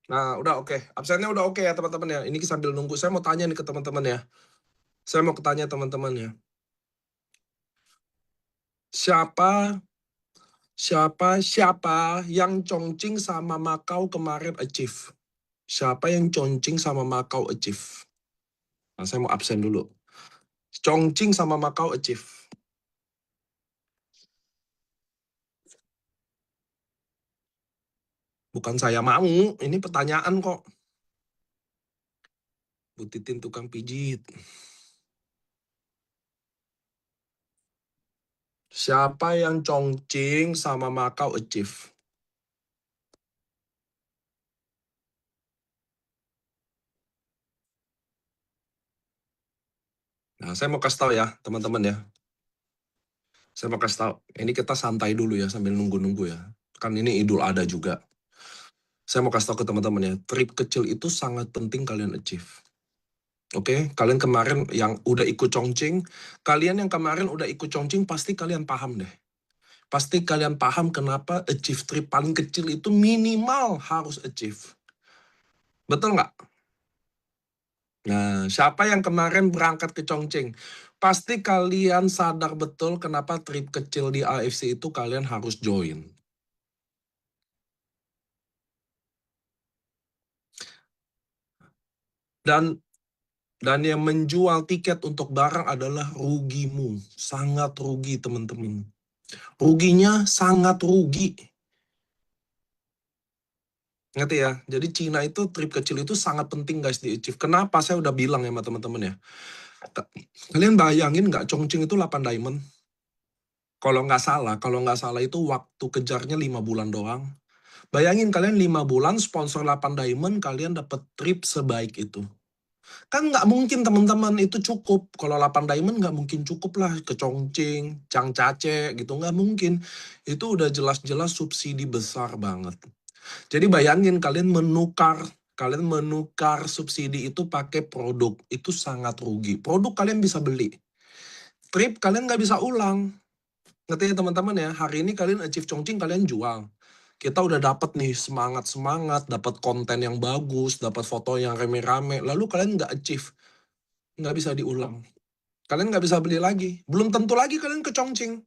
Nah, udah oke. Absennya udah oke ya teman-teman ya. Ini sambil nunggu. Saya mau tanya nih ke teman-teman ya. Saya mau tanya teman-teman ya. Siapa yang Chongqing sama Macau kemarin achieve? Siapa yang Chongqing sama Macau achieve? Nah, saya mau absen dulu. Chongqing sama Macau achieve. Bukan saya mau, ini pertanyaan kok. Bu Titin tukang pijit. Siapa yang Chongqing sama Macau achieve? Nah, saya mau kasih tahu ya, teman-teman ya. Saya mau kasih tahu. Ini kita santai dulu ya sambil nunggu-nunggu ya. Kan ini Idul Adha juga. Saya mau kasih tahu ke teman-teman ya, trip kecil itu sangat penting kalian achieve. Oke, kalian kemarin yang udah ikut Chongqing, kalian yang kemarin udah ikut Chongqing pasti kalian paham deh. Pasti kalian paham kenapa achieve trip paling kecil itu minimal harus achieve. Betul nggak? Nah, siapa yang kemarin berangkat ke Chongqing? Pasti kalian sadar betul kenapa trip kecil di AFC itu kalian harus join. Dan yang menjual tiket untuk barang adalah rugimu. Sangat rugi, teman-teman. Ruginya sangat rugi. Ngerti ya? Jadi Cina itu trip kecil itu sangat penting guys di achieve. Kenapa? Saya udah bilang ya sama teman-teman ya. Kalian bayangin nggak Chongqing itu 8 diamond? Kalau nggak salah itu waktu kejarnya 5 bulan doang. Bayangin kalian 5 bulan sponsor 8 diamond, kalian dapat trip sebaik itu. Kan nggak mungkin teman-teman itu cukup. Kalau 8 diamond nggak mungkin cukup lah ke Chongqing, Changchace gitu. Nggak mungkin. Itu udah jelas-jelas subsidi besar banget. Jadi bayangin kalian menukar subsidi itu pakai produk. Itu sangat rugi. Produk kalian bisa beli. Trip kalian nggak bisa ulang. Ngerti ya teman-teman ya, hari ini kalian achieve Chongqing, kalian jual. Kita udah dapat nih semangat-semangat, dapat konten yang bagus, dapat foto yang rame-rame, lalu kalian nggak achieve. Nggak bisa diulang. Kalian nggak bisa beli lagi. Belum tentu lagi kalian ke Chongqing.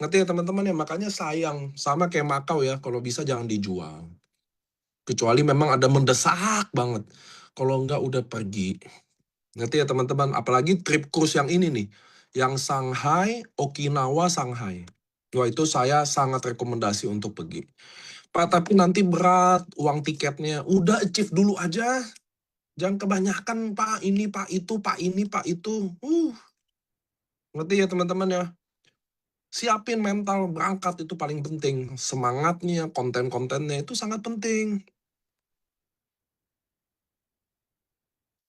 Ngerti ya teman-teman ya, makanya sayang. Sama kayak Macau ya, kalau bisa jangan dijual. Kecuali memang ada mendesak banget. Kalau nggak udah pergi. Ngerti ya teman-teman, apalagi trip cruise yang ini nih. Yang Shanghai, Okinawa, Shanghai. Wah itu saya sangat rekomendasi untuk pergi. Pak, tapi nanti berat uang tiketnya. Udah achieve dulu aja. Jangan kebanyakan Pak, ini Pak, itu Pak, ini Pak, itu. Ngerti ya teman-teman ya. Siapin mental berangkat itu paling penting. Semangatnya, konten-kontennya itu sangat penting.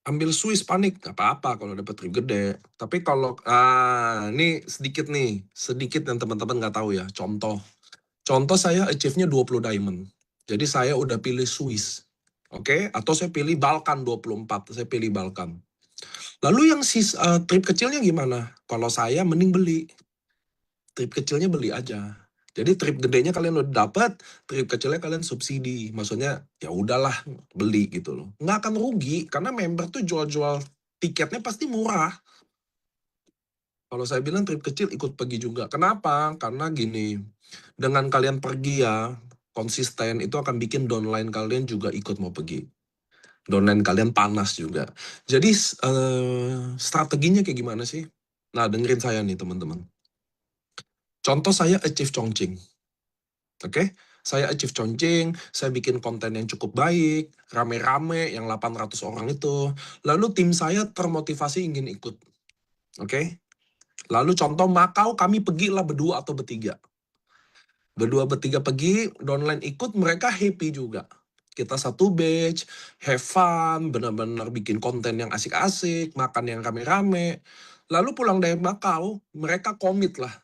Ambil Swiss panik, gak apa-apa kalau dapat trip gede. Tapi kalau, ini sedikit yang teman-teman nggak tahu ya, contoh. Contoh saya achieve-nya 20 diamond. Jadi saya udah pilih Swiss. Oke, atau saya pilih Balkan 24, saya pilih Balkan. Lalu yang trip kecilnya gimana? Kalau saya mending beli. Trip kecilnya beli aja. Jadi trip gedenya kalian udah dapat, trip kecilnya kalian subsidi. Maksudnya ya udahlah beli gitu loh. Nggak akan rugi karena member tuh jual-jual tiketnya pasti murah. Kalau saya bilang trip kecil ikut pergi juga. Kenapa? Karena gini, dengan kalian pergi ya konsisten itu akan bikin downline kalian juga ikut mau pergi. Downline kalian panas juga. Jadi strateginya kayak gimana sih? Nah dengerin saya nih teman-teman. Contoh saya achieve Chongqing. Oke, saya achieve Chongqing, saya bikin konten yang cukup baik, rame-rame yang 800 orang itu. Lalu tim saya termotivasi ingin ikut. Oke. Lalu contoh Macau kami pergilah berdua atau bertiga. Berdua bertiga pergi, downline ikut, mereka happy juga. Kita satu batch, have fun, benar-benar bikin konten yang asik-asik, makan yang rame-rame. Lalu pulang dari Macau, mereka komit lah.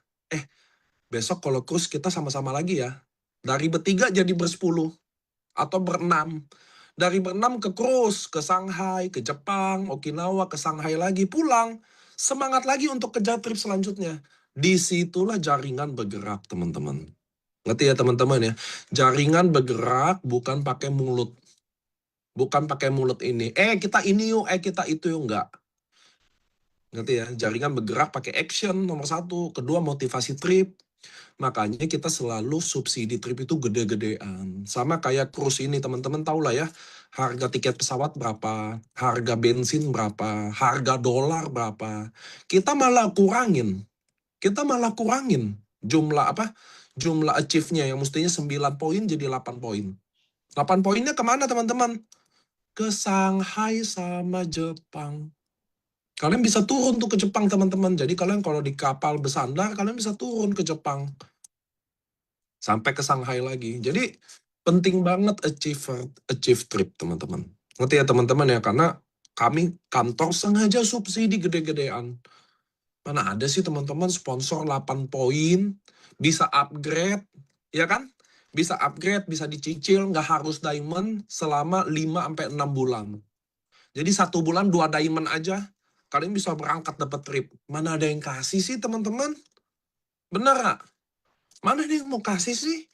Besok kalau cruise kita sama-sama lagi ya. Dari bertiga jadi bersepuluh atau berenam. Dari berenam ke cruise, ke Shanghai, ke Jepang, Okinawa, ke Shanghai lagi, pulang. Semangat lagi untuk kejar trip selanjutnya. Disitulah jaringan bergerak, teman-teman. Ngerti ya teman-teman ya? Jaringan bergerak bukan pakai mulut. Bukan pakai mulut ini. Kita ini yuk, kita itu yuk. Enggak. Ngerti ya? Jaringan bergerak pakai action nomor satu. Kedua, motivasi trip. Makanya kita selalu subsidi trip itu gede-gedean. Sama kayak cruise ini, teman-teman tahu lah ya. Harga tiket pesawat berapa, harga bensin berapa, harga dolar berapa. Kita malah kurangin. Kita malah kurangin jumlah apa? Jumlah achieve-nya yang mestinya 9 poin jadi 8 poin. 8 poinnya kemana teman-teman? Ke Shanghai sama Jepang. Kalian bisa turun tuh ke Jepang teman-teman. Jadi kalian kalau di kapal bersandar, kalian bisa turun ke Jepang. Sampai ke Shanghai lagi. Jadi penting banget achieve trip teman-teman. Ngerti ya teman-teman ya? Karena kami kantor sengaja subsidi gede-gedean. Mana ada sih teman-teman sponsor 8 poin, bisa upgrade, ya kan? Bisa upgrade, bisa dicicil, nggak harus diamond selama 5-6 bulan. Jadi 1 bulan 2 diamond aja, kalian bisa berangkat dapat trip. Mana ada yang kasih sih teman-teman? Bener nggak? Mana ada yang mau kasih sih?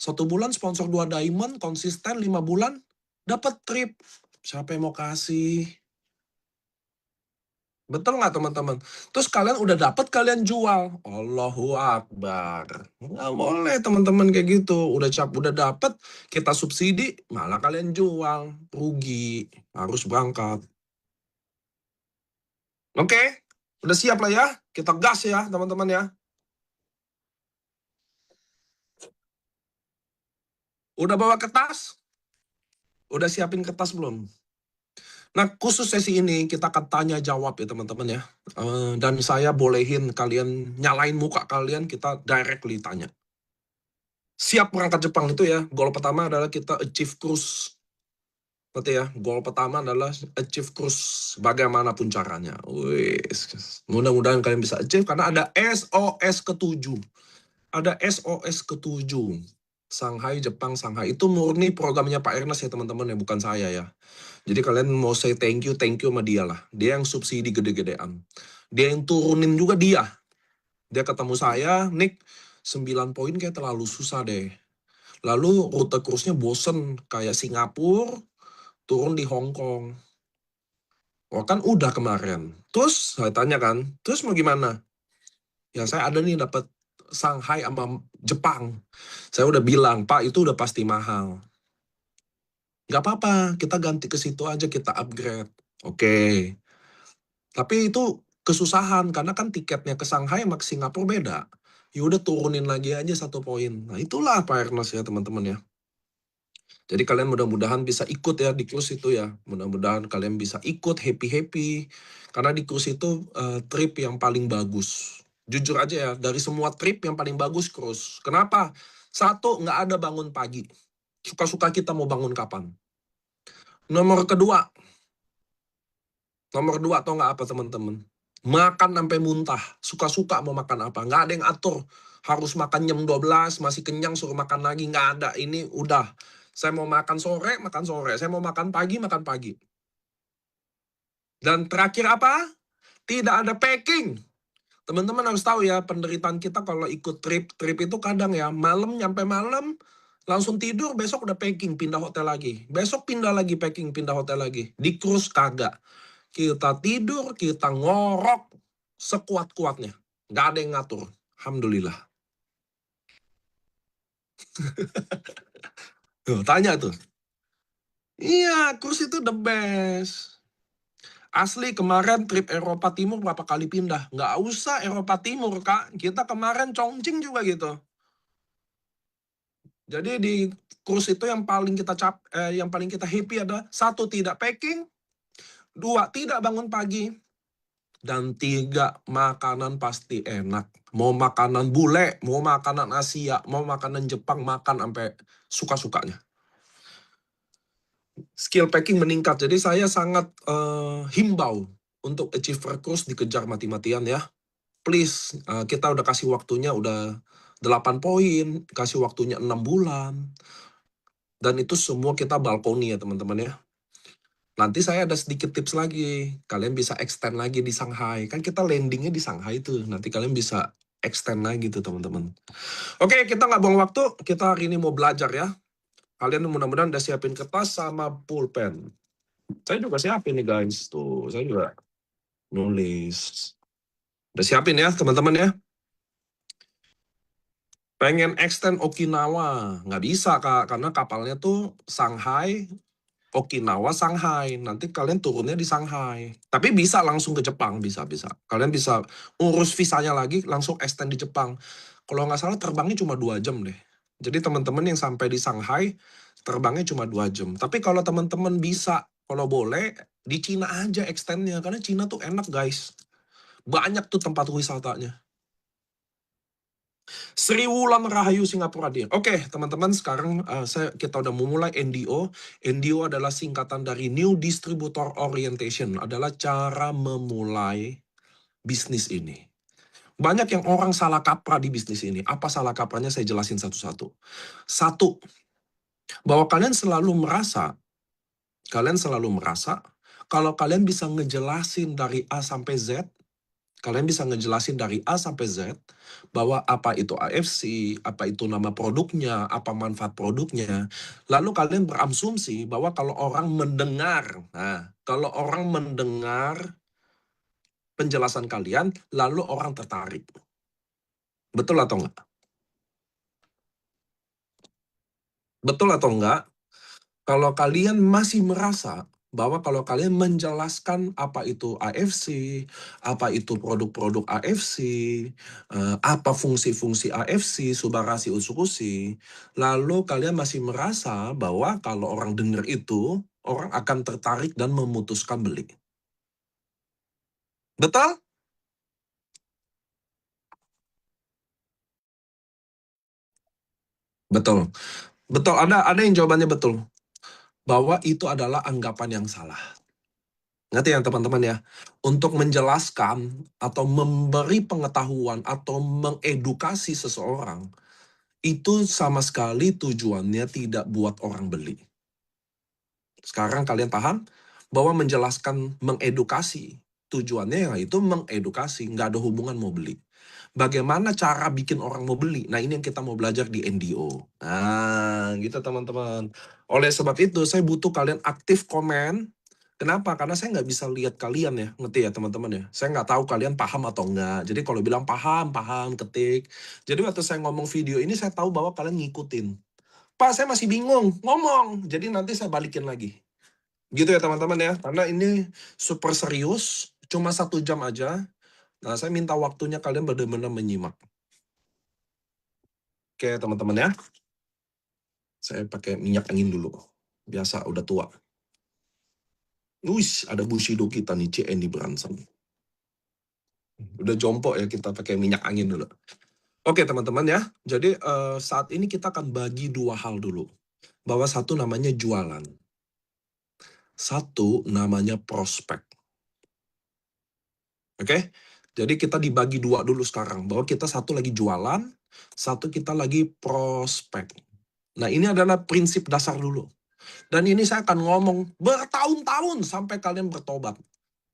1 bulan sponsor 2 diamond, konsisten 5 bulan, dapat trip. Siapa yang mau kasih? Betul nggak teman-teman? Terus kalian udah dapat, kalian jual. Allahu Akbar. Nggak boleh teman-teman kayak gitu. Udah dapat, kita subsidi, malah kalian jual. Rugi. Harus berangkat. Oke? Udah siap lah ya? Kita gas ya teman-teman ya. Udah bawa kertas? Udah siapin kertas belum? Nah, khusus sesi ini kita akan tanya jawab ya teman-teman ya. Dan saya bolehin kalian nyalain muka kalian, kita directly tanya. Siap berangkat Jepang itu ya, goal pertama adalah kita achieve cruise. Berarti ya, goal pertama adalah achieve cruise bagaimanapun caranya. Wis. Mudah-mudahan kalian bisa achieve karena ada SOS ketujuh. Ada SOS ketujuh. Shanghai, Jepang, Shanghai. Itu murni programnya Pak Ernest ya teman-teman ya, bukan saya ya. Jadi kalian mau say thank you sama dia lah. Dia yang subsidi gede-gedean. Dia yang turunin juga dia. Dia ketemu saya, Nick, 9 poin kayak terlalu susah deh. Lalu rute cruise-nya bosen, kayak Singapura, turun di Hong Kong. Oh kan udah kemarin. Terus saya tanya kan, terus mau gimana? Ya saya ada nih dapat Shanghai sama Jepang. Saya udah bilang, Pak itu udah pasti mahal. Nggak apa-apa, kita ganti ke situ aja, kita upgrade. Oke. Tapi itu kesusahan, karena kan tiketnya ke Shanghai sama ke Singapura beda. Ya udah turunin lagi aja 1 poin. Nah itulah Pak Ernest ya teman-teman ya. Jadi kalian mudah-mudahan bisa ikut ya di cruise itu ya. Mudah-mudahan kalian bisa ikut happy-happy. Karena di cruise itu trip yang paling bagus. Jujur aja ya, dari semua trip yang paling bagus cruise. Kenapa? Satu, nggak ada bangun pagi. Suka-suka kita mau bangun kapan. Nomor dua atau nggak apa teman-teman? Makan sampai muntah. Suka-suka mau makan apa. Nggak ada yang atur. Harus makan jam 12, masih kenyang suruh makan lagi. Nggak ada. Ini udah. Saya mau makan sore, makan sore. Saya mau makan pagi, makan pagi. Dan terakhir apa? Tidak ada packing. Teman-teman harus tahu ya, penderitaan kita kalau ikut trip itu kadang ya, malam nyampe malam, langsung tidur, besok udah packing, pindah hotel lagi. Besok pindah lagi packing, pindah hotel lagi. Di cruise kagak. Kita tidur, kita ngorok sekuat-kuatnya. Nggak ada yang ngatur. Alhamdulillah. Tuh, tanya tuh. Iya, cruise itu the best. Asli kemarin trip Eropa Timur berapa kali pindah? Nggak usah Eropa Timur, Kak. Kita kemarin Chongqing juga gitu. Jadi di cruise itu yang paling kita happy adalah 1, tidak packing, 2, tidak bangun pagi, dan 3, makanan pasti enak. Mau makanan bule, mau makanan Asia, mau makanan Jepang, makan sampai suka-sukanya. Skill packing meningkat. Jadi saya sangat himbau untuk achiever cruise dikejar mati-matian ya. Please, kita udah kasih waktunya udah 8 poin, kasih waktunya 6 bulan. Dan itu semua kita balkoni ya teman-teman ya. Nanti saya ada sedikit tips lagi. Kalian bisa extend lagi di Shanghai. Kan kita landingnya di Shanghai tuh. Nanti kalian bisa extend lagi tuh teman-teman. Oke, kita nggak buang waktu, kita hari ini mau belajar ya. Kalian mudah-mudahan udah siapin kertas sama pulpen. Saya juga siapin nih guys, tuh saya juga nulis. Udah siapin ya teman-teman ya. Pengen extend Okinawa, nggak bisa Kak, karena kapalnya tuh Shanghai, Okinawa, Shanghai. Nanti kalian turunnya di Shanghai. Tapi bisa langsung ke Jepang, bisa. Kalian bisa urus visanya lagi, langsung extend di Jepang. Kalau nggak salah terbangnya cuma 2 jam deh. Jadi teman-teman yang sampai di Shanghai, terbangnya cuma 2 jam. Tapi kalau teman-teman bisa, kalau boleh, di Cina aja extendnya. Karena Cina tuh enak guys. Banyak tuh tempat wisatanya. Sri Wulan Rahayu Singapura Dear. Oke, teman-teman, sekarang kita udah memulai NDO. NDO adalah singkatan dari New Distributor Orientation, adalah cara memulai bisnis ini. Banyak yang orang salah kaprah di bisnis ini. Apa salah kaprahnya saya jelasin satu-satu. Satu, bahwa kalian selalu merasa kalau kalian bisa ngejelasin dari A sampai Z, kalian bisa ngejelasin dari A sampai Z bahwa apa itu AFC, apa itu nama produknya, apa manfaat produknya. Lalu kalian berasumsi bahwa kalau orang mendengar, kalau orang mendengar penjelasan kalian, lalu orang tertarik. Betul atau enggak? Betul atau enggak? Kalau kalian masih merasa bahwa kalau kalian menjelaskan apa itu AFC, apa itu produk-produk AFC, apa fungsi-fungsi AFC, Subarasi Utsukushi, lalu kalian masih merasa bahwa kalau orang dengar itu, orang akan tertarik dan memutuskan beli. Betul? Betul. Betul, ada yang jawabannya betul. Bahwa itu adalah anggapan yang salah. Ngerti ya teman-teman ya? Untuk menjelaskan atau memberi pengetahuan atau mengedukasi seseorang, itu sama sekali tujuannya tidak buat orang beli. Sekarang kalian paham bahwa menjelaskan, mengedukasi, tujuannya yaitu mengedukasi, nggak ada hubungan mau beli. Bagaimana cara bikin orang mau beli? Nah ini yang kita mau belajar di NDO. Nah gitu teman-teman. Oleh sebab itu saya butuh kalian aktif komen. Kenapa? Karena saya nggak bisa lihat kalian ya, ngerti ya teman-teman ya. Saya nggak tahu kalian paham atau enggak. Jadi kalau bilang paham, ketik. Jadi waktu saya ngomong video ini saya tahu bahwa kalian ngikutin. Pak, saya masih bingung, ngomong. Jadi nanti saya balikin lagi. Gitu ya teman-teman ya. Karena ini super serius, cuma 1 jam aja. Nah, saya minta waktunya kalian benar-benar menyimak. Oke teman-teman ya. Saya pakai minyak angin dulu. Biasa, udah tua. Wih, ada Bushido kita nih, C. Andy Branson. Udah jompo ya, kita pakai minyak angin dulu. Oke teman-teman ya. Jadi saat ini kita akan bagi 2 hal dulu. Bahwa satu namanya jualan. Satu namanya prospek. Oke? Jadi kita dibagi 2 dulu sekarang. Bahwa kita satu lagi jualan, satu kita lagi prospek. Nah ini adalah prinsip dasar dulu. Dan ini saya akan ngomong bertahun-tahun sampai kalian bertobat.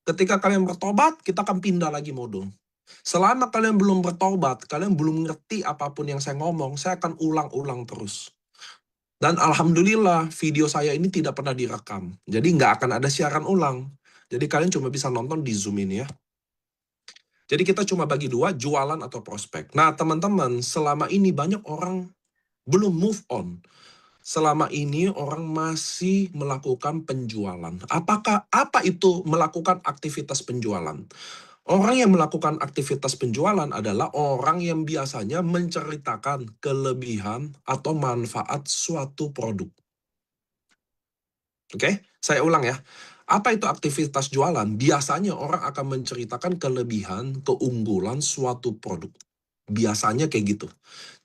Ketika kalian bertobat, kita akan pindah lagi modul. Selama kalian belum bertobat, kalian belum ngerti apapun yang saya ngomong, saya akan ulang-ulang terus. Dan alhamdulillah, video saya ini tidak pernah direkam. Jadi nggak akan ada siaran ulang. Jadi kalian cuma bisa nonton di Zoom ini ya. Jadi kita cuma bagi 2, jualan atau prospek. Nah teman-teman, selama ini banyak orang belum move on. Selama ini orang masih melakukan penjualan. Apa itu melakukan aktivitas penjualan? Orang yang melakukan aktivitas penjualan adalah orang yang biasanya menceritakan kelebihan atau manfaat suatu produk. Oke, saya ulang ya. Apa itu aktivitas jualan? Biasanya orang akan menceritakan kelebihan, keunggulan suatu produk. Biasanya kayak gitu.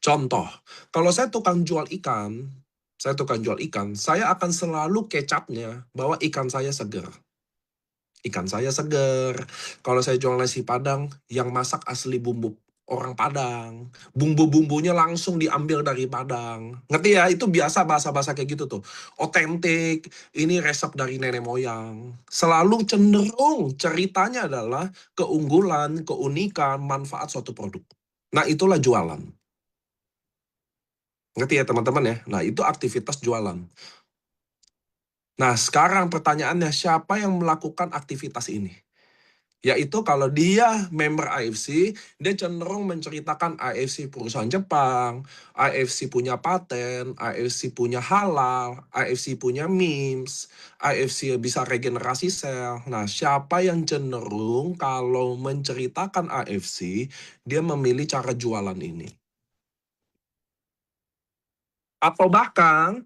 Contoh, kalau saya tukang jual ikan, saya akan selalu kecapnya bahwa ikan saya seger. Ikan saya seger. Kalau saya jual nasi Padang, yang masak asli bumbu orang Padang. Bumbu-bumbunya langsung diambil dari Padang. Ngerti ya? Itu biasa bahasa-bahasa kayak gitu tuh. Otentik, ini resep dari nenek moyang. Selalu cenderung ceritanya adalah keunggulan, keunikan, manfaat suatu produk. Nah, itulah jualan. Ngerti ya teman-teman ya? Nah, itu aktivitas jualan. Nah, sekarang pertanyaannya, siapa yang melakukan aktivitas ini? Yaitu kalau dia member AFC, dia cenderung menceritakan AFC perusahaan Jepang, AFC punya paten, AFC punya halal, AFC punya memes, AFC bisa regenerasi sel. Nah, siapa yang cenderung kalau menceritakan AFC, dia memilih cara jualan ini. Atau bahkan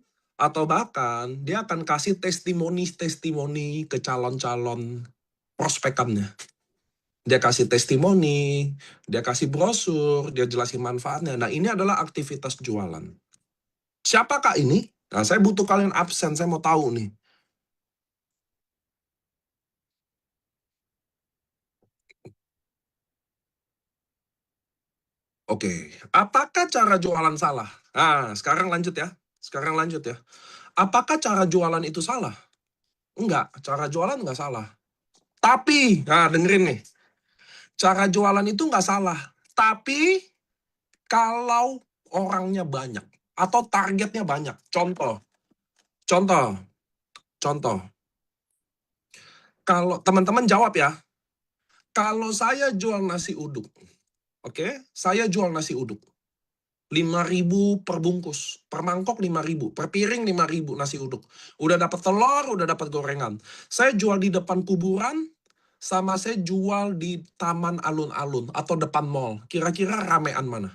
dia akan kasih testimoni ke calon-calon prospekannya. Dia kasih testimoni, dia kasih brosur, dia jelasin manfaatnya. Nah, ini adalah aktivitas jualan. Siapakah ini? Nah, saya butuh kalian absen, saya mau tahu nih. Oke, apakah cara jualan salah? Nah, sekarang lanjut ya. Sekarang lanjut ya. Apakah cara jualan itu salah? Enggak, cara jualan enggak salah. Tapi, nah dengerin nih. Cara jualan itu nggak salah. Tapi, kalau orangnya banyak, atau targetnya banyak. Contoh, contoh, contoh. Kalau teman-teman jawab ya, kalau saya jual nasi uduk, oke? Saya jual nasi uduk. 5.000 per bungkus, per mangkok 5.000, per piring 5.000 nasi uduk. Udah dapat telur, udah dapat gorengan. Saya jual di depan kuburan, sama saya jual di taman alun-alun atau depan mall. Kira-kira ramean mana?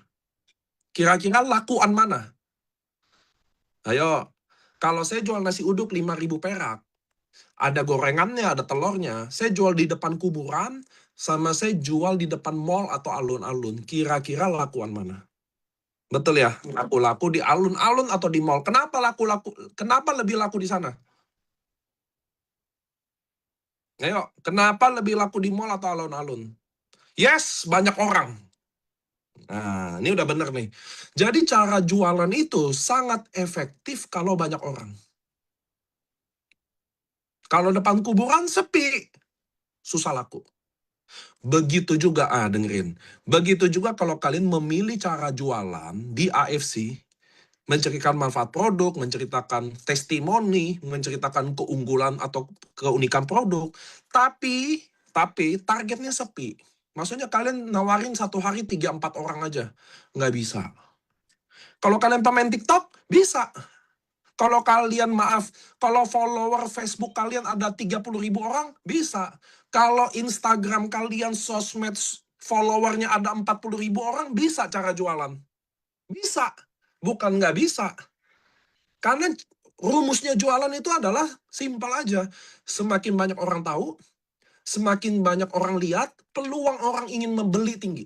Kira-kira lakuan mana? Ayo, kalau saya jual nasi uduk 5.000 perak, ada gorengannya, ada telurnya. Saya jual di depan kuburan, sama saya jual di depan mall atau alun-alun. Kira-kira lakuan mana? Betul ya? Laku-laku di alun-alun atau di mall. Kenapa laku-laku? Kenapa lebih laku di sana? Ayo, kenapa lebih laku di mall atau alun-alun? Yes, banyak orang. Nah, ini udah bener nih. Jadi cara jualan itu sangat efektif kalau banyak orang. Kalau depan kuburan sepi, susah laku. Begitu juga, dengerin. Begitu juga kalau kalian memilih cara jualan di AFC, menceritakan manfaat produk, menceritakan testimoni, menceritakan keunggulan atau keunikan produk. Tapi targetnya sepi. Maksudnya kalian nawarin satu hari 3-4 orang aja. Nggak bisa. Kalau kalian pemain TikTok, bisa. Kalau kalian, maaf, kalau follower Facebook kalian ada 30.000 orang, bisa. Kalau Instagram kalian, sosmed followernya ada 40.000 orang, bisa cara jualan. Bisa. Bukan nggak bisa. Karena rumusnya jualan itu adalah simpel aja. Semakin banyak orang tahu, semakin banyak orang lihat, peluang orang ingin membeli tinggi.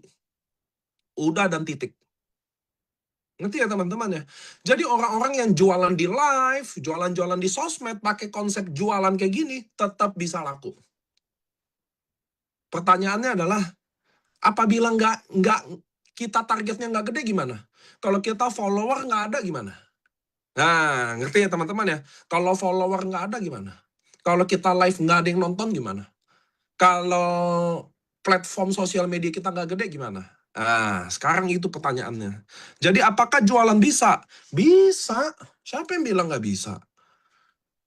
Udah dan titik. Ngerti ya teman-teman ya? Jadi orang-orang yang jualan di live, jualan-jualan di sosmed, pakai konsep jualan kayak gini, tetap bisa laku. Pertanyaannya adalah, apabila nggak kita targetnya nggak gede gimana? Kalau kita follower nggak ada gimana? Nah, ngerti ya teman-teman ya? Kalau follower nggak ada gimana? Kalau kita live nggak ada yang nonton gimana? Kalau platform sosial media kita nggak gede gimana? Nah, sekarang itu pertanyaannya. Jadi apakah jualan bisa? Bisa. Siapa yang bilang nggak bisa?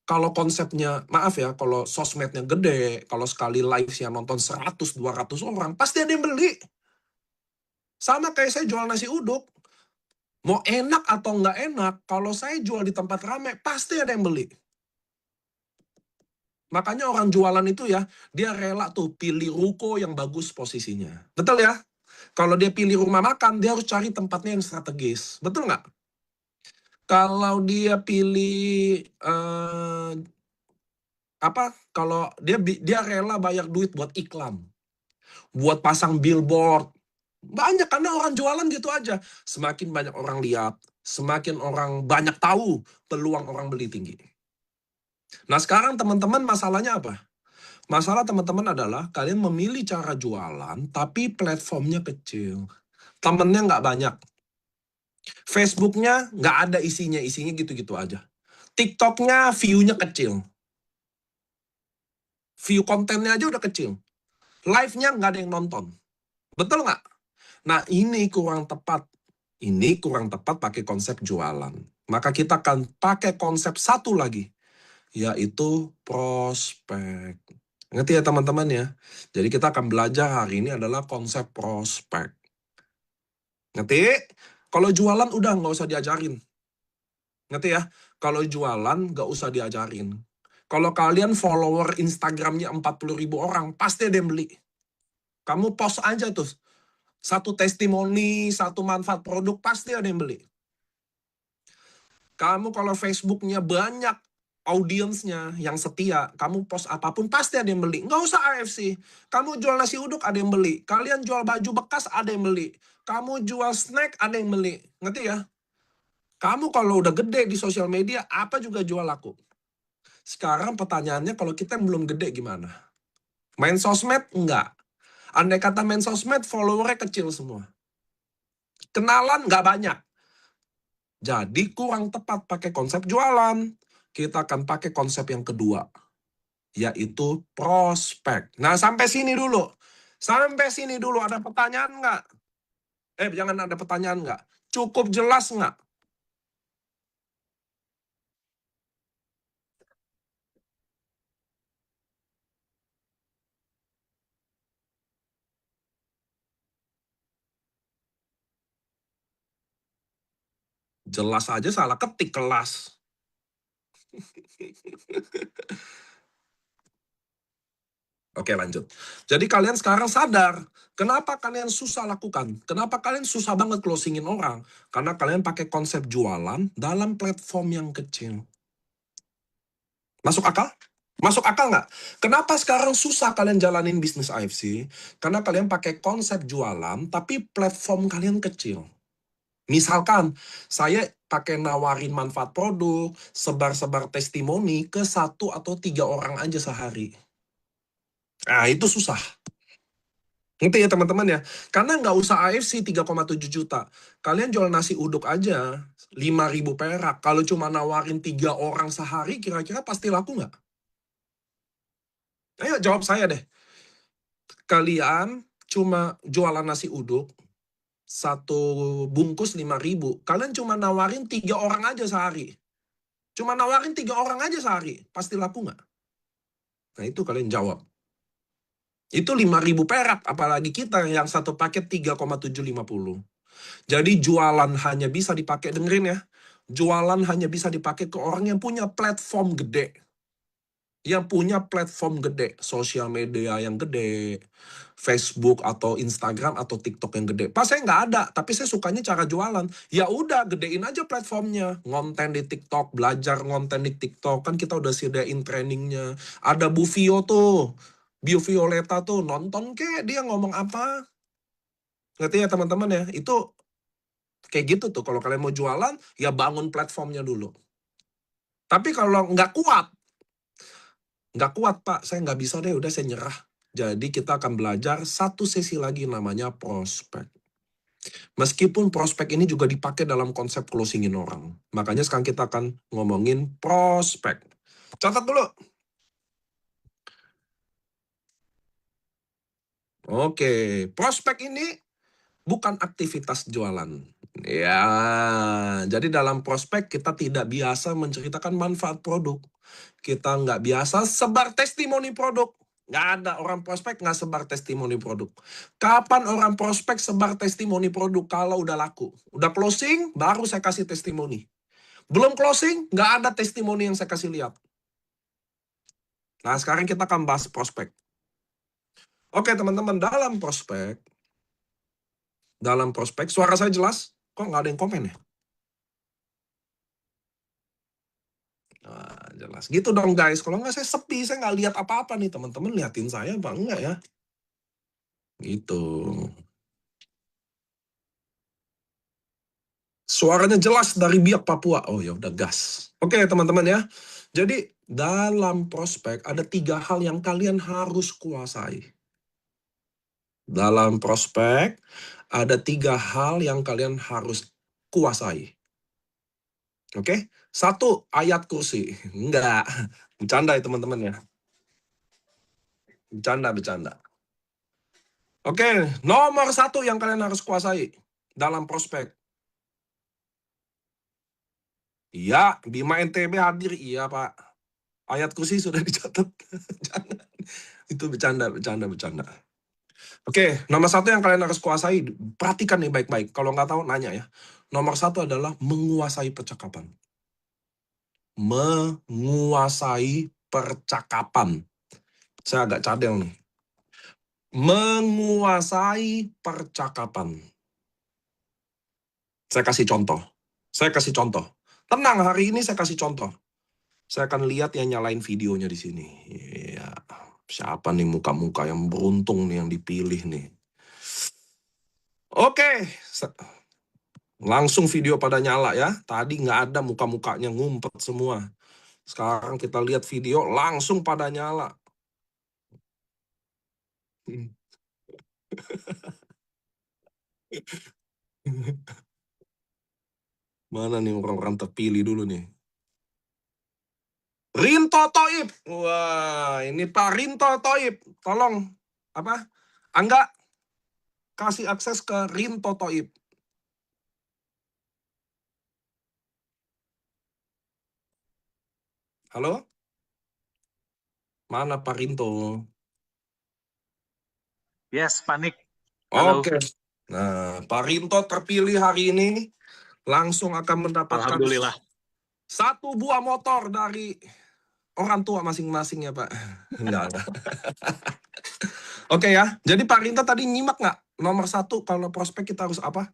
Kalau konsepnya, maaf ya, kalau sosmednya gede, kalau sekali live yang nonton 100-200 orang, pasti ada yang beli. Sama kayak saya jual nasi uduk. Mau enak atau nggak enak, kalau saya jual di tempat ramai, pasti ada yang beli. Makanya orang jualan itu ya, dia rela tuh pilih ruko yang bagus posisinya. Betul ya? Kalau dia pilih rumah makan, dia harus cari tempatnya yang strategis. Betul nggak? Kalau dia pilih kalau dia rela bayar duit buat iklan, buat pasang billboard. Banyak, karena orang jualan gitu aja. Semakin banyak orang lihat, semakin orang banyak tahu, peluang orang beli tinggi. Nah, sekarang teman-teman masalahnya apa? Masalah teman-teman adalah kalian memilih cara jualan, tapi platformnya kecil. Temennya nggak banyak. Facebooknya nggak ada isinya gitu-gitu aja. TikToknya view-nya kecil. View kontennya aja udah kecil. Live-nya nggak ada yang nonton. Betul nggak? Nah, ini kurang tepat. Ini kurang tepat pakai konsep jualan. Maka kita akan pakai konsep satu lagi, yaitu prospek. Ngerti ya teman-teman ya? Jadi kita akan belajar hari ini adalah konsep prospek. Ngerti? Kalau jualan udah nggak usah diajarin. Ngerti ya? Kalau jualan nggak usah diajarin. Kalau kalian follower Instagramnya 40.000 orang, pasti ada yang beli. Kamu post aja tuh. Satu testimoni, satu manfaat produk, pasti ada yang beli. Kamu kalau Facebooknya banyak audiensnya yang setia, kamu post apapun pasti ada yang beli. Nggak usah AFC. Kamu jual nasi uduk ada yang beli. Kalian jual baju bekas ada yang beli. Kamu jual snack ada yang beli. Ngerti ya? Kamu kalau udah gede di sosial media, apa juga jual laku. Sekarang pertanyaannya kalau kita yang belum gede gimana? Main sosmed? Enggak. Andai kata main sosmed, followernya kecil semua. Kenalan nggak banyak. Jadi kurang tepat pakai konsep jualan. Kita akan pakai konsep yang kedua, yaitu prospek. Nah, sampai sini dulu. Sampai sini dulu, ada pertanyaan nggak? Jangan ada pertanyaan nggak? Cukup jelas nggak? Jelas aja salah ketik kelas. Oke, lanjut. Jadi kalian sekarang sadar, kenapa kalian susah lakukan? Kenapa kalian susah banget closingin orang? Karena kalian pakai konsep jualan dalam platform yang kecil. Masuk akal? Masuk akal nggak? Kenapa sekarang susah kalian jalanin bisnis AFC? Karena kalian pakai konsep jualan, tapi platform kalian kecil. Misalkan, saya pakai nawarin manfaat produk, sebar-sebar testimoni ke 1 atau 3 orang aja sehari. Nah, itu susah. Ngerti ya teman-teman ya? Karena nggak usah AFC 3,7 juta. Kalian jual nasi uduk aja 5.000 perak. Kalau cuma nawarin 3 orang sehari, kira-kira pasti laku nggak? Ayo jawab saya deh. Kalian cuma jualan nasi uduk, satu bungkus 5.000. Kalian cuma nawarin 3 orang aja sehari. Cuma nawarin 3 orang aja sehari. Pasti laku nggak? Nah, itu kalian jawab. Itu 5.000 perak. Apalagi kita yang satu paket 3,750. Jadi jualan hanya bisa dipakai, dengerin ya. Jualan hanya bisa dipakai ke orang yang punya platform gede. Yang punya platform gede, sosial media yang gede, Facebook atau Instagram atau TikTok yang gede. Pas saya nggak ada, tapi saya sukanya cara jualan. Ya udah, gedein aja platformnya. Ngonten di TikTok, belajar ngonten di TikTok. Kan kita udah sediain trainingnya. Ada Bu Vio tuh, Bio Violeta tuh, nonton kek dia ngomong apa. Ngerti ya teman-teman ya? Itu kayak gitu tuh. Kalau kalian mau jualan, ya bangun platformnya dulu. Tapi kalau nggak kuat Pak, saya nggak bisa deh, udah saya nyerah. Jadi kita akan belajar satu sesi lagi namanya prospek. Meskipun prospek ini juga dipakai dalam konsep closingin orang. Makanya sekarang kita akan ngomongin prospek. Catat dulu. Oke, prospek ini bukan aktivitas jualan. Ya, jadi dalam prospek kita tidak biasa menceritakan manfaat produk. Kita nggak biasa sebar testimoni produk. Nggak ada orang prospek nggak sebar testimoni produk. Kapan orang prospek sebar testimoni produk? Kalau udah laku. Udah closing, baru saya kasih testimoni. Belum closing, nggak ada testimoni yang saya kasih lihat. Nah, sekarang kita akan bahas prospek. Oke, teman-teman, dalam prospek, suara saya jelas? Kok nggak ada yang komen ya? Nah, jelas. Gitu dong guys. Kalau nggak saya sepi, saya nggak lihat apa-apa nih. Teman-teman liatin saya apa enggak ya? Gitu. Suaranya jelas dari Biak Papua. Oh ya udah gas. Oke teman-teman ya. Jadi dalam prospek ada 3 hal yang kalian harus kuasai. Dalam prospek ada 3 hal yang kalian harus kuasai. Oke? Satu, ayat kursi. Enggak. Bercanda ya teman-teman ya. Bercanda, bercanda. Oke, nomor satu yang kalian harus kuasai dalam prospek. Iya, Bima NTB hadir. Iya, Pak. Ayat kursi sudah dicatat. Jangan. Itu bercanda, bercanda, bercanda. Oke, nomor satu yang kalian harus kuasai, perhatikan nih baik-baik. Kalau nggak tahu, nanya ya. Nomor satu adalah menguasai percakapan. Menguasai percakapan. Saya agak cadel nih. Menguasai percakapan. Saya kasih contoh. Saya kasih contoh. Tenang, hari ini saya kasih contoh. Saya akan lihat yang nyalain videonya di sini. Ya, siapa nih muka-muka yang beruntung nih yang dipilih nih. Oke, langsung video pada nyala ya. Tadi nggak ada muka-mukanya ngumpet semua. Sekarang kita lihat video langsung pada nyala. Mana nih orang-orang terpilih dulu nih. Rinto Toib. Wah, ini Pak Rinto Toib. Tolong, apa? Angga, kasih akses ke Rinto Toib. Halo? Mana Pak Rinto? Yes, panik. Halo. Oke. Nah, Pak Rinto terpilih hari ini langsung akan mendapatkan Alhamdulillah. 1 buah motor dari orang tua masing-masing ya, Pak. Enggak ada. Oke ya, jadi Pak Rinto tadi nyimak nggak? Nomor satu kalau prospek kita harus apa?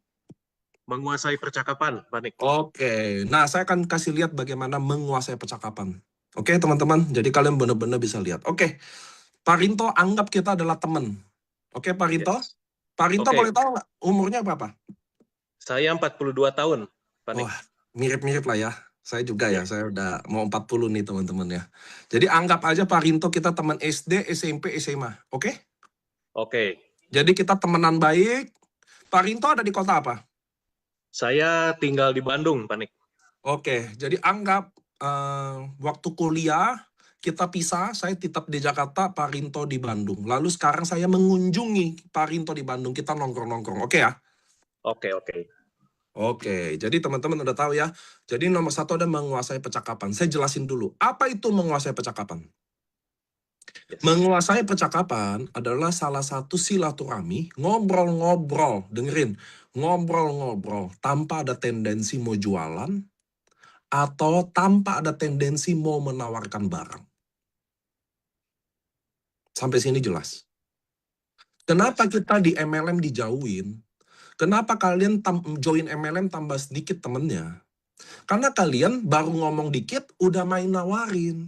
Menguasai percakapan, panik. Oke, nah saya akan kasih lihat bagaimana menguasai percakapan. Oke teman-teman, jadi kalian benar-benar bisa lihat. Oke, Pak Rinto anggap kita adalah teman. Oke Pak Rinto? Yes. Pak Rinto Oke. boleh tahu nggak umurnya berapa? Saya 42 tahun, panik. Wah, mirip-mirip lah ya. Saya juga ya, Ya. saya udah mau 40 nih teman-teman ya. Jadi anggap aja Pak Rinto kita teman SD, SMP, SMA. Oke? Oke. Jadi kita temenan baik. Pak Rinto ada di kota apa? Saya tinggal di Bandung, panik. Oke, jadi anggap waktu kuliah kita pisah, saya tetap di Jakarta, Pak Rinto di Bandung. Lalu sekarang saya mengunjungi Pak Rinto di Bandung, kita nongkrong-nongkrong. Oke ya? Oke, oke. Oke, jadi teman-teman udah tahu ya. Jadi nomor satu ada menguasai percakapan. Saya jelasin dulu, apa itu menguasai percakapan? Yes. Menguasai percakapan adalah salah satu silaturahmi, ngobrol-ngobrol, dengerin, ngobrol-ngobrol tanpa ada tendensi mau jualan atau tanpa ada tendensi mau menawarkan barang. Sampai sini jelas. Kenapa kita di MLM dijauhin? Kenapa kalian join MLM tambah sedikit temennya? Karena kalian baru ngomong dikit, udah main nawarin.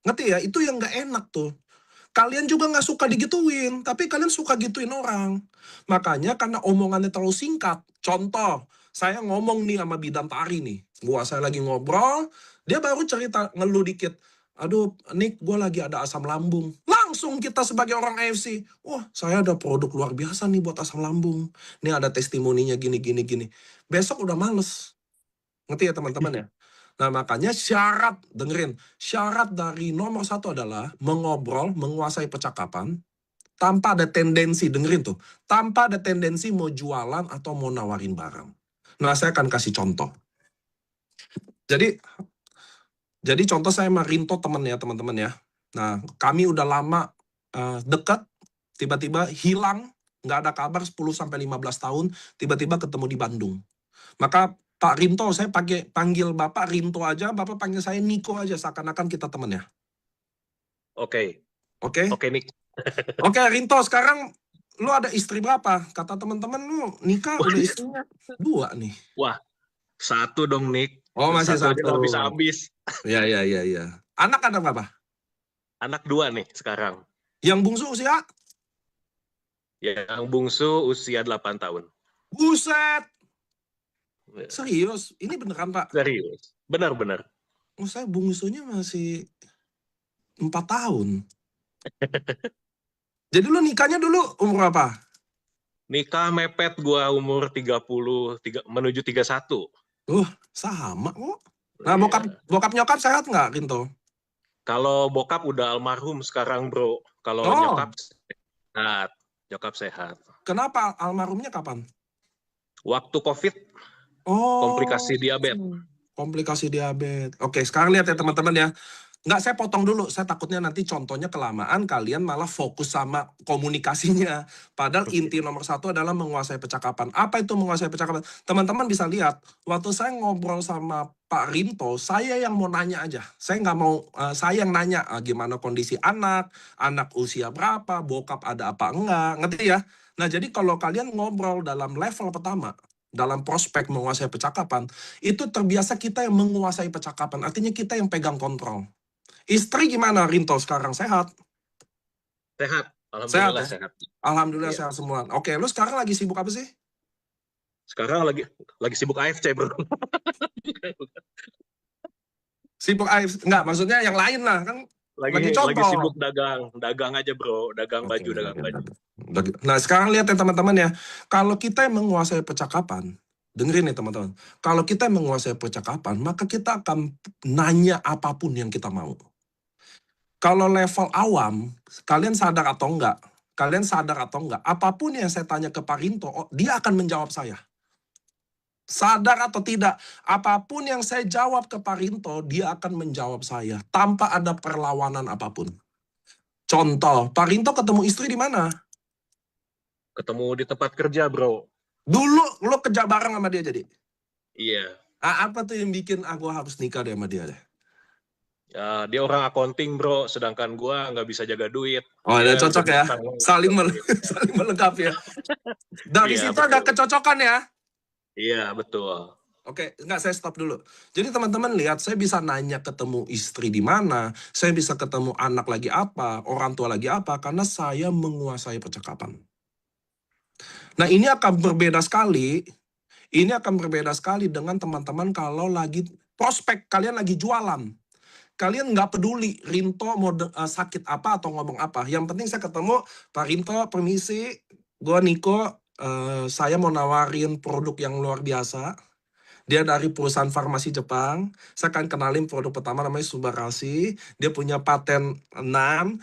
Ngerti ya? Itu yang nggak enak tuh. Kalian juga nggak suka digituin, tapi kalian suka gituin orang. Makanya karena omongannya terlalu singkat. Contoh, saya ngomong nih sama bidan Tari nih. Saya lagi ngobrol, dia baru cerita ngeluh dikit. Aduh, Nick, gue lagi ada asam lambung. Langsung kita sebagai orang AFC, wah, saya ada produk luar biasa nih buat asam lambung. Ini ada testimoninya gini, gini, gini. Besok udah males. Ngerti ya teman-teman ya? Nah makanya syarat, dengerin, syarat dari nomor satu adalah mengobrol, menguasai percakapan, tanpa ada tendensi, dengerin tuh, tanpa ada tendensi mau jualan atau mau nawarin barang. Nah saya akan kasih contoh. Jadi contoh saya sama Rinto temen ya teman-teman ya. Nah kami udah lama dekat, tiba-tiba hilang, nggak ada kabar 10-15 tahun, tiba-tiba ketemu di Bandung. Maka Pak Rinto, saya panggil Bapak Rinto aja, Bapak panggil saya Niko aja, seakan-akan kita temen ya. Oke. Oke? Oke, Nick. Oke, Rinto, sekarang lu ada istri berapa? Kata teman-teman lu nikah udah istrinya 2 nih. Wah, 1 dong, Nick. Oh, masih 1 aja 1. nggak bisa habis. Ya, ya, ya, ya. Anak ada berapa? Anak 2 nih sekarang. Yang bungsu usia? Yang bungsu usia 8 tahun. Buset! Serius? Ini beneran, Pak? Serius. Benar-benar. Oh, saya bungsunya masih 4 tahun. Jadi lu nikahnya dulu umur apa? Nikah mepet gua umur 30, menuju 31. Sama kok. Nah, bokap nyokap sehat nggak, Rinto? Kalau bokap udah almarhum sekarang, bro. Kalau Oh, nyokap Sehat. Nyokap sehat. Kenapa almarhumnya kapan? Waktu COVID, Oh, komplikasi diabetes. komplikasi diabetes. Oke, sekarang lihat ya teman-teman ya. Nggak, saya potong dulu. Saya takutnya nanti contohnya kelamaan, kalian malah fokus sama komunikasinya. Padahal inti nomor satu adalah menguasai percakapan. Apa itu menguasai percakapan? Teman-teman bisa lihat, waktu saya ngobrol sama Pak Rinto, saya yang mau nanya aja. Saya nggak mau, saya yang nanya gimana kondisi anak usia berapa, bokap ada apa enggak, ngerti ya? Nah, jadi kalau kalian ngobrol dalam level pertama, dalam prospek menguasai percakapan, itu terbiasa kita yang menguasai percakapan. Artinya kita yang pegang kontrol. Istri gimana Rinto sekarang? Sehat? Sehat. Sehat Alhamdulillah ya? sehat. Alhamdulillah Iya. sehat semua. Oke, lu sekarang lagi sibuk apa sih? Sekarang lagi sibuk AFC, bro. Sibuk enggak, maksudnya yang lain lah kan lagi Lagi sibuk contoh. dagang aja, bro. Dagang Oke, baju, dagang baju. nah sekarang lihat ya teman-teman ya. Kalau kita yang menguasai percakapan, dengerin nih teman-teman. Kalau kita yang menguasai percakapan, maka kita akan nanya apapun yang kita mau. Kalau level awam, kalian sadar atau enggak? Kalian sadar atau enggak? Apapun yang saya tanya ke Pak Rinto, dia akan menjawab saya. Sadar atau tidak, apapun yang saya jawab ke Pak Rinto, dia akan menjawab saya tanpa ada perlawanan apapun. Contoh, Pak Rinto ketemu istri di mana? Ketemu di tempat kerja, bro. Dulu lo kerja bareng sama dia jadi. Iya. Apa tuh yang bikin aku harus nikah deh sama dia deh? Ya, dia orang accounting, bro. Sedangkan gua nggak bisa jaga duit. Oh, ada Dia udah cocok ya. bisa Saling ngatur duit. saling melengkapi ya. Dari Iya, situ ada betul. kecocokan ya. Iya, betul. Oke, enggak, saya stop dulu. Jadi teman-teman lihat, saya bisa nanya ketemu istri di mana, saya bisa ketemu anak lagi apa, orang tua lagi apa, karena saya menguasai percakapan. Nah, ini akan berbeda sekali. Ini akan berbeda sekali dengan teman-teman kalau lagi prospek, kalian lagi jualan. Kalian nggak peduli Rinto mau sakit apa atau ngomong apa. Yang penting saya ketemu, Pak Rinto, permisi, gue Niko, saya mau nawarin produk yang luar biasa. Dia dari perusahaan farmasi Jepang. Saya akan kenalin produk pertama namanya Subarashi. Dia punya paten 6,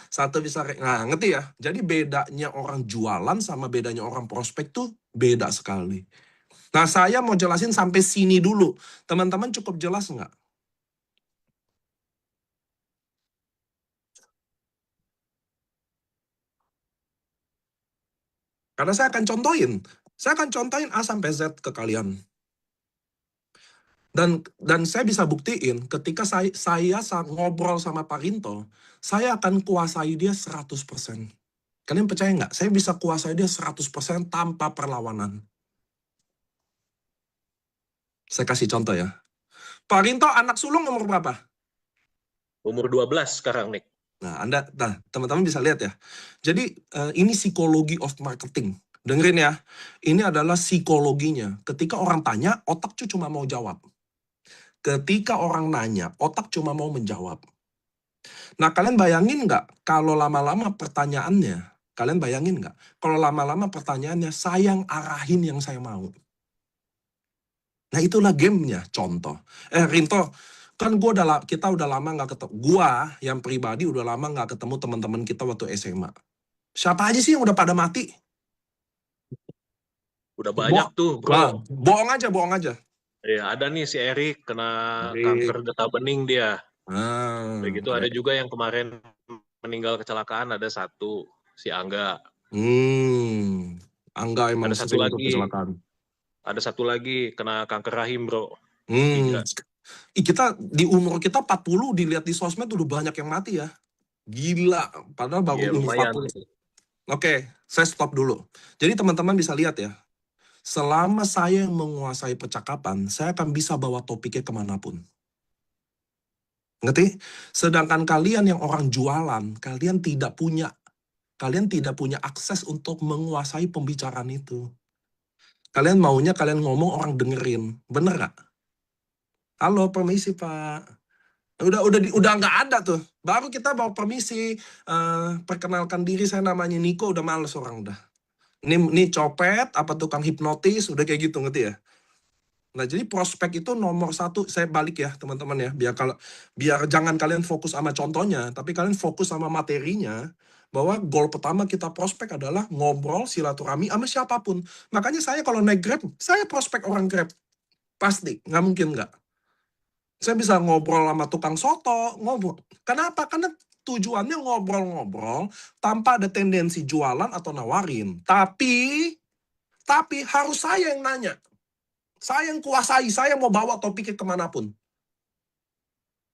satu bisa... Nah, ngerti ya? Jadi bedanya orang jualan sama bedanya orang prospek tuh beda sekali. Nah, saya mau jelasin sampai sini dulu. Teman-teman cukup jelas nggak? Karena saya akan contohin. Saya akan contohin A sampai Z ke kalian. Dan saya bisa buktiin ketika saya ngobrol sama Pak Rinto, saya akan kuasai dia 100%. Kalian percaya nggak? Saya bisa kuasai dia 100% tanpa perlawanan. Saya kasih contoh ya. Pak Rinto anak sulung umur berapa? Umur 12 sekarang, Nick. Nah, teman-teman bisa lihat ya. Jadi, ini psikologi of marketing. Dengerin ya. Ini adalah psikologinya. Ketika orang tanya, otak cuma mau jawab. Ketika orang nanya, otak cuma mau menjawab. Nah, kalian bayangin nggak kalau lama-lama pertanyaannya, kalian bayangin nggak kalau lama-lama pertanyaannya, saya yang arahin yang saya mau. Nah, itulah gamenya. Contoh. Rinto, kan kita udah lama nggak ketemu. Gua yang pribadi udah lama nggak ketemu teman-teman kita waktu SMA. Siapa aja sih yang udah pada mati? Udah banyak tuh, bro. Bohong aja, bohong aja. Ya, ada nih si Erik kena Erik. kanker getah bening dia. Begitu ada Eh. juga yang kemarin meninggal kecelakaan, ada satu, si Angga. Angga emang Ada satu sering untuk lagi, kecelakaan. kena kanker rahim, bro. Hmm. 3. Kita di umur kita 40 dilihat di sosmed udah banyak yang mati ya. Gila, padahal baru Iya, umur lumayan. 40. Oke, saya stop dulu. Jadi teman-teman bisa lihat ya, selama saya menguasai percakapan, saya akan bisa bawa topiknya kemanapun. Ngerti? Sedangkan kalian yang orang jualan, kalian tidak punya akses untuk menguasai pembicaraan itu. Kalian maunya kalian ngomong orang dengerin. Bener gak? Halo, permisi Pak. Udah nggak ada tuh. Baru kita bawa permisi, perkenalkan diri, saya namanya Niko, udah males orang udah. Ini copet, apa tukang hipnotis, udah kayak gitu, ngerti ya? Nah, jadi prospek itu nomor satu. Saya balik ya, teman-teman ya. Biar jangan kalian fokus sama contohnya, tapi kalian fokus sama materinya. Bahwa goal pertama kita prospek adalah ngobrol silaturahmi sama siapapun. Makanya saya kalau naik Grab, saya prospek orang Grab. Pasti, nggak mungkin nggak. Saya bisa ngobrol sama tukang soto, ngobrol. Kenapa? Karena tujuannya ngobrol-ngobrol tanpa ada tendensi jualan atau nawarin. Tapi harus saya yang nanya. Saya yang kuasai, saya mau bawa topiknya kemanapun.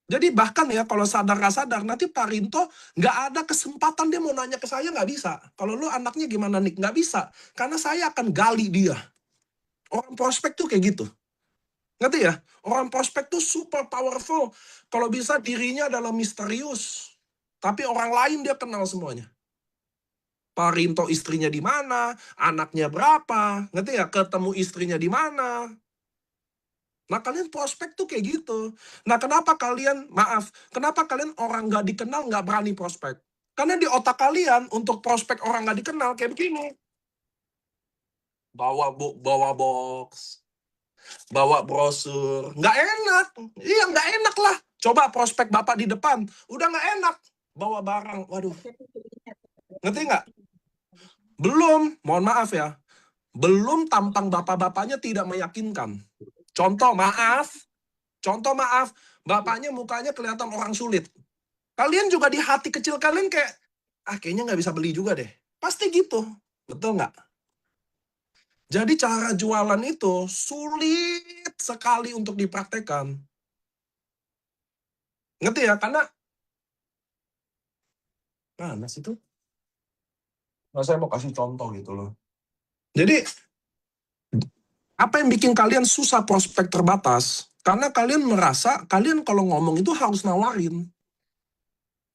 Jadi bahkan ya kalau sadar nggak sadar, nanti Pak Rinto nggak ada kesempatan dia mau nanya ke saya, nggak bisa. Kalau lu anaknya gimana nih? Nggak bisa. Karena saya akan gali dia. Orang prospek tuh kayak gitu. Ngerti ya? Orang prospek tuh super powerful. Kalau bisa dirinya adalah misterius. Tapi orang lain dia kenal semuanya. Pak Rinto istrinya di mana, anaknya berapa, ngerti ya? Ketemu istrinya di mana. Nah, kalian prospek tuh kayak gitu. Nah, kenapa kalian orang nggak dikenal nggak berani prospek? Karena di otak kalian untuk prospek orang nggak dikenal kayak begini. Bawa box, bawa brosur, nggak enak. Iya, nggak enak lah. Coba prospek bapak di depan, udah nggak enak. Bawa barang, waduh. Ngerti nggak? Belum, mohon maaf ya. Belum tampang bapak-bapaknya tidak meyakinkan. Contoh maaf, bapaknya mukanya kelihatan orang sulit. Kalian juga di hati kecil kalian kayak, kayaknya nggak bisa beli juga deh. Pasti gitu, betul nggak? Jadi cara jualan itu sulit sekali untuk dipraktekkan. Ngerti ya? Karena, mana sih itu? Nah, saya mau kasih contoh gitu loh. Jadi, apa yang bikin kalian susah prospek terbatas? Karena kalian merasa, kalian kalau ngomong itu harus nawarin.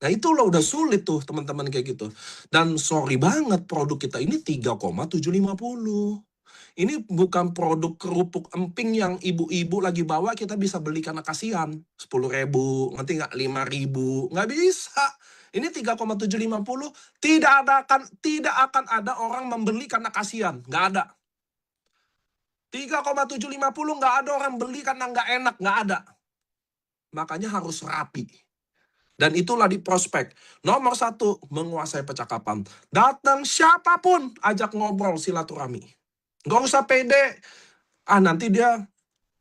Nah, itu loh udah sulit tuh teman-teman kayak gitu. Dan sorry banget, produk kita ini 3,750. Ini bukan produk kerupuk emping yang ibu-ibu lagi bawa kita bisa beli karena kasihan. 10.000, nanti nggak 5.000, nggak bisa. Ini 3,750, tidak akan ada orang membeli karena kasihan, nggak ada. 3,750 nggak ada orang beli karena nggak enak, nggak ada. Makanya harus rapi. Dan itulah di prospek. Nomor satu, menguasai percakapan. Datang siapapun, ajak ngobrol silaturahmi. Nggak usah pede. Nanti dia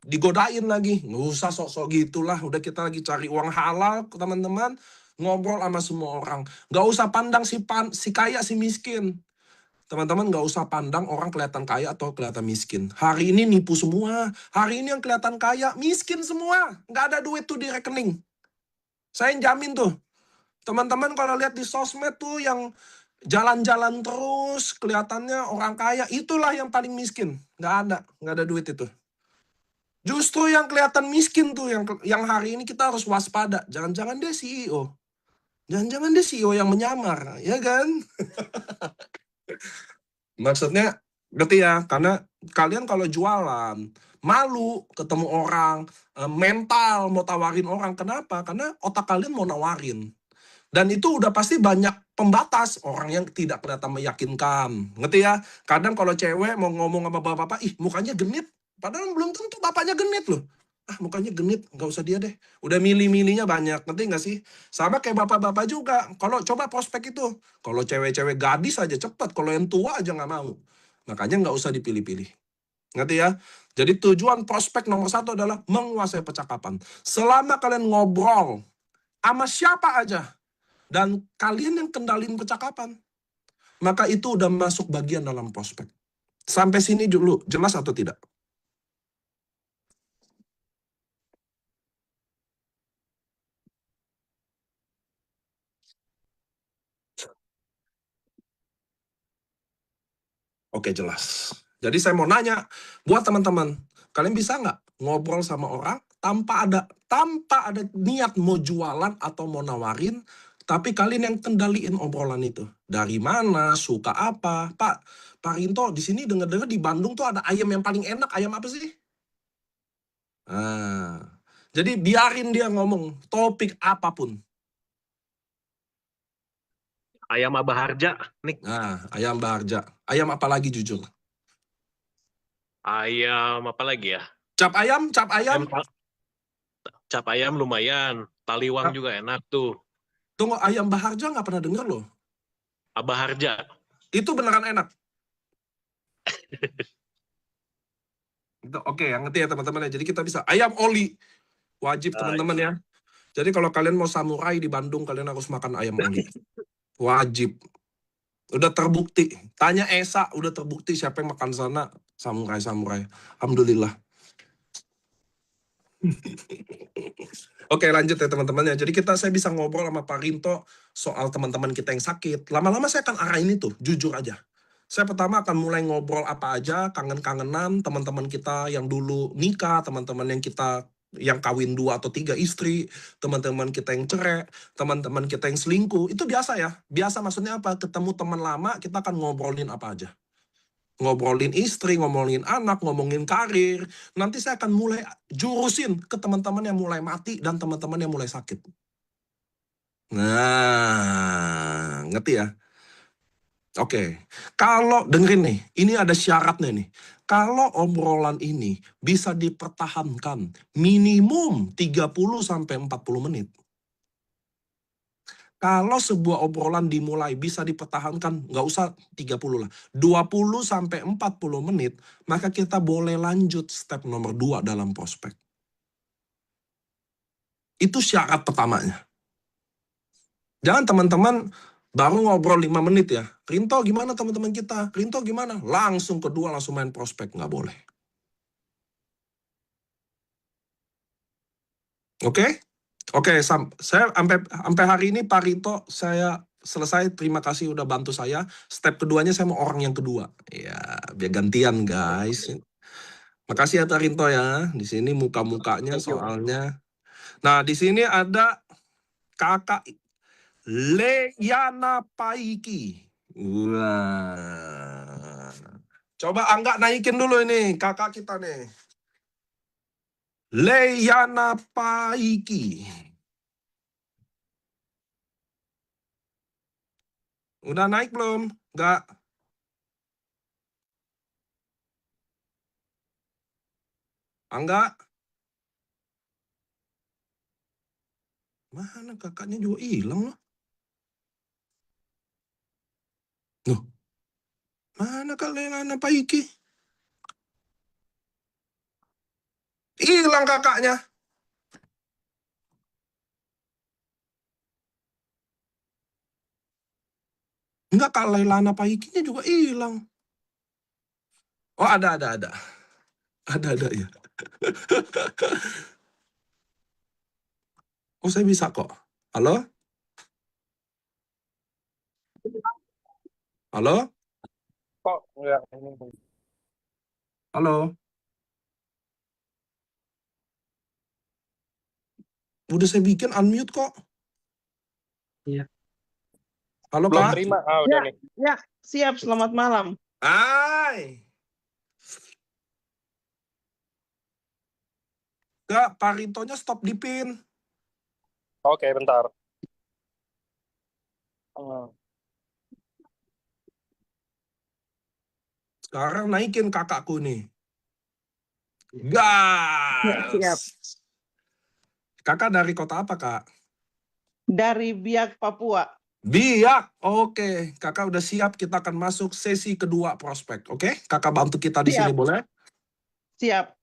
digodain lagi. Nggak usah sok-sok gitulah. Udah kita lagi cari uang halal, teman-teman. Ngobrol sama semua orang. Nggak usah pandang si kaya, si miskin. Teman-teman nggak usah pandang orang kelihatan kaya atau kelihatan miskin. Hari ini nipu semua. Hari ini yang kelihatan kaya, miskin semua. Nggak ada duit tuh di rekening. Saya jamin tuh. Teman-teman kalau lihat di sosmed tuh yang jalan-jalan terus, kelihatannya orang kaya, itulah yang paling miskin. Nggak ada duit itu. Justru yang kelihatan miskin tuh, yang hari ini kita harus waspada. Jangan-jangan dia CEO. Jangan-jangan dia CEO yang menyamar, ya kan? Maksudnya, ngerti ya? Karena kalian kalau jualan, malu ketemu orang, mental mau tawarin orang. Kenapa? Karena otak kalian mau nawarin. Dan itu udah pasti banyak pembatas. Orang yang tidak kelihatan meyakinkan. Ngerti ya? Kadang kalau cewek mau ngomong sama bapak-bapak, mukanya genit. Padahal belum tentu bapaknya genit loh. Mukanya genit, nggak usah dia deh. Udah milih-milihnya banyak, ngerti nggak sih? Sama kayak bapak-bapak juga. Kalau coba prospek itu, kalau cewek-cewek gadis aja cepet, kalau yang tua aja nggak mau. Makanya nggak usah dipilih-pilih. Ngerti ya? Jadi tujuan prospek nomor satu adalah menguasai percakapan. Selama kalian ngobrol sama siapa aja, dan kalian yang kendalin percakapan, maka itu udah masuk bagian dalam prospek. Sampai sini dulu, jelas atau tidak? Oke, jelas. Jadi saya mau nanya, buat teman-teman, kalian bisa nggak ngobrol sama orang tanpa ada niat mau jualan atau mau nawarin, tapi kalian yang kendaliin obrolan itu. Dari mana, suka apa? Pak Rinto, di sini dengar-dengar di Bandung tuh ada ayam yang paling enak. Ayam apa sih? Jadi biarin dia ngomong topik apapun. Ayam Abah Harja, Nick. Ayam Barja. Ayam apa lagi jujur? Ayam apa lagi ya? Cap ayam, cap ayam. Cap ayam lumayan, taliwang Cap- juga enak tuh. Tunggu, ayam Baharja nggak pernah denger loh. Abah Harja. Itu beneran enak. Oke, yang ngerti ya teman-teman ya. Jadi kita bisa ayam oli. Wajib teman-teman ya. Jadi kalau kalian mau samurai di Bandung, kalian harus makan ayam oli. Wajib. Udah terbukti. Tanya Esa, udah terbukti siapa yang makan sana. Samurai-samurai. Alhamdulillah. Oke, lanjut ya teman-teman ya. Jadi saya bisa ngobrol sama Pak Rinto soal teman-teman kita yang sakit. Lama-lama saya akan arahin itu, jujur aja. Saya pertama akan mulai ngobrol apa aja, kangen-kangenan teman-teman kita yang dulu nikah, teman-teman yang kawin 2 atau 3 istri, teman-teman kita yang cerai, teman-teman kita yang selingkuh. Itu biasa ya. Biasa maksudnya apa? Ketemu teman lama, kita akan ngobrolin apa aja. Ngobrolin istri, ngomongin anak, ngomongin karir. Nanti saya akan mulai jurusin ke teman-teman yang mulai mati dan teman-teman yang mulai sakit. Nah, ngerti ya? Oke. Kalau dengerin nih, ini ada syaratnya nih. Kalau obrolan ini bisa dipertahankan minimum 30-40 menit. Kalau sebuah obrolan dimulai bisa dipertahankan, nggak usah 30 lah, 20-40 menit, maka kita boleh lanjut step nomor 2 dalam prospek. Itu syarat pertamanya. Jangan teman-teman baru ngobrol 5 menit ya. Rinto gimana teman-teman kita? Rinto gimana? Langsung kedua langsung main prospek, nggak boleh. Oke? Oke, saya sampai hari ini Pak Rinto saya selesai. Terima kasih udah bantu saya. Step keduanya saya mau orang yang kedua. Ya, biar gantian guys. Makasih ya Pak Rinto ya. Di sini muka-mukanya Thank you. soalnya. Nah, di sini ada Kakak Leyana Paiki. Wah. Coba Angga naikin dulu ini kakak kita nih. Leyana Paiki. Udah naik belum? Enggak. Angga. Mana kakaknya juga hilang loh. Loh. Mana Kak Leyana Paiki? Hilang kakaknya. Enggak, Kak Leyana Paikinya juga hilang. Oh, ada. Ada ya. Oh, saya bisa kok. Halo? Halo? Kok enggak ini? Halo? Udah saya bikin unmute kok. Iya. Halo Belum Kak? terima. Udah nih. Ya, siap. Selamat malam. Hai. Kak, Pak Rintonya stop di pin. Oke, bentar. Hmm. Sekarang naikin kakakku nih. Ya, siap. Gas. Kakak dari kota apa, Kak? Dari Biak, Papua. Biak. Oke, kakak udah siap. Kita akan masuk sesi kedua prospek. Oke, kakak bantu kita di Siap. sini boleh? Siap.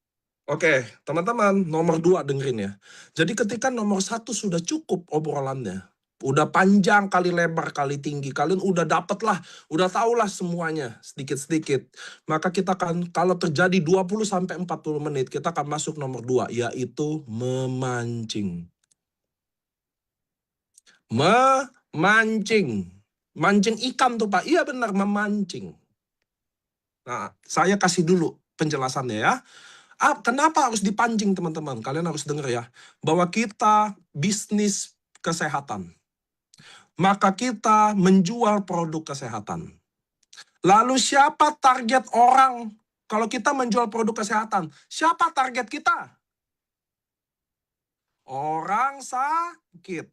Oke, teman-teman, nomor 2 dengerin ya. Jadi ketika nomor 1 sudah cukup obrolannya, udah panjang kali lebar kali tinggi, kalian udah dapet lah, udah tau lah semuanya sedikit-sedikit. Maka kita akan, kalau terjadi 20-40 menit, kita akan masuk nomor 2, yaitu memancing. Memancing. Mancing ikan tuh Pak, iya benar, memancing. Nah, saya kasih dulu penjelasannya ya. Kenapa harus dipancing teman-teman? Kalian harus dengar ya. Bahwa kita bisnis kesehatan. Maka kita menjual produk kesehatan. Lalu siapa target orang? Kalau kita menjual produk kesehatan, siapa target kita? Orang sakit.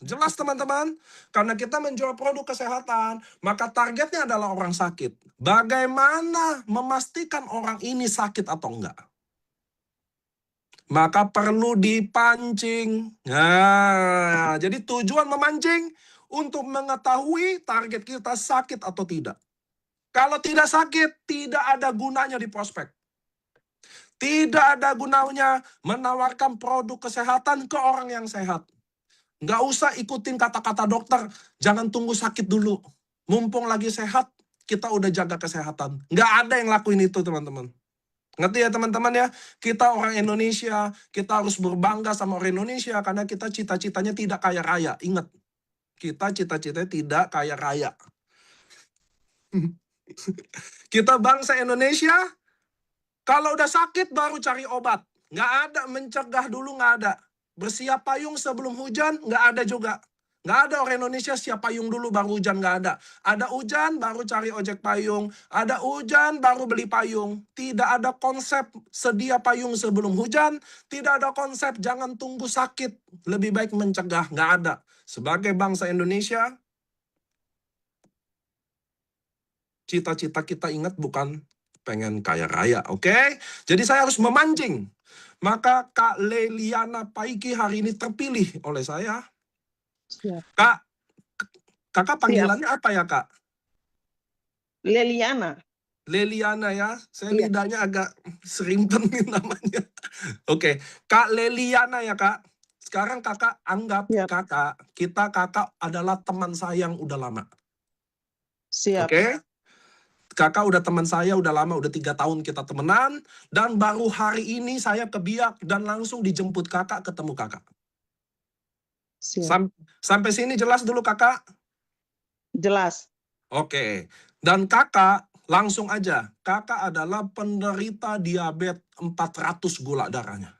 Jelas teman-teman? Karena kita menjual produk kesehatan, maka targetnya adalah orang sakit. Bagaimana memastikan orang ini sakit atau enggak? maka perlu dipancing. Nah, jadi tujuan memancing untuk mengetahui target kita sakit atau tidak. Kalau tidak sakit, tidak ada gunanya di prospek. Tidak ada gunanya menawarkan produk kesehatan ke orang yang sehat. Nggak usah ikutin kata-kata dokter, jangan tunggu sakit dulu. Mumpung lagi sehat, kita udah jaga kesehatan. Nggak ada yang lakuin itu, teman-teman. Ngerti ya teman-teman ya? Kita orang Indonesia, kita harus berbangga sama orang Indonesia karena kita cita-citanya tidak kaya raya. Ingat, kita cita-citanya tidak kaya raya. Kita bangsa Indonesia, kalau udah sakit baru cari obat. Nggak ada, mencegah dulu nggak ada. Bersiap payung sebelum hujan, nggak ada juga. Nggak ada orang Indonesia siap payung dulu baru hujan, nggak ada. Ada hujan baru cari ojek payung. Ada hujan baru beli payung. Tidak ada konsep sedia payung sebelum hujan. Tidak ada konsep jangan tunggu sakit. Lebih baik mencegah, nggak ada. Sebagai bangsa Indonesia, cita-cita kita ingat bukan pengen kaya raya, oke? Jadi saya harus memancing. Maka Kak Leliana Paiki hari ini terpilih oleh saya. Siap. Kak, kakak panggilannya apa ya, Kak? Leliana. Leliana ya. Saya Iya. lidahnya agak serimpen nih namanya. Oke, Kak Leliana ya, Kak. Sekarang kakak anggap Siap. kakak adalah teman saya yang udah lama. Siap. Oke? Kakak udah teman saya udah lama, udah 3 tahun kita temenan. Dan baru hari ini saya ke Biak dan langsung dijemput kakak ketemu kakak. Siap. Sampai sini jelas dulu kakak? Jelas. Oke. Dan kakak langsung aja. Kakak adalah penderita diabetes 400 gula darahnya.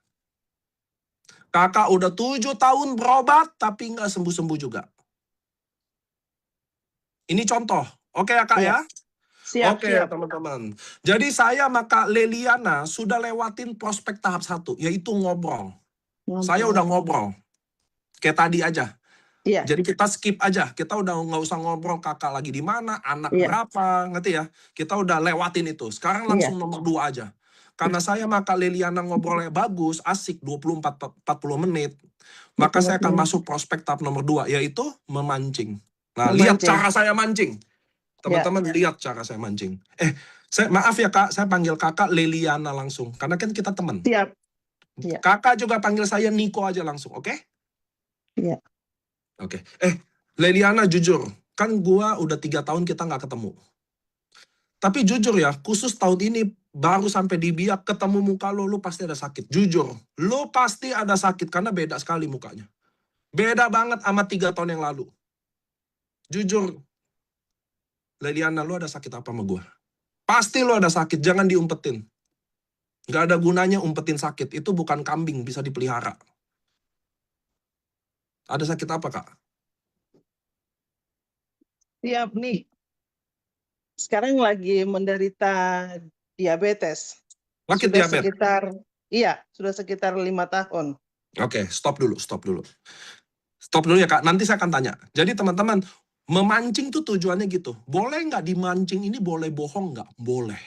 Kakak udah 7 tahun berobat tapi nggak sembuh-sembuh juga. Ini contoh. Oke ya kak ya? Siap. Oke Siap. teman-teman. Jadi saya sama Kak Leliana sudah lewatin prospek tahap 1. Yaitu ngobrol. Saya udah ngobrol. Kayak tadi aja. Iya. Jadi kita skip aja. Kita udah nggak usah ngobrol kakak lagi di mana, anak Iya. berapa, ngerti ya? Kita udah lewatin itu. Sekarang langsung nomor 2 aja. Karena saya sama Kak Leliana ngobrolnya bagus, asik 24-40 menit. Maka saya akan masuk prospek tahap nomor 2, yaitu memancing. Nah, lihat cara saya mancing. Teman-teman lihat cara saya mancing. Maaf ya kak, saya panggil kakak Leliana langsung. Karena kan kita teman. Siap. Iya. Kakak juga panggil saya Niko aja langsung, oke? Iya. Oke. Leliana jujur, kan gua udah 3 tahun kita nggak ketemu. Tapi jujur ya, khusus tahun ini baru sampai di Biak ketemu muka lu pasti ada sakit. Jujur, lu pasti ada sakit karena beda sekali mukanya. Beda banget sama 3 tahun yang lalu. Jujur, Leliana, lu ada sakit apa sama gua? Pasti lu ada sakit, jangan diumpetin. Nggak ada gunanya umpetin sakit, itu bukan kambing bisa dipelihara. Ada sakit apa kak? Siap nih. Sekarang lagi menderita diabetes. Sakit Sudah diabetes? sudah sekitar 5 tahun. Oke, stop dulu. Stop dulu ya kak, nanti saya akan tanya. Jadi teman-teman, memancing tuh tujuannya gitu. Boleh nggak dimancing ini boleh bohong nggak? Boleh.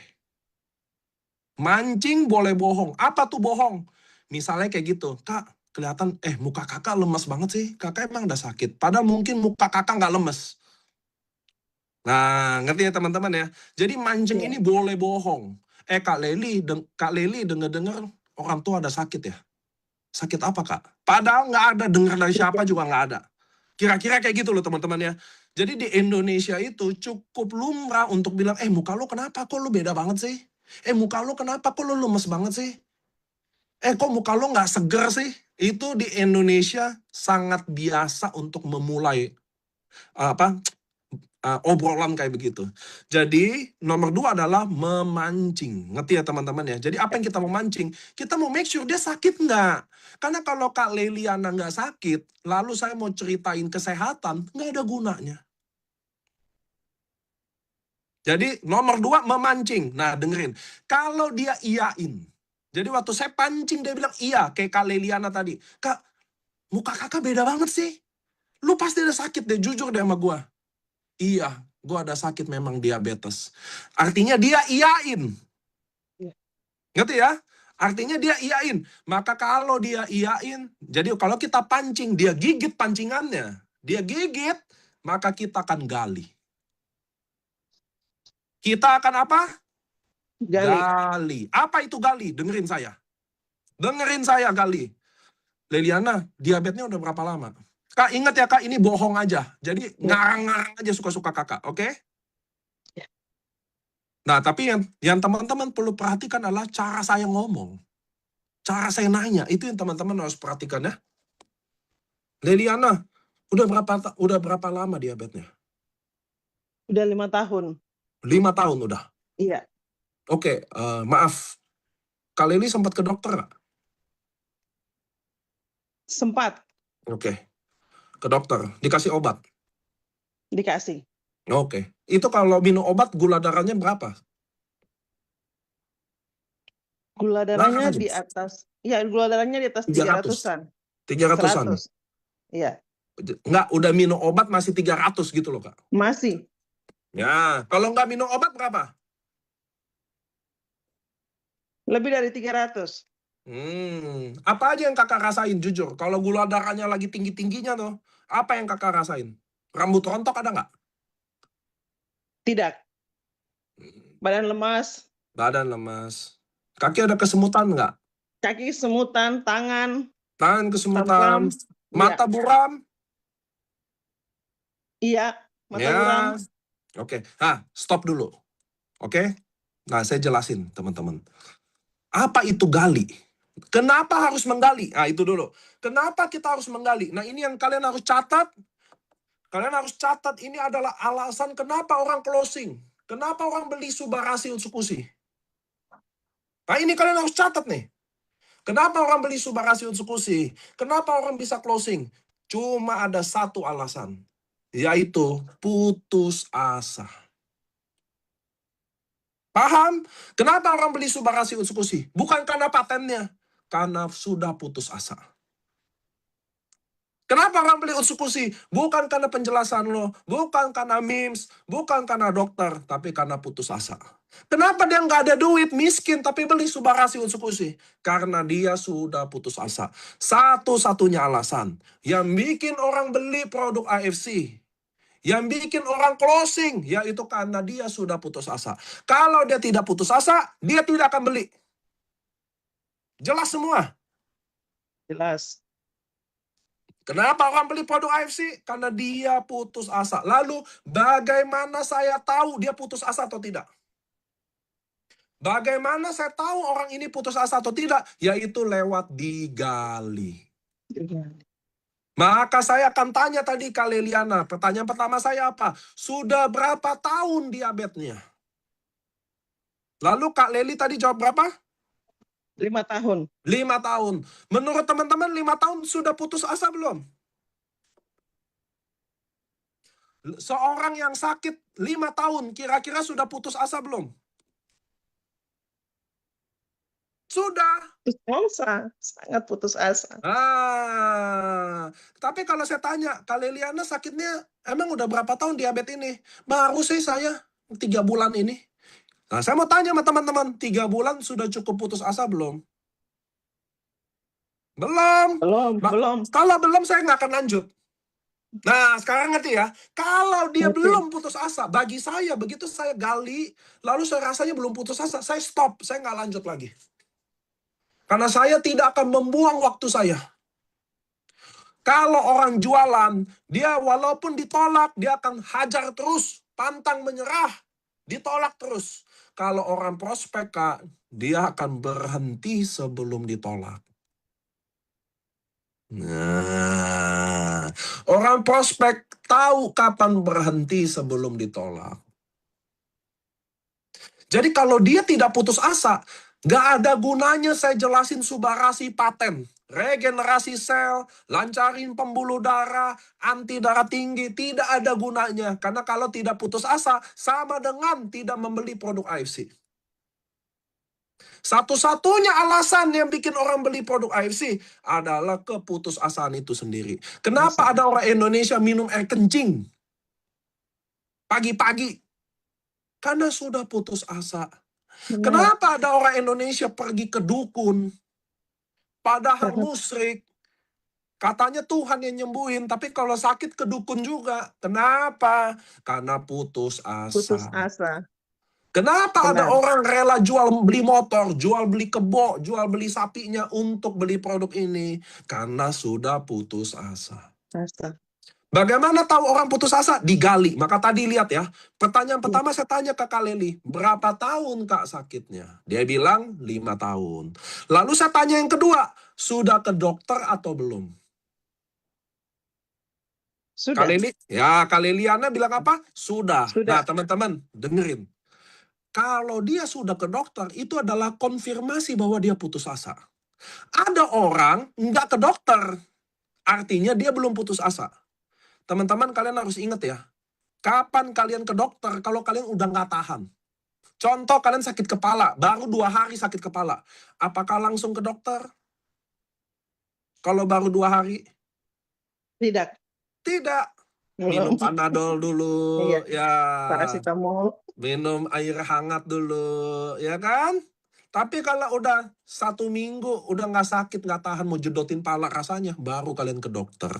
Mancing boleh bohong. Apa tuh bohong? Misalnya kayak gitu, kak, kelihatan, muka kakak lemas banget sih. Kakak emang udah sakit. Padahal mungkin muka kakak nggak lemes. Nah, ngerti ya teman-teman ya? Jadi mancing ini boleh bohong. Kak Leli denger-dengar orang tua ada sakit ya? Sakit apa kak? Padahal nggak ada, dengar dari siapa juga nggak ada. Kira-kira kayak gitu loh teman-teman ya. Jadi di Indonesia itu cukup lumrah untuk bilang, muka lo kenapa? Kok lo beda banget sih? Muka lo kenapa? Kok lo lemes banget sih? Kok muka lo nggak seger sih? Itu di Indonesia sangat biasa untuk memulai obrolan kayak begitu. Jadi nomor 2 adalah memancing. Ngerti ya teman-teman ya? Jadi apa yang kita mau mancing? Kita mau make sure dia sakit nggak? Karena kalau Kak Leliana nggak sakit, lalu saya mau ceritain kesehatan, nggak ada gunanya. Jadi nomor 2 memancing. Nah dengerin, kalau dia iyain. Jadi waktu saya pancing dia bilang iya, kayak Kak Leliana tadi. Kak, muka kakak beda banget sih. Lu pasti ada sakit deh, jujur deh sama gua. Iya, gue ada sakit memang diabetes. Artinya dia iyain. Ngerti ya? Artinya dia iyain. Maka kalau dia iyain, jadi kalau kita pancing, dia gigit pancingannya. Dia gigit, maka kita akan gali. Kita akan apa? Gali. Gali. Apa itu gali? Dengerin saya. Dengerin saya gali. Leliana, diabetesnya udah berapa lama? Kak, ingat ya Kak, ini bohong aja. Jadi ngarang-ngarang aja suka-suka Kakak, oke? Ya. Nah, tapi yang teman-teman perlu perhatikan adalah cara saya ngomong. Cara saya nanya, itu yang teman-teman harus perhatikan ya. Leliana, udah berapa lama diabetesnya? Udah 5 tahun. 5 tahun udah. Iya. Oke, maaf. Kak Leli sempat ke dokter nggak? Sempat Oke. Ke dokter, dikasih obat. dikasih. Oke. Itu kalau minum obat gula darahnya berapa? Gula darahnya aja. di atas. Iya, gula darahnya di atas 300. 300-an. 300-an. 100. Iya, Nggak, udah minum obat masih 300 gitu loh, Kak. masih. Ya, kalau nggak minum obat berapa? Lebih dari 300. Apa aja yang Kakak rasain, jujur? Kalau gula darahnya lagi tinggi-tingginya tuh, apa yang Kakak rasain? Rambut rontok ada nggak? Tidak. Badan lemas, Badan lemas. Kaki ada kesemutan nggak? kaki semutan, tangan, Tangan kesemutan. kram. Mata buram? Iya, mata Ya. buram. Oke. Stop dulu. Oke? Nah, saya jelasin, teman-teman. Apa itu gali? Kenapa harus menggali? Nah, itu dulu. Kenapa kita harus menggali? Nah, ini yang kalian harus catat. Kalian harus catat, ini adalah alasan kenapa orang closing. Kenapa orang beli Subarasi Utsukushi. Nah, ini kalian harus catat nih. Kenapa orang beli Subarasi Utsukushi? Kenapa orang bisa closing? Cuma ada satu alasan. Yaitu putus asa. Paham? Kenapa orang beli Subarasi Utsukushi? Bukan karena patennya. Karena sudah putus asa. Kenapa orang beli Utsukushi? Bukan karena penjelasan lo, bukan karena memes, bukan karena dokter, tapi karena putus asa. Kenapa dia nggak ada duit, miskin, tapi beli Subarasi Utsukushi? Karena dia sudah putus asa. Satu-satunya alasan yang bikin orang beli produk AFC, yang bikin orang closing, yaitu karena dia sudah putus asa. Kalau dia tidak putus asa, dia tidak akan beli. Jelas semua? Jelas. Kenapa orang beli produk AFC? Karena dia putus asa. Lalu bagaimana saya tahu dia putus asa atau tidak? Bagaimana saya tahu orang ini putus asa atau tidak? Yaitu lewat digali. Maka saya akan tanya tadi Kak Leliana. Pertanyaan pertama saya apa? Sudah berapa tahun diabetesnya? Lalu Kak Leli tadi jawab berapa? 5 tahun. 5 tahun. Menurut teman-teman 5 tahun sudah putus asa belum? Seorang yang sakit 5 tahun kira-kira sudah putus asa belum? Sudah. Putus asa, sangat putus asa. Tapi kalau saya tanya, Kak Leliana sakitnya emang udah berapa tahun diabetes ini? Baru sih saya 3 bulan ini. Nah, saya mau tanya sama teman-teman, 3 bulan sudah cukup putus asa belum? Belum. Belum. Kalau belum saya nggak akan lanjut. Nah, sekarang ngerti ya? Kalau dia Ngerti. belum putus asa, bagi saya, begitu saya gali, lalu saya rasanya belum putus asa, saya stop, saya nggak lanjut lagi. Karena saya tidak akan membuang waktu saya. Kalau orang jualan, dia walaupun ditolak, dia akan hajar terus, pantang menyerah, ditolak terus. Kalau orang prospek, Kak, dia akan berhenti sebelum ditolak. Nah, orang prospek tahu kapan berhenti sebelum ditolak. Jadi kalau dia tidak putus asa, nggak ada gunanya saya jelasin Subarasi paten. Regenerasi sel, lancarin pembuluh darah, anti darah tinggi, tidak ada gunanya. Karena kalau tidak putus asa, sama dengan tidak membeli produk AFC. Satu-satunya alasan yang bikin orang beli produk AFC adalah keputusasaan itu sendiri. Kenapa ada orang Indonesia minum air kencing pagi-pagi? Karena sudah putus asa. Benar. Kenapa ada orang Indonesia pergi ke dukun, padahal Karena musyrik, katanya Tuhan yang nyembuhin, tapi kalau sakit ke dukun juga. Kenapa? Karena putus putus asa. asa. Kenapa ada Benar. orang rela jual beli motor, jual beli kebo, jual beli sapinya untuk beli produk ini? Karena sudah putus asa. Asa. Bagaimana tahu orang putus asa? Digali. Maka tadi lihat ya, pertanyaan Iya. pertama saya tanya ke Kak Leli, berapa tahun Kak sakitnya? Dia bilang 5 tahun. Lalu saya tanya yang kedua, sudah ke dokter atau belum? Kak Sudah. Leli, ya Kak Leliana bilang apa? Sudah. Nah Sudah. teman-teman, dengerin. Kalau dia sudah ke dokter, itu adalah konfirmasi bahwa dia putus asa. Ada orang nggak ke dokter, artinya dia belum putus asa. Teman-teman kalian harus ingat ya, kapan kalian ke dokter kalau kalian udah nggak tahan. Contoh kalian sakit kepala, baru 2 hari sakit kepala. Apakah langsung ke dokter? Kalau baru 2 hari? Tidak. Tidak. Belum. Minum Panadol dulu, Iya. ya. Paracetamol. Minum air hangat dulu, ya kan? Tapi kalau udah 1 minggu, udah nggak sakit, nggak tahan, mau jedotin pala rasanya, baru kalian ke dokter.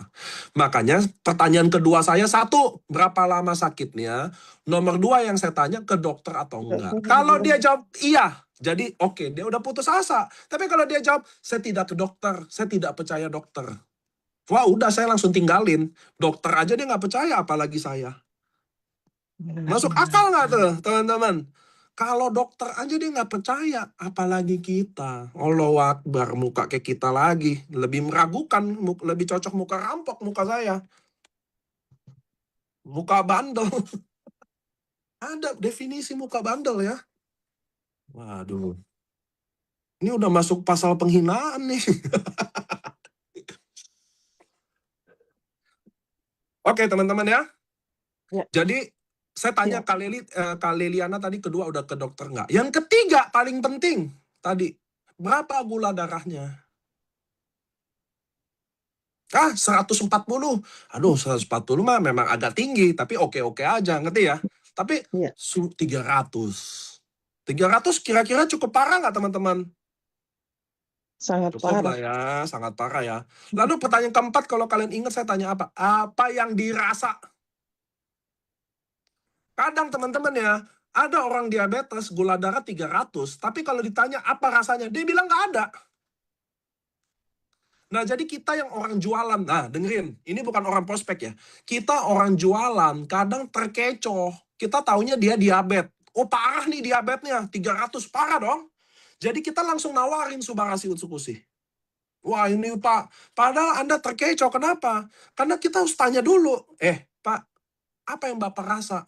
Makanya pertanyaan kedua saya, 1, berapa lama sakitnya? Nomor 2 yang saya tanya, ke dokter atau enggak? Kalau dia jawab iya, jadi oke, dia udah putus asa. Tapi kalau dia jawab, saya tidak ke dokter, saya tidak percaya dokter. Wah udah, saya langsung tinggalin. Dokter aja dia nggak percaya, apalagi saya. Masuk akal nggak tuh, teman-teman? Kalau dokter aja dia nggak percaya, apalagi kita. Allahu Akbar, muka kayak kita lagi. Lebih meragukan, lebih cocok muka rampok muka saya. Muka bandel. Ada definisi muka bandel ya. Waduh. Ini udah masuk pasal penghinaan nih. Oke teman-teman ya. Ya. Jadi saya tanya Kak Leliana tadi, kedua udah ke dokter nggak? Yang ketiga paling penting tadi, berapa gula darahnya? 140. Aduh, 140 mah memang agak tinggi, tapi oke-oke aja, ngerti ya? Tapi Iya. 300. 300 kira-kira cukup parah nggak teman-teman? Sangat Cukup lah parah. ya, sangat parah ya. Lalu pertanyaan keempat, kalau kalian ingat saya tanya apa? Apa yang dirasa? Kadang teman-teman ya, ada orang diabetes, gula darah 300, tapi kalau ditanya apa rasanya, dia bilang nggak ada. Nah, jadi kita yang orang jualan, nah dengerin, ini bukan orang prospek ya. Kita orang jualan, kadang terkecoh. Kita taunya dia diabetes. Oh parah nih diabetesnya, 300, parah dong. Jadi kita langsung nawarin Subarasi Utsukushi. Wah ini Pak, padahal Anda terkecoh, kenapa? Karena kita harus tanya dulu, Pak, apa yang Bapak rasa?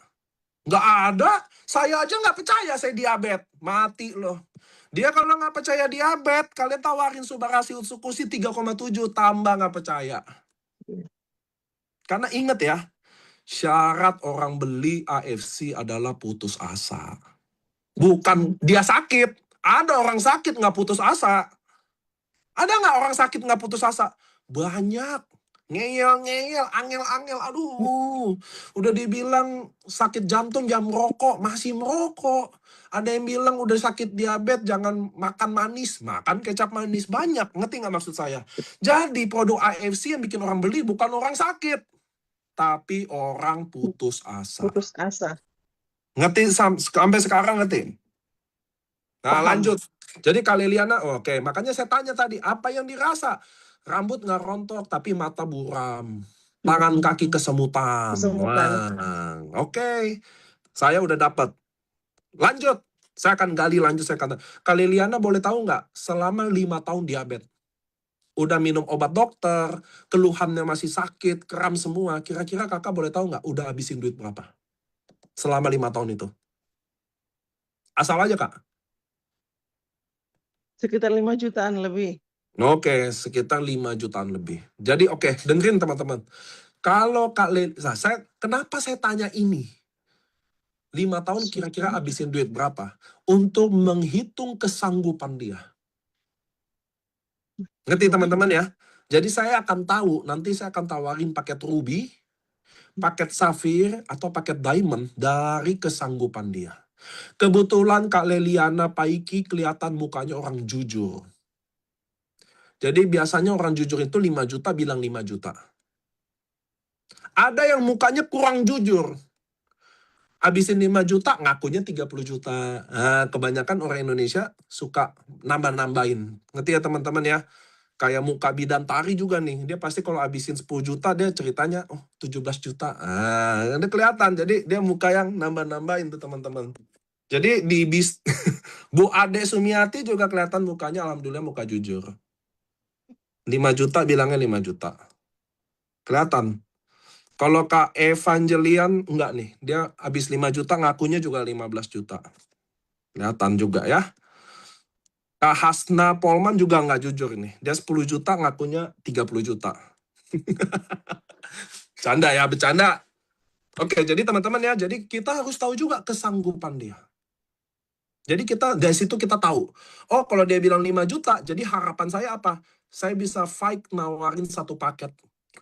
Nggak ada, saya aja nggak percaya saya diabetes. Mati loh. Dia kalau nggak percaya diabetes, kalian tawarin Subarasi Utsukushi 3,7, tambah nggak percaya. Karena ingat ya, syarat orang beli AFC adalah putus asa. Bukan dia sakit. Ada orang sakit nggak putus asa. Ada nggak orang sakit nggak putus asa? Banyak. Ngeyel-ngeyel, angel-angel, aduh. Udah dibilang sakit jantung, jangan merokok, masih merokok. Ada yang bilang udah sakit diabetes, jangan makan manis. Makan kecap manis, banyak. Ngerti nggak maksud saya? Jadi produk AFC yang bikin orang beli bukan orang sakit, tapi orang putus asa. Putus asa. Ngerti sampai sekarang ngerti? Nah Paham. lanjut. Jadi Kak Leliana, oke. Makanya saya tanya tadi, apa yang dirasa? Rambut nggak rontok, tapi mata buram. Tangan kaki kesemutan. Kesemutan. Wah, oke. Saya udah dapat. Lanjut. Saya akan gali lanjut. Saya kata, Kak Leliana boleh tahu nggak? Selama 5 tahun diabetes. Udah minum obat dokter, keluhannya masih sakit, kram semua. Kira-kira kakak boleh tahu nggak? Udah habisin duit berapa? Selama 5 tahun itu. Asal aja kak. Sekitar 5 jutaan lebih. Oke, sekitar 5 jutaan lebih. Jadi oke, dengerin teman-teman. Kalau Kak Leliana, kenapa saya tanya ini? 5 tahun kira-kira habisin duit berapa? Untuk menghitung kesanggupan dia. Ngerti teman-teman ya? Jadi saya akan tahu, nanti saya akan tawarin paket ruby, paket safir, atau paket diamond dari kesanggupan dia. Kebetulan Kak Leliana Paiki kelihatan mukanya orang jujur. Jadi biasanya orang jujur itu 5 juta bilang 5 juta. Ada yang mukanya kurang jujur. Habisin 5 juta, ngakunya 30 juta. Nah, kebanyakan orang Indonesia suka nambah-nambahin. Ngerti ya teman-teman ya? Kayak muka bidantari juga nih. Dia pasti kalau habisin 10 juta, dia ceritanya, oh 17 juta. Ah, udah kelihatan. Jadi dia muka yang nambah-nambahin tuh teman-teman. Jadi di Bu Ade Sumiati juga kelihatan mukanya alhamdulillah muka jujur. 5 juta bilangnya 5 juta. Kelihatan. Kalau Kak Evangelian enggak nih. Dia habis 5 juta ngakunya juga 15 juta. Kelihatan juga ya. Kak Hasna Polman juga nggak jujur nih. Dia 10 juta ngakunya 30 juta. Bercanda ya, bercanda. Oke, jadi teman-teman ya, jadi kita harus tahu juga kesanggupan dia. Jadi guys itu kita tahu. Oh, kalau dia bilang 5 juta, jadi harapan saya apa? Saya bisa fight nawarin satu paket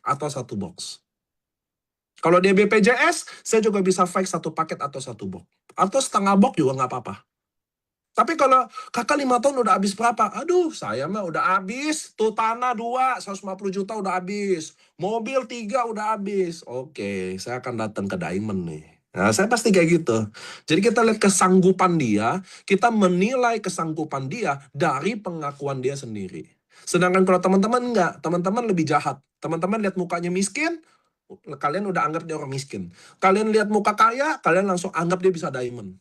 atau satu box. Kalau dia BPJS, saya juga bisa fight satu paket atau satu box. Atau setengah box juga nggak apa-apa. Tapi kalau kakak 5 tahun udah habis berapa? Aduh, saya mah udah habis. Tuh tanah 2, 150 juta udah habis. Mobil 3 udah habis. Oke, saya akan datang ke Diamond nih. Nah, saya pasti kayak gitu. Jadi kita lihat kesanggupan dia, kita menilai kesanggupan dia dari pengakuan dia sendiri. Sedangkan kalau teman-teman enggak, teman-teman lebih jahat. Teman-teman lihat mukanya miskin, kalian udah anggap dia orang miskin. Kalian lihat muka kaya, kalian langsung anggap dia bisa Diamond.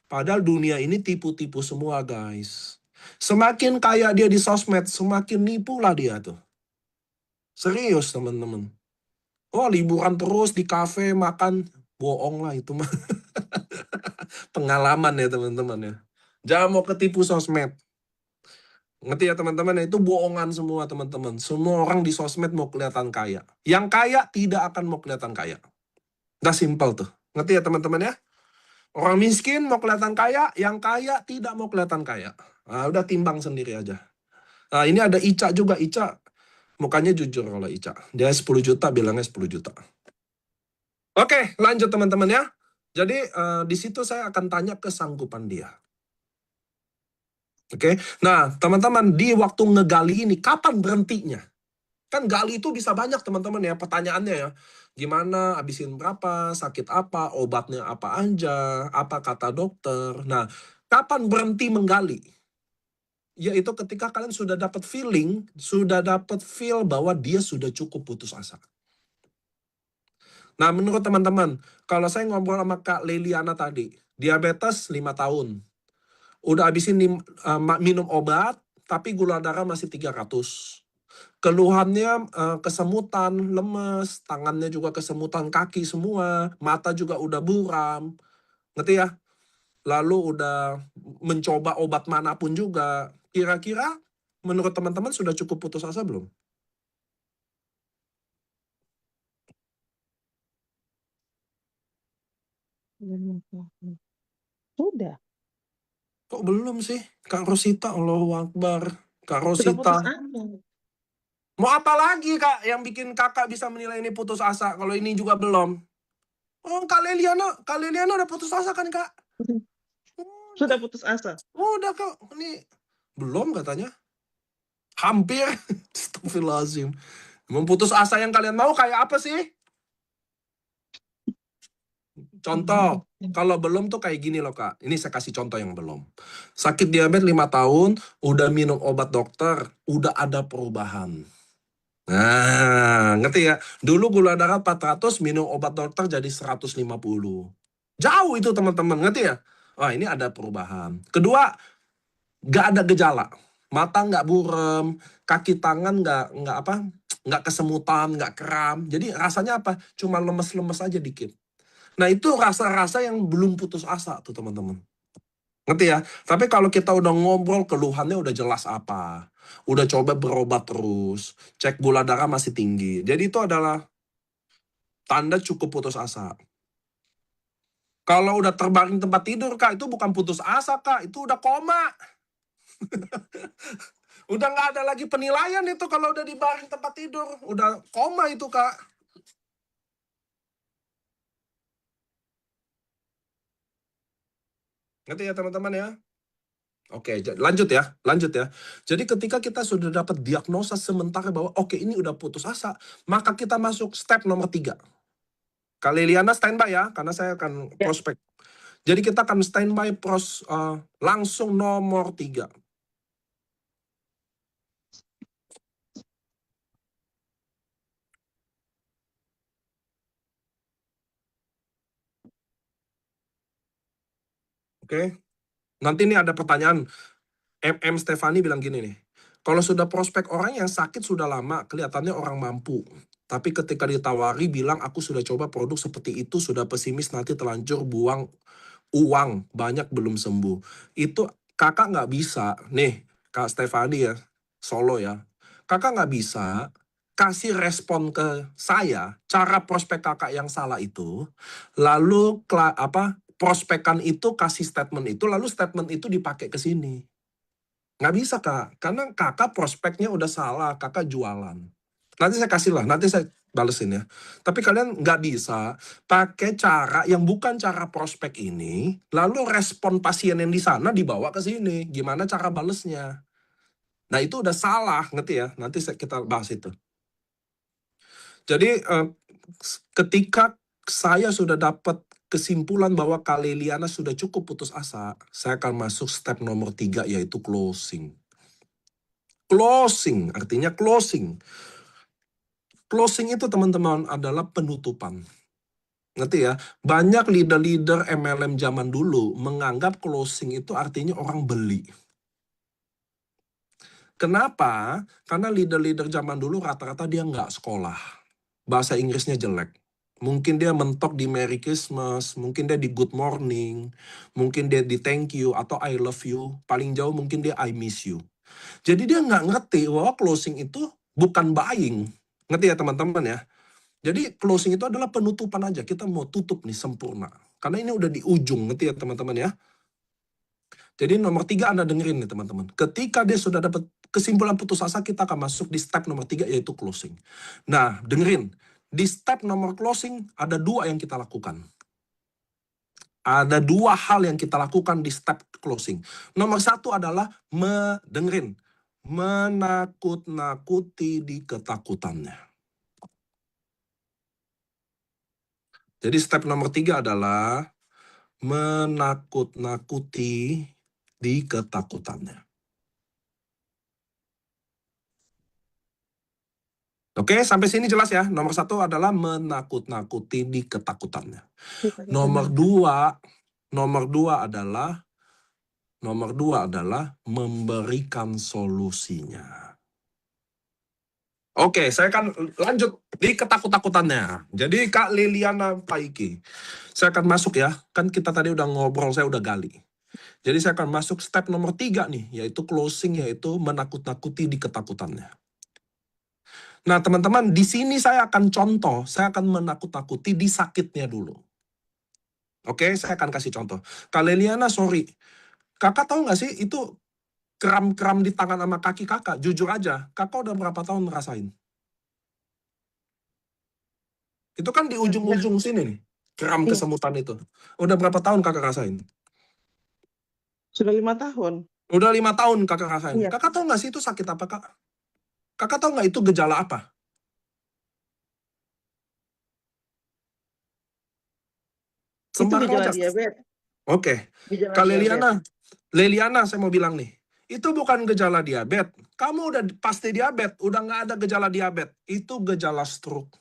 Padahal dunia ini tipu-tipu semua, guys. Semakin kaya dia di sosmed, semakin nipu lah dia tuh. Serius, teman-teman. Oh, liburan terus di kafe, makan. Bohong lah itu mah. Pengalaman ya, teman-teman ya. Jangan mau ketipu sosmed. Ngerti ya, teman-teman? Itu bohongan semua, teman-teman. Semua orang di sosmed mau kelihatan kaya. Yang kaya tidak akan mau kelihatan kaya. Udah simpel tuh. Ngerti ya, teman-teman ya? Orang miskin mau kelihatan kaya, yang kaya tidak mau kelihatan kaya. Nah, udah timbang sendiri aja. Nah, ini ada Ica juga. Ica mukanya jujur kalau Ica. Dia 10 juta, bilangnya 10 juta. Oke, lanjut teman-teman ya. Jadi di situ saya akan tanya kesanggupan dia. Oke, nah teman-teman di waktu ngegali ini, kapan berhentinya? Kan gali itu bisa banyak teman-teman ya, pertanyaannya ya. Gimana, habisin berapa, sakit apa, obatnya apa aja, apa kata dokter. Nah, kapan berhenti menggali? Yaitu ketika kalian sudah dapat feeling, sudah dapat feel bahwa dia sudah cukup putus asa. Nah, menurut teman-teman, kalau saya ngobrol sama Kak Leliana tadi, diabetes 5 tahun. Udah habisin minum obat, tapi gula darah masih 300. Keluhannya kesemutan, lemes, tangannya juga kesemutan, kaki semua, mata juga udah buram, ngerti ya? Lalu udah mencoba obat manapun juga. Kira-kira menurut teman-teman sudah cukup putus asa belum? Sudah. Kok belum sih? Kak Rosita, Allahu Akbar. Kak Sudah putus Rosita. asa. Mau apa lagi Kak yang bikin kakak bisa menilai ini putus asa kalau ini juga belum? Oh, Kak Leliana udah putus asa kan Kak? Sudah putus asa. Udah Kak, ini belum katanya. Hampir. Astagfirullahaladzim. Memutus asa yang kalian mau kayak apa sih? Contoh, kalau belum tuh kayak gini loh Kak. Ini saya kasih contoh yang belum. Sakit diabetes 5 tahun, udah minum obat dokter, udah ada perubahan. Nah, ngerti ya? Dulu gula darah 400, minum obat dokter jadi 150. Jauh itu teman-teman, ngerti ya? Wah, ini ada perubahan. Kedua, nggak ada gejala. Mata nggak buram, kaki tangan nggak kesemutan, nggak kram. Jadi rasanya apa? Cuma lemes-lemes aja dikit. Nah, itu rasa-rasa yang belum putus asa tuh teman-teman. Ngerti ya? Tapi kalau kita udah ngobrol, keluhannya udah jelas apa. Udah coba berobat terus. Cek gula darah masih tinggi. Jadi itu adalah tanda cukup putus asa. Kalau udah terbaring tempat tidur, Kak, itu bukan putus asa, Kak. Itu udah koma. Udah nggak ada lagi penilaian itu kalau udah dibaring tempat tidur. Udah koma itu, Kak. Ngerti ya teman-teman ya? Oke, lanjut ya. Jadi ketika kita sudah dapat diagnosa sementara bahwa oke ini udah putus asa, maka kita masuk step nomor 3. Kak Liliana standby ya, karena saya akan Ya. prospek. Jadi kita akan standby langsung nomor 3. Oke. Nanti nih ada pertanyaan. MM Stefani bilang gini nih. Kalau sudah prospek orang yang sakit sudah lama, kelihatannya orang mampu. Tapi ketika ditawari bilang aku sudah coba produk seperti itu, sudah pesimis nanti terlanjur buang uang, banyak belum sembuh. Itu kakak nggak bisa, nih Kak Stefani ya, Solo ya. Kakak nggak bisa kasih respon ke saya, cara prospek kakak yang salah itu, lalu prospekan itu kasih statement itu, lalu statement itu dipakai ke sini. Nggak bisa kak, karena kakak prospeknya udah salah, kakak jualan. Nanti saya kasih lah, nanti saya balesin ya. Tapi kalian nggak bisa pakai cara yang bukan cara prospek ini, lalu respon pasien yang di sana dibawa ke sini. Gimana cara balesnya? Nah itu udah salah, ngerti ya? Nanti kita bahas itu. Jadi ketika saya sudah dapat kesimpulan bahwa Kak Liliana sudah cukup putus asa, saya akan masuk step nomor 3 yaitu closing. Closing, artinya closing. Closing itu teman-teman adalah penutupan. Ngerti ya? Banyak leader-leader MLM zaman dulu menganggap closing itu artinya orang beli. Kenapa? Karena leader-leader zaman dulu rata-rata dia nggak sekolah. Bahasa Inggrisnya jelek. Mungkin dia mentok di Merry Christmas, mungkin dia di Good Morning, mungkin dia di Thank You atau I Love You. Paling jauh mungkin dia I Miss You. Jadi dia nggak ngerti bahwa closing itu bukan buying. Ngerti ya teman-teman ya? Jadi closing itu adalah penutupan aja. Kita mau tutup nih sempurna. Karena ini udah di ujung, ngerti ya teman-teman ya? Jadi nomor 3 Anda dengerin nih teman-teman. Ketika dia sudah dapat kesimpulan putus asa, kita akan masuk di step nomor 3 yaitu closing. Nah, dengerin. Di step nomor closing ada 2 yang kita lakukan. Ada 2 hal yang kita lakukan di step closing. Nomor 1 adalah dengerin. Menakut-nakuti di ketakutannya. Jadi step nomor 3 adalah menakut-nakuti di ketakutannya. Oke, sampai sini jelas ya. Nomor 1 adalah menakut-nakuti di ketakutannya. Nomor 2 adalah memberikan solusinya. Oke, saya akan lanjut di ketakut-takutannya. Jadi Kak Liliana Paiki, saya akan masuk ya. Kan kita tadi udah ngobrol, saya udah gali. Jadi saya akan masuk step nomor 3 nih, yaitu closing, yaitu menakut-nakuti di ketakutannya. Nah teman-teman, di sini saya akan contoh, saya akan menakut-nakuti di sakitnya dulu. Oke, saya akan kasih contoh. Kak Liliana, sorry. Kakak tahu nggak sih itu kram-kram di tangan sama kaki kakak? Jujur aja, kakak udah berapa tahun ngerasain? Itu kan di ujung-ujung sini nih, kram Iya. kesemutan itu. Udah berapa tahun kakak rasain? Sudah 5 tahun. Udah 5 tahun kakak rasain. Iya. Kakak tahu nggak sih itu sakit apa kak? Kakak tahu nggak itu gejala apa? Itu Sembarang gejala aja. diabetes. Oke. Gejala Kak diabetes. Liliana saya mau bilang nih. Itu bukan gejala diabetes. Kamu udah pasti diabetes. Udah nggak ada gejala diabetes. Itu gejala stroke.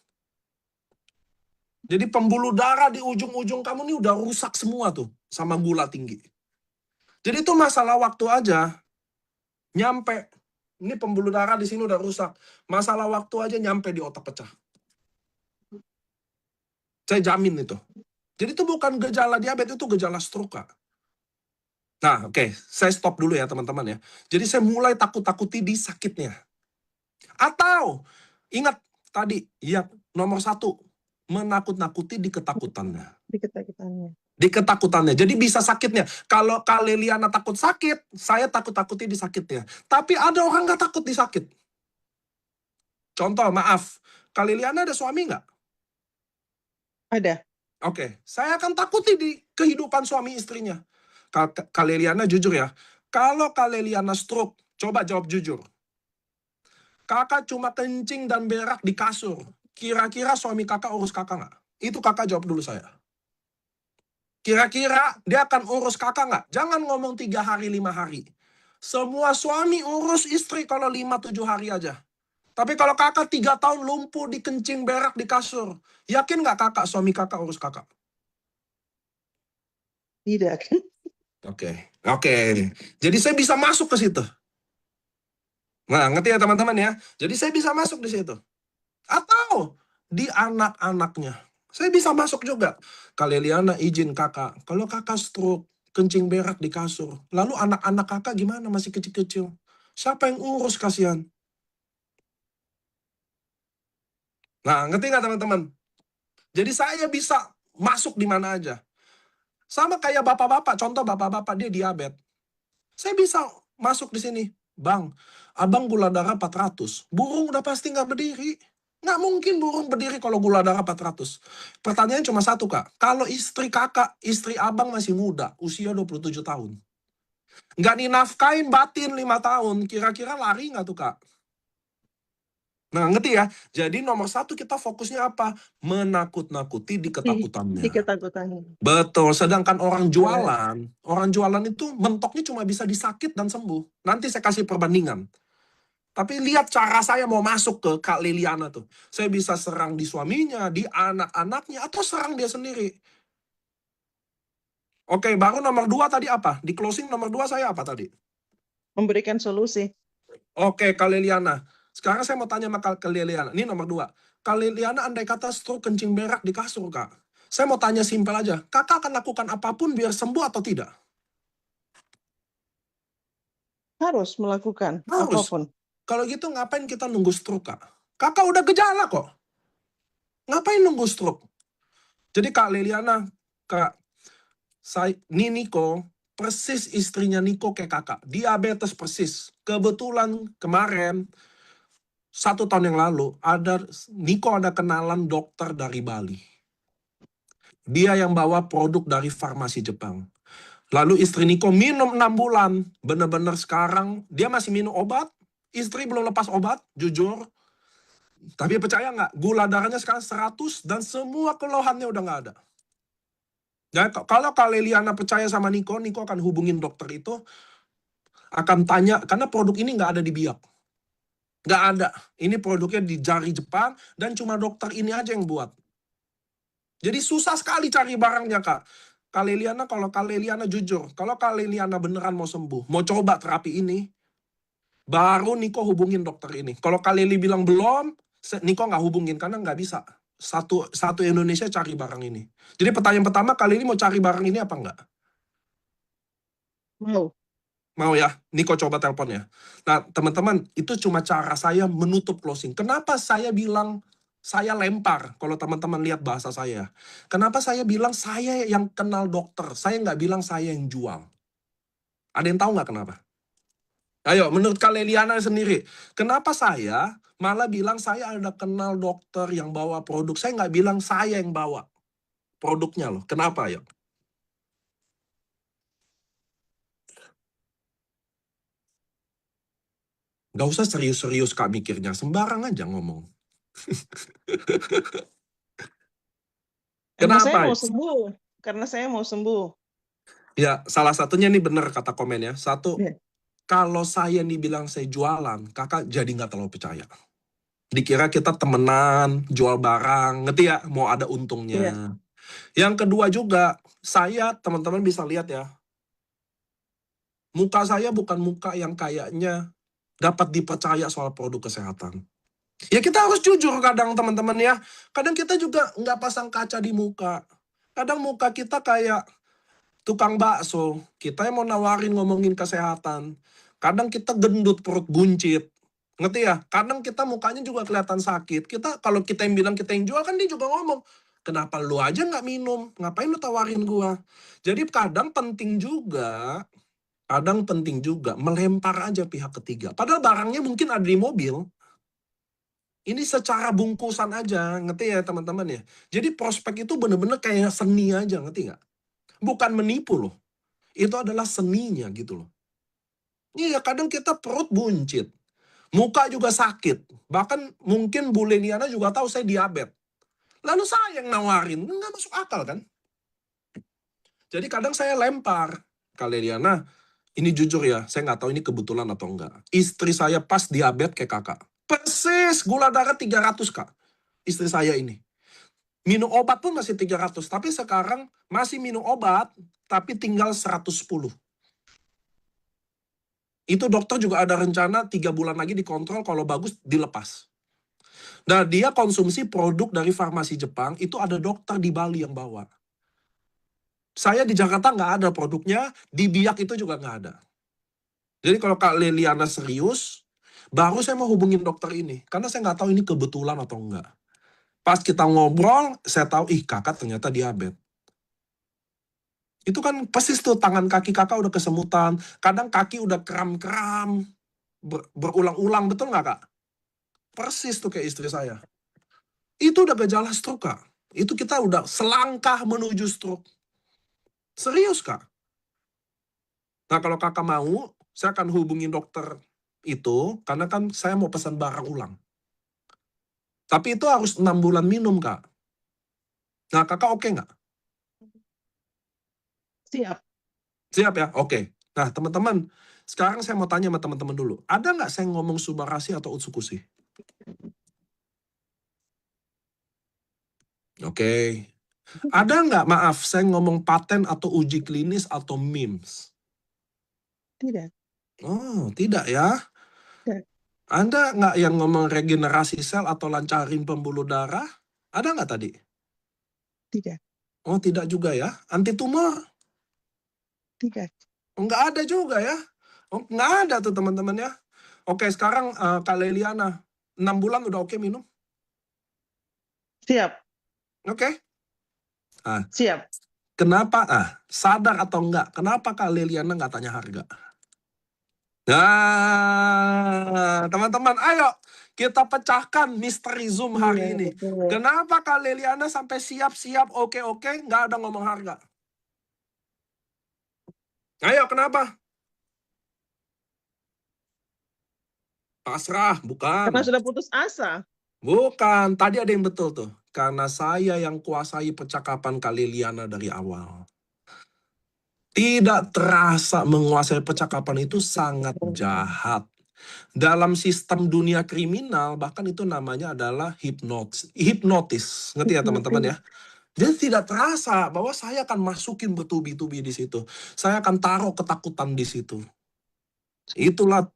Jadi pembuluh darah di ujung-ujung kamu nih udah rusak semua tuh. Sama gula tinggi. Jadi itu masalah waktu aja. Nyampe. Ini pembuluh darah di sini udah rusak. Masalah waktu aja nyampe di otak pecah. Saya jamin itu. Jadi itu bukan gejala diabetes, itu gejala stroke, Kak. Nah, oke. Saya stop dulu ya, teman-teman ya. Jadi saya mulai takut-takuti di sakitnya. Atau, ingat tadi, ya nomor 1, menakut-nakuti di ketakutannya. Di ketakutannya. Di ketakutannya. Jadi bisa sakitnya. Kalau Kak Liliana takut sakit, saya takut-takuti di sakitnya. Tapi ada orang nggak takut di sakit. Contoh, maaf. Kak Liliana ada suami nggak? Ada. Oke, saya akan takuti di kehidupan suami istrinya. Kak Leliana jujur ya. Kalau Kak Leliana stroke, coba jawab jujur. Kakak cuma kencing dan berak di kasur. Kira-kira suami kakak urus kakak nggak? Itu kakak jawab dulu saya. Kira-kira dia akan urus kakak nggak? Jangan ngomong 3 hari, 5 hari. Semua suami urus istri kalau 5-7 hari aja. Tapi kalau kakak 3 tahun lumpuh di kencing berak di kasur, yakin nggak kakak suami kakak urus kakak? Tidak. Oke. Jadi saya bisa masuk ke situ. Nah, ngerti ya teman-teman ya? Jadi saya bisa masuk di situ. Atau di anak-anaknya. Saya bisa masuk juga. Kak Leliana izin kakak, kalau kakak stroke, kencing berak di kasur, lalu anak-anak kakak gimana masih kecil-kecil? Siapa yang urus kasihan? Nah, ngerti nggak teman-teman? Jadi saya bisa masuk di mana aja. Sama kayak bapak-bapak, contoh bapak-bapak dia diabetes. Saya bisa masuk di sini. Bang, abang gula darah 400. Burung udah pasti nggak berdiri. Nggak mungkin burung berdiri kalau gula darah 400. Pertanyaan cuma satu, Kak. Kalau istri kakak, istri abang masih muda, usia 27 tahun. Nggak dinafkain batin 5 tahun. Kira-kira lari nggak tuh, Kak? Nah, ngerti ya? Jadi nomor 1 kita fokusnya apa? Menakut-nakuti di ketakutannya. Di ketakutannya. Betul, sedangkan orang jualan itu mentoknya cuma bisa disakit dan sembuh. Nanti saya kasih perbandingan. Tapi lihat cara saya mau masuk ke Kak Leliana tuh. Saya bisa serang di suaminya, di anak-anaknya, atau serang dia sendiri. Oke, baru nomor 2 tadi apa? Di closing nomor 2 saya apa tadi? Memberikan solusi. Oke, Kak Leliana. Sekarang saya mau tanya sama Kak Leliana. Ini nomor 2. Kak Leliana andai kata stroke kencing berak di kasur, Kak. Saya mau tanya simpel aja. Kakak akan lakukan apapun biar sembuh atau tidak? Harus melakukan Harus. apapun. Kalau gitu ngapain kita nunggu stroke, Kak? Kakak udah gejala kok. Ngapain nunggu stroke? Jadi Kak Leliana, Kak, ini Niko, persis istrinya Niko kayak kakak. Diabetes persis. Kebetulan kemarin, 1 tahun yang lalu, Niko ada kenalan dokter dari Bali. Dia yang bawa produk dari farmasi Jepang. Lalu istri Niko minum 6 bulan. Bener-bener sekarang, dia masih minum obat. Istri belum lepas obat, jujur. Tapi percaya nggak, gula darahnya sekarang 100 dan semua keluhannya udah nggak ada. Dan kalau Kak Leliana percaya sama Niko, Niko akan hubungin dokter itu, akan tanya, karena produk ini nggak ada di Biak. Nggak ada. Ini produknya di jari Jepang, dan cuma dokter ini aja yang buat. Jadi susah sekali cari barangnya, Kak. Kak Leliana, kalau Kak Leliana jujur, kalau Kak Leliana beneran mau sembuh, mau coba terapi ini, baru Niko hubungin dokter ini. Kalau Kak Leli bilang belum, Niko nggak hubungin, karena nggak bisa. Satu Indonesia cari barang ini. Jadi pertanyaan pertama, kali ini mau cari barang ini apa enggak? Mau. Mau ya? Niko coba telepon ya. Nah, teman-teman, itu cuma cara saya menutup closing. Kenapa saya bilang saya lempar, kalau teman-teman lihat bahasa saya. Kenapa saya bilang saya yang kenal dokter, saya nggak bilang saya yang jual. Ada yang tahu nggak kenapa? Ayo, menurut Kak Leliana sendiri, kenapa saya malah bilang saya ada kenal dokter yang bawa produk, saya nggak bilang saya yang bawa produknya loh. Kenapa ya? Nggak usah serius-serius Kak mikirnya, sembarang aja ngomong. Karena saya Kenapa? mau sembuh. Karena saya mau sembuh. Ya, salah satunya nih bener kata komen ya. 1, Ya. kalau saya nih bilang saya jualan, kakak jadi nggak terlalu percaya. Dikira kita temenan, jual barang, ngerti ya? Mau ada untungnya. Iya. Yang kedua juga, saya teman-teman bisa lihat ya, muka saya bukan muka yang kayaknya dapat dipercaya soal produk kesehatan. Ya kita harus jujur kadang teman-teman ya. Kadang kita juga nggak pasang kaca di muka. Kadang muka kita kayak tukang bakso. Kita yang mau nawarin ngomongin kesehatan. Kadang kita gendut perut buncit. Ngerti ya? Kadang kita mukanya juga kelihatan sakit. Kalau kita yang bilang kita yang jual kan dia juga ngomong, kenapa lu aja nggak minum? Ngapain lu tawarin gua? Jadi kadang penting juga melempar aja pihak ketiga. Padahal barangnya mungkin ada di mobil. Ini secara bungkusan aja, ngerti ya teman-teman ya. Jadi prospek itu bener-bener kayak seni aja, ngerti nggak? Bukan menipu loh. Itu adalah seninya gitu loh. Iya, kadang kita perut buncit. Muka juga sakit. Bahkan mungkin Bu Leliana juga tahu saya diabetes. Lalu saya yang nawarin. Nggak masuk akal kan? Jadi kadang saya lempar. Kak Leliana, ini jujur ya, saya nggak tahu ini kebetulan atau enggak. Istri saya pas diabetes kayak kakak. Persis, gula darah 300, Kak. Istri saya ini. Minum obat pun masih 300. Tapi sekarang masih minum obat, tapi tinggal 110. Itu dokter juga ada rencana 3 bulan lagi dikontrol, kalau bagus dilepas. Nah, dia konsumsi produk dari farmasi Jepang, itu ada dokter di Bali yang bawa. Saya di Jakarta nggak ada produknya, di Biak itu juga nggak ada. Jadi kalau Kak Leliana serius, baru saya mau hubungin dokter ini. Karena saya nggak tahu ini kebetulan atau enggak. Pas kita ngobrol, saya tahu, kakak ternyata diabetes. Itu kan persis tuh, tangan kaki kakak udah kesemutan. Kadang kaki udah kram-kram. Berulang-ulang, betul nggak, Kak? Persis tuh kayak istri saya. Itu udah gejala stroke, Kak. Itu kita udah selangkah menuju stroke. Serius, Kak. Nah, kalau kakak mau, saya akan hubungin dokter itu, karena kan saya mau pesan barang ulang. Tapi itu harus 6 bulan minum, Kak. Nah, kakak oke nggak? Siap. Siap ya? Oke. Nah, teman-teman, sekarang saya mau tanya sama teman-teman dulu. Ada nggak saya ngomong Subarashi atau Utsukushi? Oke. Ada nggak, maaf, saya ngomong paten atau uji klinis atau MIMS? Tidak. Oh, tidak ya? Tidak. Anda nggak yang ngomong regenerasi sel atau lancarin pembuluh darah? Ada nggak tadi? Tidak. Oh, tidak juga ya? Anti tumor? Tidak. Nggak ada juga ya? Oh, nggak ada tuh teman-teman ya. Oke, sekarang Kak Leliana, 6 bulan udah oke minum? Siap. Oke. Siap. Kenapa? Sadar atau enggak? Kenapa Kak Leliana nggak tanya harga? Nah, teman-teman, ayo kita pecahkan misteri Zoom hari Iya, ini. betul. Kenapa Kak Leliana sampai siap-siap, oke-oke, nggak ada ngomong harga? Ayo, kenapa? Pasrah, bukan. Karena sudah putus asa. Bukan, tadi ada yang betul tuh. Karena saya yang kuasai percakapan Kak Leliana dari awal. Tidak terasa menguasai percakapan itu sangat jahat. Dalam sistem dunia kriminal, bahkan itu namanya adalah hipnotis. Ngerti ya teman-teman ya? Jadi tidak terasa bahwa saya akan masukin bertubi-tubi di situ. Saya akan taruh ketakutan di situ. Itulah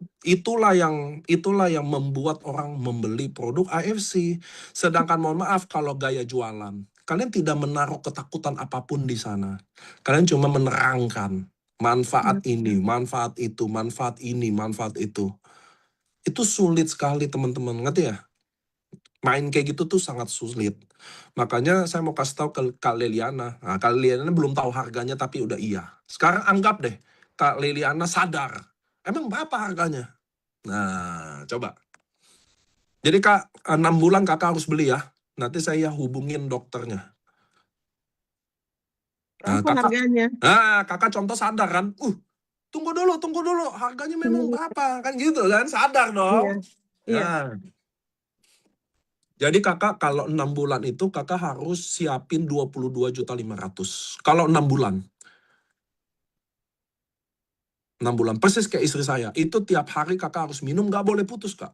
yang membuat orang membeli produk AFC. Sedangkan mohon maaf kalau gaya jualan, kalian tidak menaruh ketakutan apapun di sana. Kalian cuma menerangkan manfaat ini, manfaat itu, manfaat ini, manfaat itu. Itu sulit sekali teman-teman, ngerti ya? Main kayak gitu tuh sangat sulit. Makanya saya mau kasih tahu ke Kak Leliana. Nah, Kak Leliana belum tahu harganya tapi udah iya. Sekarang anggap deh, Kak Leliana sadar. Emang berapa harganya? Nah, coba. Jadi Kak, 6 bulan kakak harus beli ya. Nanti saya hubungin dokternya. Nah, Berapa harganya? kakak contoh sadar kan? Tunggu dulu. Harganya memang berapa? Kan gitu kan? Sadar dong. Iya. Nah, jadi kakak kalau 6 bulan itu kakak harus siapin 22.500.000. Kalau 6 bulan. 6 bulan. Persis kayak istri saya. Itu tiap hari kakak harus minum, nggak boleh putus, Kak.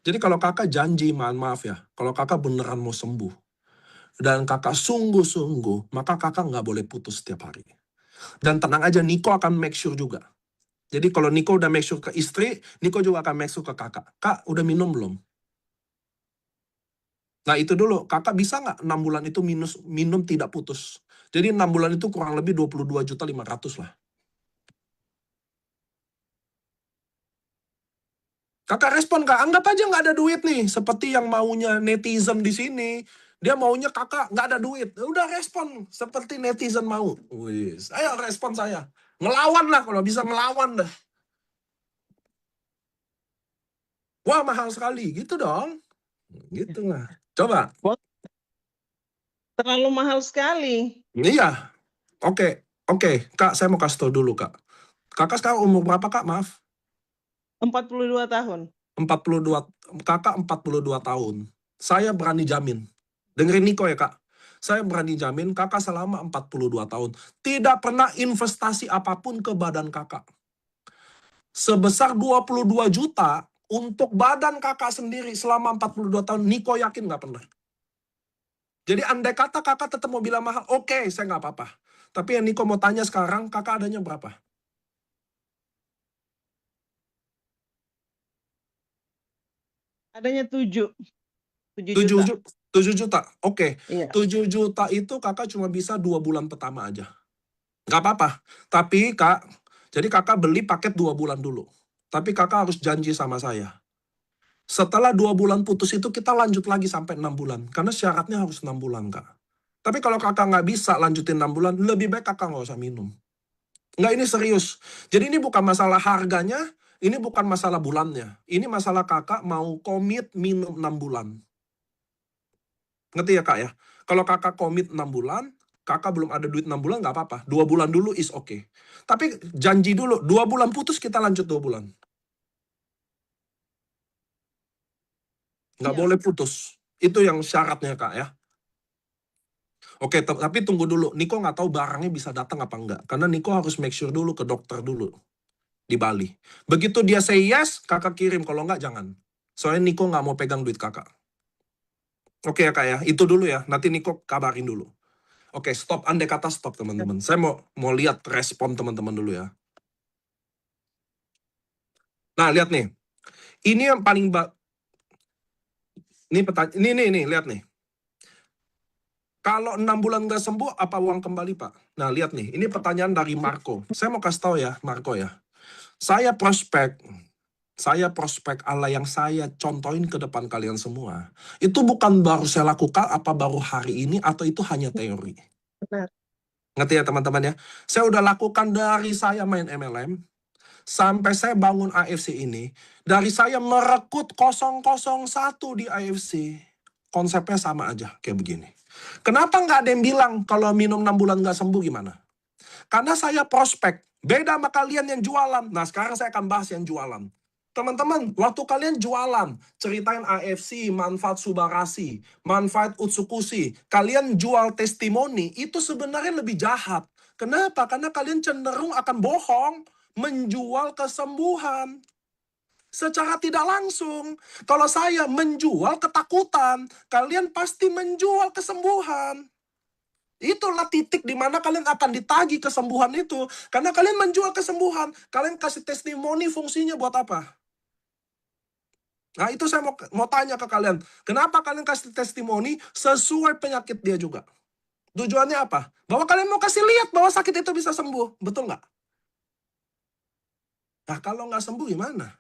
Jadi kalau kakak janji, maaf ya, kalau kakak beneran mau sembuh, dan kakak sungguh-sungguh, maka kakak nggak boleh putus setiap hari. Dan tenang aja, Niko akan make sure juga. Jadi kalau Niko udah make sure ke istri, Niko juga akan make sure ke kakak. Kak, udah minum belum? Nah itu dulu, kakak bisa nggak 6 bulan itu minum tidak putus? Jadi 6 bulan itu kurang lebih 22.500.000 lah. Kakak respon, Kak, anggap aja nggak ada duit nih. Seperti yang maunya netizen di sini. Dia maunya kakak nggak ada duit. Udah respon seperti netizen mau. Wis, ayo respon saya. Ngelawan lah, kalau bisa ngelawan dah. Wah, mahal sekali. Gitu dong. Gitu lah. Coba. Terlalu mahal sekali. Iya. Oke. Oke, Kak, saya mau kasih tahu dulu, Kak. Kakak sekarang umur berapa, Kak? Maaf. 42 tahun. 42, Kakak 42 tahun. Saya berani jamin. Dengerin Niko ya, Kak. Saya berani jamin Kakak selama 42 tahun tidak pernah investasi apapun ke badan Kakak. Sebesar 22 juta untuk badan Kakak sendiri selama 42 tahun, Niko yakin nggak pernah. Jadi andai kata Kakak tetap mau bilang mahal, oke, saya nggak apa-apa. Tapi yang Niko mau tanya sekarang, Kakak adanya berapa? Adanya 7 7 juta. juta. Oke. Iya. 7 juta itu Kakak cuma bisa 2 bulan pertama aja. Nggak apa-apa. Tapi Kak, jadi Kakak beli paket 2 bulan dulu. Tapi Kakak harus janji sama saya. Setelah 2 bulan putus itu kita lanjut lagi sampai 6 bulan. Karena syaratnya harus 6 bulan, Kak. Tapi kalau Kakak nggak bisa lanjutin 6 bulan, lebih baik Kakak nggak usah minum. Nggak, ini serius. Jadi ini bukan masalah harganya, ini bukan masalah bulannya. Ini masalah Kakak mau komit minum 6 bulan. Ngerti ya, Kak ya? Kalau Kakak komit 6 bulan, Kakak belum ada duit 6 bulan, nggak apa-apa. 2 bulan dulu is okay. Tapi janji dulu, 2 bulan putus kita lanjut 2 bulan. Nggak Iya. boleh putus. Itu yang syaratnya, Kak ya. Oke, tapi tunggu dulu. Niko nggak tahu barangnya bisa datang apa enggak. Karena Niko harus make sure dulu ke dokter dulu di Bali. Begitu dia say yes, Kakak kirim. Kalau enggak, jangan. Soalnya Niko nggak mau pegang duit Kakak. Oke ya, Kak ya. Itu dulu ya. Nanti Niko kabarin dulu. Oke, stop. Andai kata stop, teman-teman. Saya mau lihat respon teman-teman dulu ya. Nah, lihat nih. Ini yang paling ini lihat nih. Kalau 6 bulan nggak sembuh, apa uang kembali, Pak? Nah, lihat nih. Ini pertanyaan dari Marco. Saya mau kasih tahu ya, Marco ya. Saya prospek Allah yang saya contohin ke depan kalian semua. Itu bukan baru saya lakukan, apa baru hari ini, atau itu hanya teori. Benar. Ngerti ya, teman-teman ya? Saya udah lakukan dari saya main MLM, sampai saya bangun AFC ini, dari saya merekrut 001 di AFC, konsepnya sama aja, kayak begini. Kenapa nggak ada yang bilang kalau minum 6 bulan nggak sembuh gimana? Karena saya prospek, beda sama kalian yang jualan. Nah, sekarang saya akan bahas yang jualan. Teman-teman, waktu kalian jualan, ceritain AFC, manfaat Subarasi, manfaat Utsukushi, kalian jual testimoni, itu sebenarnya lebih jahat. Kenapa? Karena kalian cenderung akan bohong, menjual kesembuhan. Secara tidak langsung, kalau saya menjual ketakutan, kalian pasti menjual kesembuhan. Itulah titik di mana kalian akan ditagih kesembuhan itu. Karena kalian menjual kesembuhan. Kalian kasih testimoni, fungsinya buat apa? Nah, itu saya mau tanya ke kalian. Kenapa kalian kasih testimoni sesuai penyakit dia juga? Tujuannya apa? Bahwa kalian mau kasih lihat bahwa sakit itu bisa sembuh. Betul nggak? Nah, kalau nggak sembuh gimana?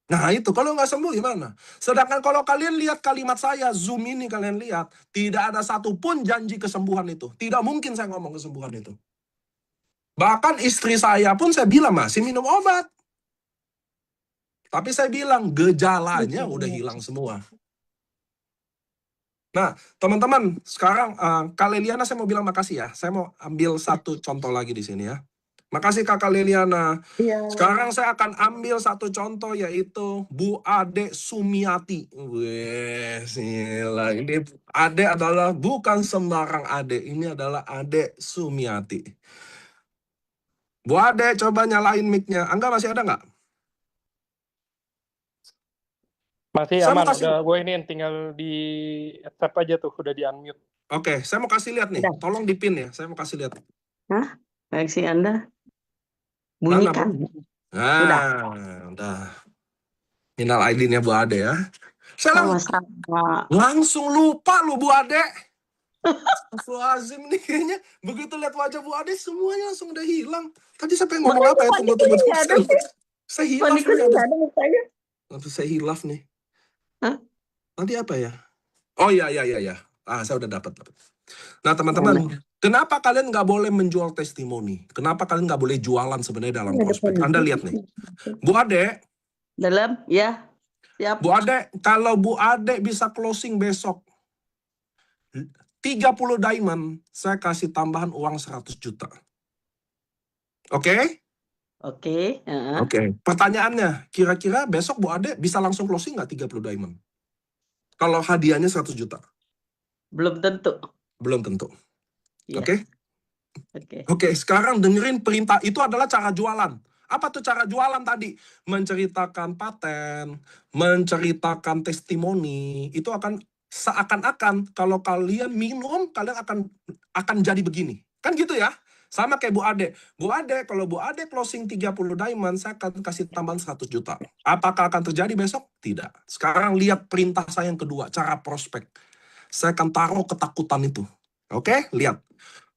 Nah, itu kalau nggak sembuh gimana? Sedangkan kalau kalian lihat kalimat saya, Zoom ini kalian lihat, tidak ada satupun janji kesembuhan itu. Tidak mungkin saya ngomong kesembuhan itu. Bahkan istri saya pun saya bilang masih minum obat. Tapi saya bilang gejalanya udah hilang semua. Nah, teman-teman, sekarang Kak Leliana saya mau bilang makasih ya. Saya mau ambil satu contoh lagi di sini ya. Makasih Kakak Leliana. Iya. Sekarang saya akan ambil satu contoh yaitu Bu Ade Sumiati. Wih, gila. Ini Ade adalah bukan sembarang Ade. Ini adalah Ade Sumiati. Bu Ade, coba nyalain mic-nya. Angga masih ada nggak? Masih Saya mau aman, kasih- udah gue ini tinggal di accept aja tuh, udah di unmute. Oke, saya mau kasih lihat nih. Udah. Tolong dipin ya. Saya mau kasih lihat. Hah? Reaksi Anda? Bunyikan. Nah, udah. Minal aidin ya Bu Ade ya. Saya Sama-sama. langsung lupa lu Bu Ade. Astagfirullahaladzim nih kayaknya. Begitu lihat wajah Bu Ade semuanya langsung udah hilang. Tadi saya pengen ngomong apa ya? Tunggu. Saya hilaf Panik nih. nggak ada mukanya. Nanti saya hilaf nih. Hah? Nanti apa ya? Oh iya. Saya udah dapat. Nah teman-teman, kenapa kalian nggak boleh menjual testimoni? Kenapa kalian nggak boleh jualan sebenarnya dalam prospek? Anda lihat nih. Bu Ade, Dalam, ya. Siap. Bu Ade, kalau Bu Ade bisa closing besok, 30 diamond, saya kasih tambahan uang 100 juta. Oke? Oke. Oke. Pertanyaannya, kira-kira besok Bu Ade bisa langsung closing nggak 30 diamond? Kalau hadiahnya 100 juta? Belum tentu. Belum tentu. Iya. Oke? Oke. Oke, sekarang dengerin perintah. Itu adalah cara jualan. Apa tuh cara jualan tadi? Menceritakan paten, menceritakan testimoni. Itu akan seakan-akan kalau kalian minum, kalian akan jadi begini. Kan gitu ya? Sama kayak Bu Ade. Bu Ade, kalau Bu Ade closing 30 diamond, saya akan kasih tambahan 100 juta. Apakah akan terjadi besok? Tidak. Sekarang lihat perintah saya yang kedua, cara prospek. Saya akan taruh ketakutan itu. Oke, lihat.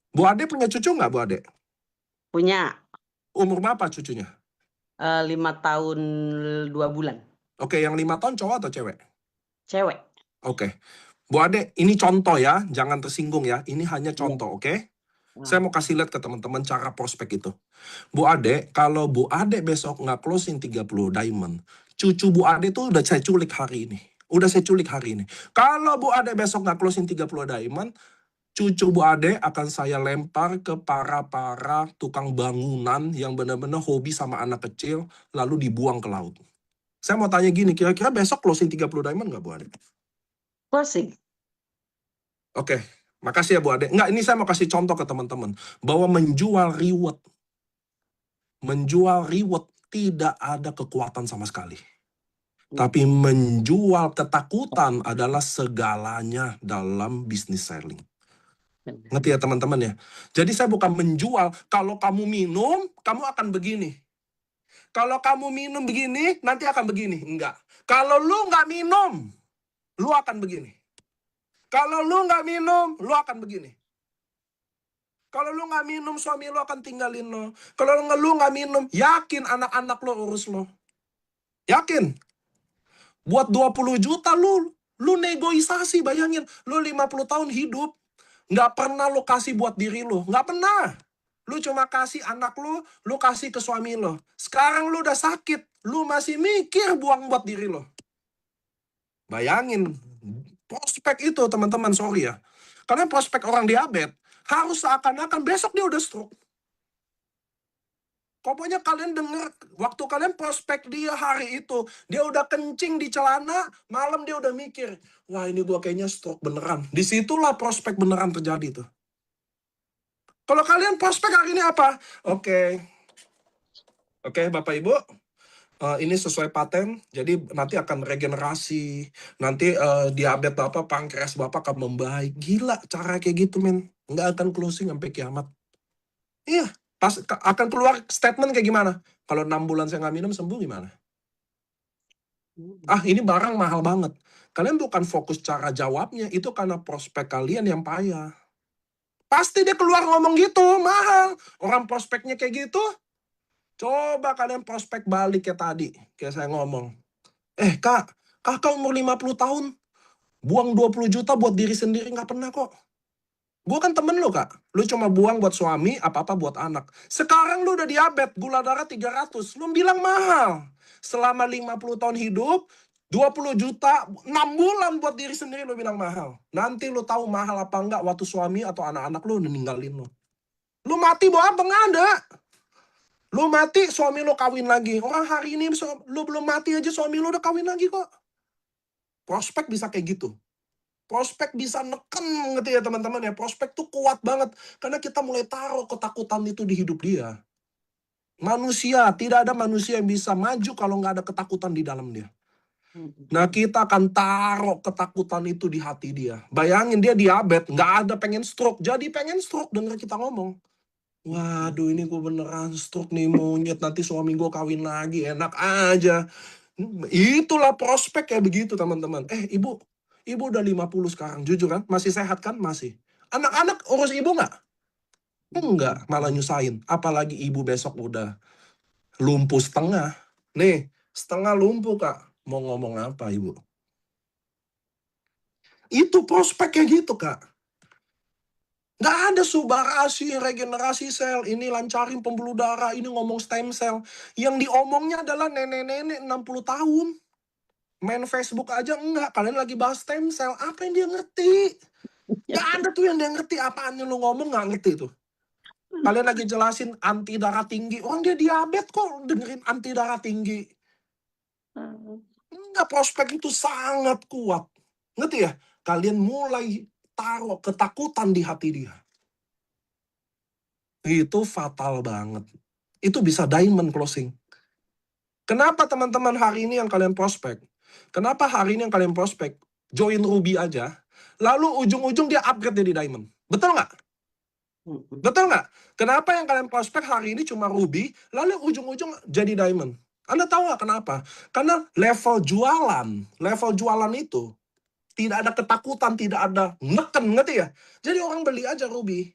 Bu Ade punya cucu nggak, Bu Ade? Punya Umur berapa cucunya? 5 tahun 2 bulan. Oke, yang 5 tahun cowok atau cewek? Cewek. Oke. Bu Ade, ini contoh ya, jangan tersinggung ya. Ini hanya contoh, oke? Saya mau kasih lihat ke teman-teman cara prospek itu. Bu Ade, kalau Bu Ade besok nggak closing 30 diamond, cucu Bu Ade tuh udah saya culik hari ini. Kalau Bu Ade besok nggak closing 30 diamond, cucu Bu Ade akan saya lempar ke para tukang bangunan yang benar-benar hobi sama anak kecil, lalu dibuang ke laut. Saya mau tanya gini, kira-kira besok closing 30 diamond nggak Bu Ade? Closing. Oke, makasih ya Bu Ade. Nggak, ini saya mau kasih contoh ke teman-teman. Bahwa menjual reward tidak ada kekuatan sama sekali. Tapi menjual ketakutan adalah segalanya dalam bisnis selling. Ngerti ya teman-teman ya? Jadi saya bukan menjual, kalau kamu minum, kamu akan begini. Kalau kamu minum begini, nanti akan begini. Enggak. Kalau lu nggak minum, lu akan begini. Kalau lu nggak minum, lu akan begini. Kalau lu nggak minum, suami lu akan tinggalin lo. Kalau lu nggak minum, yakin anak-anak lo urus lo. Yakin. Buat 20 juta lu negosiasi, bayangin. Lu 50 tahun hidup, nggak pernah lu kasih buat diri lu. Nggak pernah. Lu cuma kasih anak lu kasih ke suami lo. Sekarang lu udah sakit, lu masih mikir buang buat diri lo. Bayangin, prospek itu teman-teman, sorry ya. Karena prospek orang diabetes, harus seakan-akan besok dia udah stroke. Pokoknya kalian dengar, waktu kalian prospek dia hari itu, dia udah kencing di celana, malam dia udah mikir, wah ini gua kayaknya stroke beneran. Disitulah prospek beneran terjadi tuh. Kalau kalian prospek hari ini apa? Oke, Bapak Ibu, ini sesuai paten, jadi nanti akan regenerasi, nanti diabetes Bapak, pankreas Bapak akan membaik. Gila cara kayak gitu men, nggak akan closing sampai kiamat. Iya, akan keluar statement kayak gimana? Kalau 6 bulan saya nggak minum sembuh gimana? Ah, ini barang mahal banget. Kalian bukan fokus cara jawabnya, itu karena prospek kalian yang payah. Pasti dia keluar ngomong gitu, mahal. Orang prospeknya kayak gitu. Coba kalian prospek balik kayak tadi, kayak saya ngomong. Kakak umur 50 tahun, buang 20 juta buat diri sendiri nggak pernah kok. Gue kan temen lo kak, lu cuma buang buat suami, apa-apa buat anak. Sekarang lu udah diabetes, gula darah 300, lu bilang mahal. Selama 50 tahun hidup, 20 juta, 6 bulan buat diri sendiri lu bilang mahal. Nanti lu tahu mahal apa enggak waktu suami atau anak-anak lu ninggalin lu. Lu mati bawa apa nggak ada. Lu mati, suami lu kawin lagi. Orang hari ini lu belum mati aja suami lu udah kawin lagi kok. Prospek bisa kayak gitu. Prospek bisa neken gitu ya teman-teman ya. Prospek tuh kuat banget. Karena kita mulai taruh ketakutan itu di hidup dia. Manusia, tidak ada manusia yang bisa maju kalau nggak ada ketakutan di dalam dia. Nah kita akan taruh ketakutan itu di hati dia. Bayangin dia diabetes, nggak ada pengen stroke. Jadi pengen stroke denger kita ngomong. Waduh ini gue beneran stroke nih monyet. Nanti suami gue kawin lagi, enak aja. Itulah prospek kayak begitu teman-teman. Ibu udah 50 sekarang, jujur kan? Masih sehat kan? Masih. Anak-anak urus ibu nggak? Enggak, malah nyusahin. Apalagi ibu besok udah lumpuh setengah. Nih, setengah lumpuh kak. Mau ngomong apa ibu? Itu prospek kayak gitu kak. Nggak ada subarasi, regenerasi sel, ini lancarin pembuluh darah, ini ngomong stem cell. Yang diomongnya adalah nenek-nenek 60 tahun. Main Facebook aja enggak, kalian lagi bahas stem cell, apa yang dia ngerti? Nggak ada tuh Itu yang dia ngerti, apaan yang lu ngomong nggak ngerti tuh. Kalian lagi jelasin anti darah tinggi, orang dia diabetes kok dengerin anti darah tinggi. Enggak, prospek itu sangat kuat. Ngerti ya? Kalian mulai taruh ketakutan di hati dia. Itu fatal banget. Itu bisa diamond closing. Kenapa teman-teman hari ini yang kalian prospek? Kenapa hari ini yang kalian prospek? Join Ruby aja. Lalu ujung-ujung dia upgrade jadi diamond. Betul nggak? Betul nggak? Kenapa yang kalian prospek hari ini cuma Ruby, lalu ujung-ujung jadi diamond? Anda tahu nggak kenapa? Karena level jualan itu tidak ada ketakutan, tidak ada neken, ngerti ya? Jadi orang beli aja Ruby.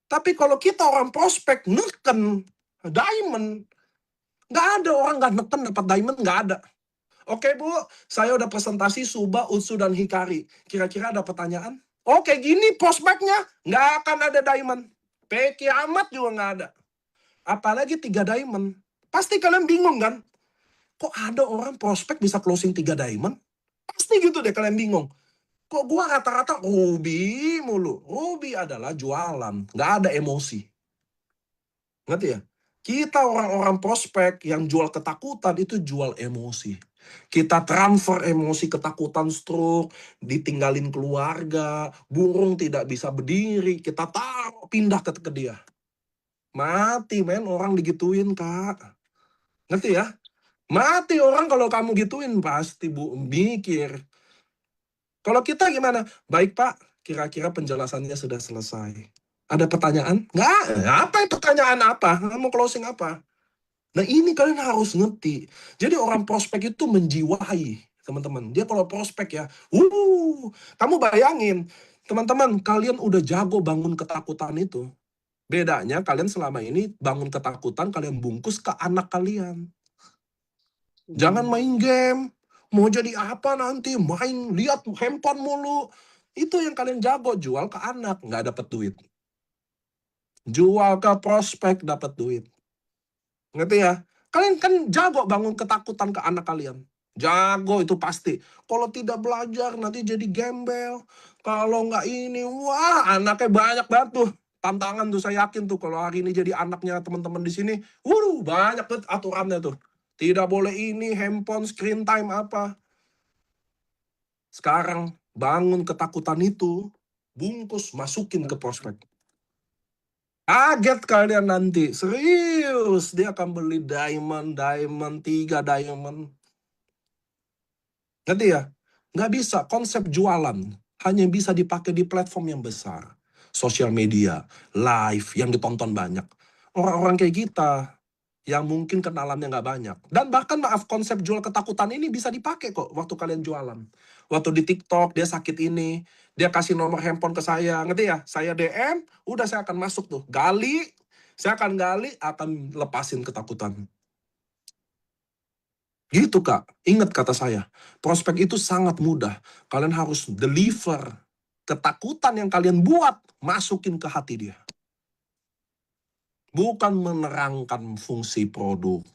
Tapi kalau kita orang prospek neken diamond, nggak ada orang nggak neken dapat diamond, nggak ada. Oke Bu, saya udah presentasi Suba, Utsu, dan Hikari. Kira-kira ada pertanyaan? Oke, gini prospeknya, nggak akan ada diamond. PK amat juga nggak ada. Apalagi 3 diamond. Pasti kalian bingung kan? Kok ada orang prospek bisa closing 3 diamond? Pasti gitu deh kalian bingung. Kok gua rata-rata Ruby mulu? Ruby adalah jualan, nggak ada emosi. Ngerti ya? Kita orang-orang prospek yang jual ketakutan itu jual emosi. Kita transfer emosi ketakutan stroke, ditinggalin keluarga, burung tidak bisa berdiri, kita taruh pindah ke dia. Mati men orang digituin Kak. Ngerti ya? Mati orang kalau kamu gituin pasti Bu mikir. Kalau kita gimana? Baik Pak, kira-kira penjelasannya sudah selesai. Ada pertanyaan? Nggak, apa pertanyaan apa? Mau closing apa? Nah ini kalian harus ngerti. Jadi orang prospek itu menjiwai, teman-teman. Dia kalau prospek ya, kamu bayangin, teman-teman, kalian udah jago bangun ketakutan itu. Bedanya kalian selama ini bangun ketakutan, kalian bungkus ke anak kalian. Jangan main game, mau jadi apa nanti, main, lihat handphone mulu. Itu yang kalian jago, jual ke anak, nggak dapat duit. Jual ke prospek, dapat duit. Ngerti ya? Kalian kan jago bangun ketakutan ke anak kalian. Jago itu pasti. Kalau tidak belajar nanti jadi gembel. Kalau nggak ini, wah anaknya banyak banget tuh. Tantangan tuh saya yakin tuh kalau hari ini jadi anaknya teman-teman di sini. Banyak banget aturannya tuh. Tidak boleh ini, handphone, screen time apa. Sekarang bangun ketakutan itu, bungkus, masukin ke prospek. Kaget kalian nanti, serius dia akan beli diamond, 3 diamond. Ngerti ya? Nggak bisa, konsep jualan hanya bisa dipakai di platform yang besar. Sosial media, live, yang ditonton banyak. Orang-orang kayak kita, yang mungkin kenalannya nggak banyak. Dan bahkan maaf, konsep jual ketakutan ini bisa dipakai kok waktu kalian jualan. Waktu di TikTok, dia sakit ini, dia kasih nomor handphone ke saya, ngerti ya? Saya DM, udah saya akan masuk tuh. Saya akan gali, akan lepasin ketakutan. Gitu Kak, ingat kata saya, prospek itu sangat mudah. Kalian harus deliver ketakutan yang kalian buat, masukin ke hati dia. Bukan menerangkan fungsi produk.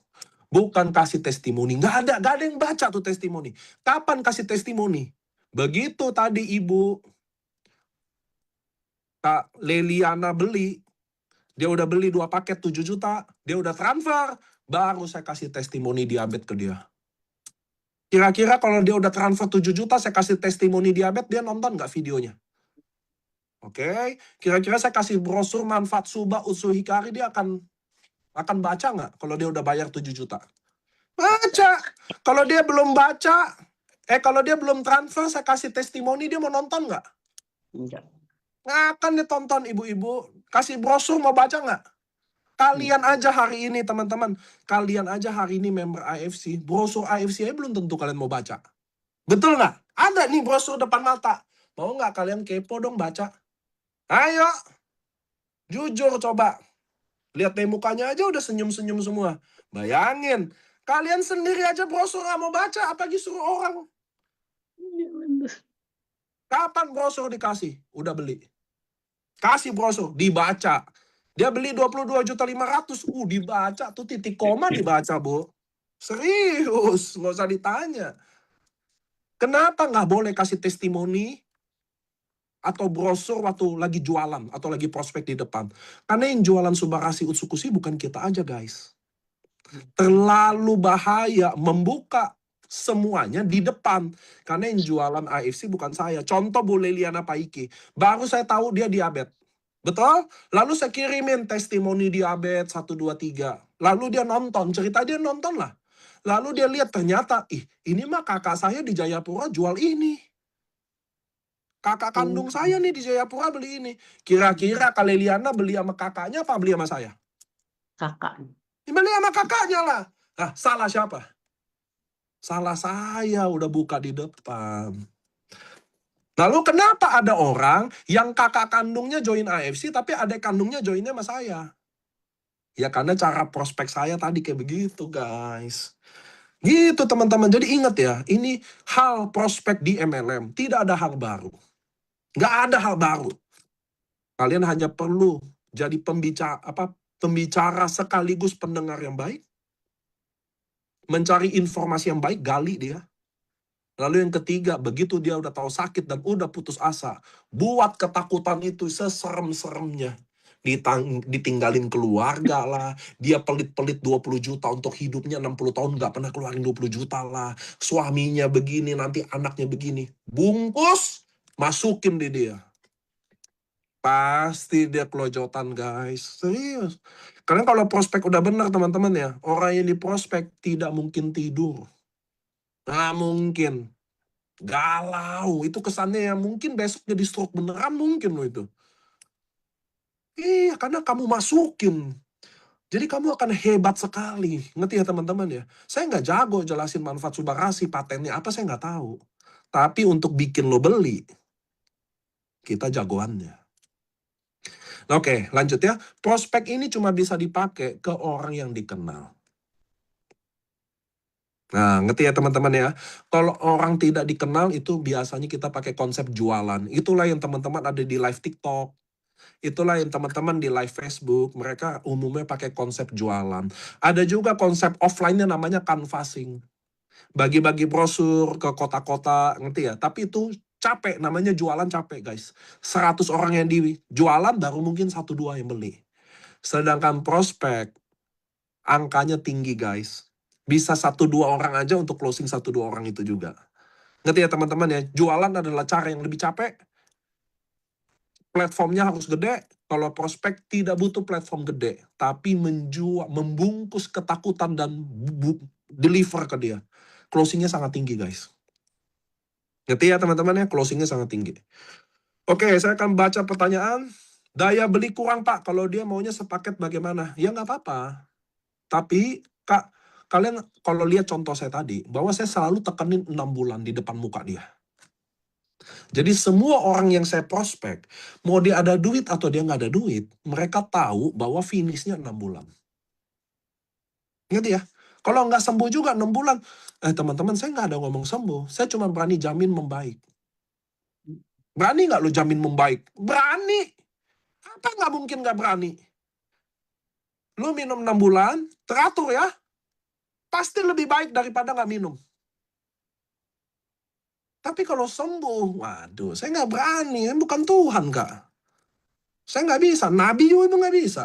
Bukan kasih testimoni. Nggak ada yang baca tuh testimoni. Kapan kasih testimoni? Begitu tadi Ibu Kak Leliana beli, dia udah beli 2 paket 7 juta, dia udah transfer, baru saya kasih testimoni diabetes ke dia. Kira-kira kalau dia udah transfer 7 juta, saya kasih testimoni diabetes, dia nonton nggak videonya? Oke, kira-kira saya kasih brosur manfaat Suba, Utsu, Hikari, dia akan baca nggak kalau dia udah bayar 7 juta? Baca. Kalau dia belum baca, kalau dia belum transfer, saya kasih testimoni, dia mau nonton nggak? Enggak. Nggak akan ditonton ibu-ibu. Kasih brosur mau baca nggak? Kalian aja hari ini teman-teman, kalian aja hari ini member AFC, brosur AFC aja belum tentu kalian mau baca. Betul nggak? Ada nih brosur depan mata. Mau nggak kalian kepo dong baca? Ayo, jujur coba. Lihat deh mukanya aja udah senyum-senyum semua. Bayangin, kalian sendiri aja brosur nggak mau baca, apalagi suruh orang. Kapan brosur dikasih? Udah beli. Kasih brosur, dibaca. Dia beli 22.500.000, dibaca tuh titik koma dibaca, Bu. Serius, nggak usah ditanya. Kenapa nggak boleh kasih testimoni? atau brosur waktu lagi jualan atau lagi prospek di depan. Karena yang jualan Subarashi Utsukushi bukan kita aja guys. Terlalu bahaya membuka semuanya di depan. Karena yang jualan AFC bukan saya. Contoh Bu Leliana Paiki. Baru saya tahu dia diabetes. Betul? Lalu saya kirimin testimoni diabetes 1, 2, 3. Lalu dia nonton. Cerita dia nonton lah. Lalu dia lihat ternyata, ini mah kakak saya di Jayapura jual ini. Kakak kandung saya nih di Jayapura beli ini. Kira-kira Kak Leliana beli sama kakaknya apa beli sama saya? Kakak. Beli sama kakaknya lah. Nah, salah siapa? Salah saya udah buka di depan. Lalu kenapa ada orang yang kakak kandungnya join AFC tapi adik kandungnya joinnya sama saya? Ya karena cara prospek saya tadi kayak begitu guys. Gitu teman-teman. Jadi ingat ya, ini hal prospek di MLM. Tidak ada hal baru. Nggak ada hal baru. Kalian hanya perlu jadi pembicara sekaligus pendengar yang baik. Mencari informasi yang baik, gali dia. Lalu yang ketiga, begitu dia udah tahu sakit dan udah putus asa, buat ketakutan itu seserem-seremnya. Ditinggalin keluarga lah, dia pelit-pelit 20 juta untuk hidupnya 60 tahun nggak pernah keluarin 20 juta lah. Suaminya begini, nanti anaknya begini. Bungkus, masukin di dia. Pasti dia kelojotan guys, serius. Karena kalau prospek udah benar teman-teman ya, orang yang di prospek tidak mungkin tidur. Nggak mungkin. Galau, itu kesannya ya mungkin besok jadi stroke beneran mungkin loh itu. Iya, karena kamu masukin. Jadi kamu akan hebat sekali. Ngerti ya teman-teman ya? Saya nggak jago jelasin manfaat Subarashi, patennya apa saya nggak tahu. Tapi untuk bikin lo beli, kita jagoannya. Oke, lanjut ya. Prospek ini cuma bisa dipakai ke orang yang dikenal. Nah, ngerti ya teman-teman ya. Kalau orang tidak dikenal itu biasanya kita pakai konsep jualan. Itulah yang teman-teman ada di live TikTok. Itulah yang teman-teman di live Facebook, mereka umumnya pakai konsep jualan. Ada juga konsep offline-nya namanya canvassing. Bagi-bagi brosur ke kota-kota, ngerti ya? Tapi itu capek, namanya jualan capek guys. 100 orang yang jualan baru mungkin 1-2 yang beli. Sedangkan prospek, angkanya tinggi guys. Bisa 1-2 orang aja untuk closing 1-2 orang itu juga. Ngerti ya teman-teman ya? Jualan adalah cara yang lebih capek. Platformnya harus gede. Kalau prospek tidak butuh platform gede, tapi membungkus ketakutan dan deliver ke dia. Closingnya sangat tinggi guys. Ngerti ya teman-teman ya? Closingnya sangat tinggi. Oke, saya akan baca pertanyaan. Daya beli kurang Pak, kalau dia maunya sepaket bagaimana? Ya nggak apa-apa. Tapi Kak, kalian kalau lihat contoh saya tadi, bahwa saya selalu tekenin 6 bulan di depan muka dia. Jadi semua orang yang saya prospek, mau dia ada duit atau dia nggak ada duit, mereka tahu bahwa finishnya 6 bulan. Ngerti ya? Kalau nggak sembuh juga 6 bulan, teman-teman saya nggak ada ngomong sembuh, saya cuma berani jamin membaik. Berani nggak lo jamin membaik? Berani. Apa nggak mungkin nggak berani? Lo minum 6 bulan, teratur ya, pasti lebih baik daripada nggak minum. Tapi kalau sembuh, waduh, saya nggak berani, bukan Tuhan Kak. Saya nggak bisa, Nabi juga itu nggak bisa.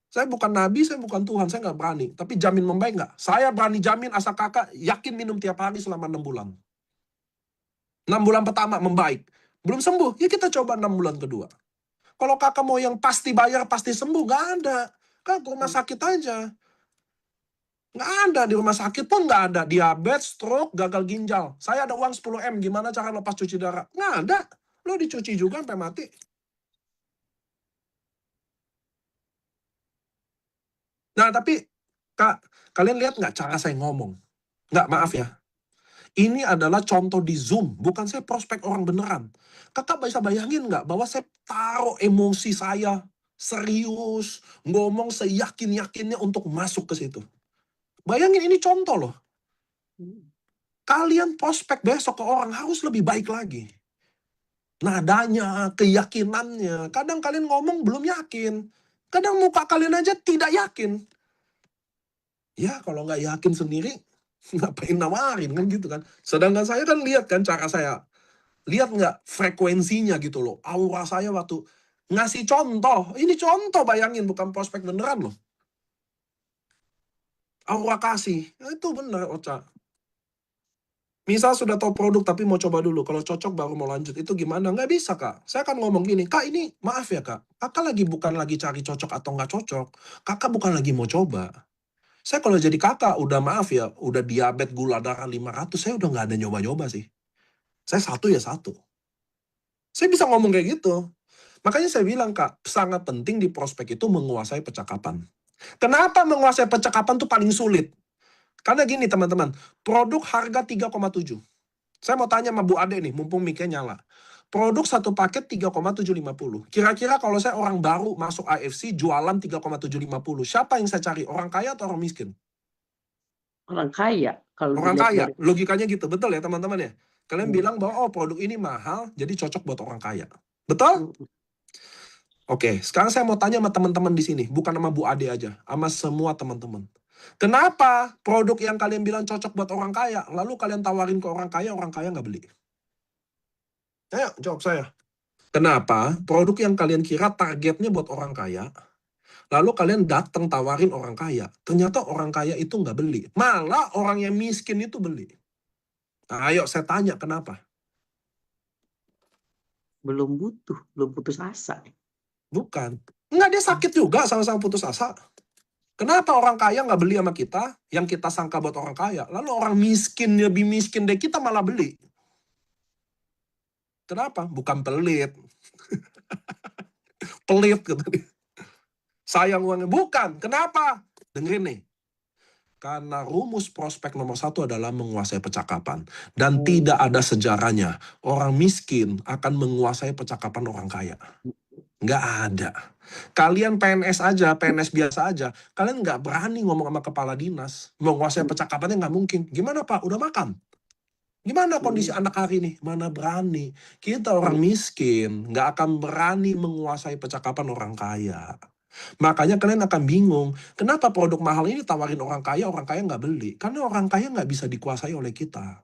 Saya bukan Nabi, saya bukan Tuhan, saya nggak berani. Tapi jamin membaik nggak? Saya berani jamin asal kakak yakin minum tiap hari selama 6 bulan. 6 bulan pertama membaik. Belum sembuh, ya kita coba 6 bulan kedua. Kalau kakak mau yang pasti bayar, pasti sembuh, nggak ada. Kan ke rumah sakit aja. Nggak ada, di rumah sakit pun nggak ada. Diabetes, stroke, gagal ginjal. Saya ada uang 10M, gimana cara lepas cuci darah? Nggak ada. Lo dicuci juga sampai mati. Nah, tapi Kak, kalian lihat nggak cara saya ngomong? Nggak, maaf ya. Ini adalah contoh di Zoom, bukan saya prospek orang beneran. Kakak bisa bayangin nggak bahwa saya taruh emosi saya, serius, ngomong seyakin-yakinnya untuk masuk ke situ. Bayangin ini contoh loh. Kalian prospek besok ke orang harus lebih baik lagi. Nadanya, keyakinannya. Kadang kalian ngomong belum yakin. Kadang muka kalian aja tidak yakin. Ya kalau nggak yakin sendiri, ngapain nawarin kan gitu kan. Sedangkan saya kan lihat kan cara saya. Lihat nggak frekuensinya gitu loh. Aura saya waktu ngasih contoh. Ini contoh, bayangin, bukan prospek beneran loh. Aura kasih. Nah, itu bener, Ocha. Misal sudah tahu produk tapi mau coba dulu. Kalau cocok baru mau lanjut. Itu gimana? Nggak bisa, Kak. Saya akan ngomong gini, Kak, ini maaf ya, Kak. Kakak bukan lagi cari cocok atau nggak cocok. Kakak bukan lagi mau coba. Saya kalau jadi kakak, udah maaf ya, udah diabetes gula darah 500, saya udah nggak ada nyoba-nyoba sih. Saya satu ya satu. Saya bisa ngomong kayak gitu. Makanya saya bilang, Kak, sangat penting di prospek itu menguasai percakapan. Kenapa menguasai percakapan itu paling sulit? Karena gini, teman-teman. Produk harga 3,7. Saya mau tanya sama Bu Ade nih, mumpung mic-nya nyala. Produk satu paket 3,750. Kira-kira kalau saya orang baru masuk AFC, jualan 3,750. Siapa yang saya cari? Orang kaya atau orang miskin? Orang kaya. Kalau Orang dilihat kaya. dari Logikanya gitu. Betul ya, teman-teman ya? Kalian bilang bahwa, oh, produk ini mahal, jadi cocok buat orang kaya. Betul? Oke, sekarang saya mau tanya sama teman-teman di sini, bukan sama Bu Ade aja, sama semua teman-teman. Kenapa produk yang kalian bilang cocok buat orang kaya, lalu kalian tawarin ke orang kaya nggak beli? Ayo, jawab saya. Kenapa produk yang kalian kira targetnya buat orang kaya, lalu kalian datang tawarin orang kaya, ternyata orang kaya itu nggak beli. Malah orang yang miskin itu beli. Nah, ayo saya tanya kenapa? belum butuh, belum putus asa. Bukan. Nggak, dia sakit juga, sama-sama putus asa. Kenapa orang kaya nggak beli sama kita, yang kita sangka buat orang kaya, lalu orang miskin, lebih miskin dari kita malah beli? Kenapa? Bukan pelit. Pelit gitu. Sayang uangnya. Bukan. Kenapa? Dengerin nih. Karena rumus prospek nomor 1 adalah menguasai percakapan. Dan tidak ada sejarahnya orang miskin akan menguasai percakapan orang kaya. Nggak ada. Kalian PNS aja, PNS biasa aja, kalian nggak berani ngomong sama kepala dinas. Menguasai percakapannya nggak mungkin. Gimana, Pak? Udah makan? Gimana kondisi anak hari ini? Mana berani. Kita orang miskin, nggak akan berani menguasai percakapan orang kaya. Makanya kalian akan bingung, kenapa produk mahal ini tawarin orang kaya nggak beli. Karena orang kaya nggak bisa dikuasai oleh kita.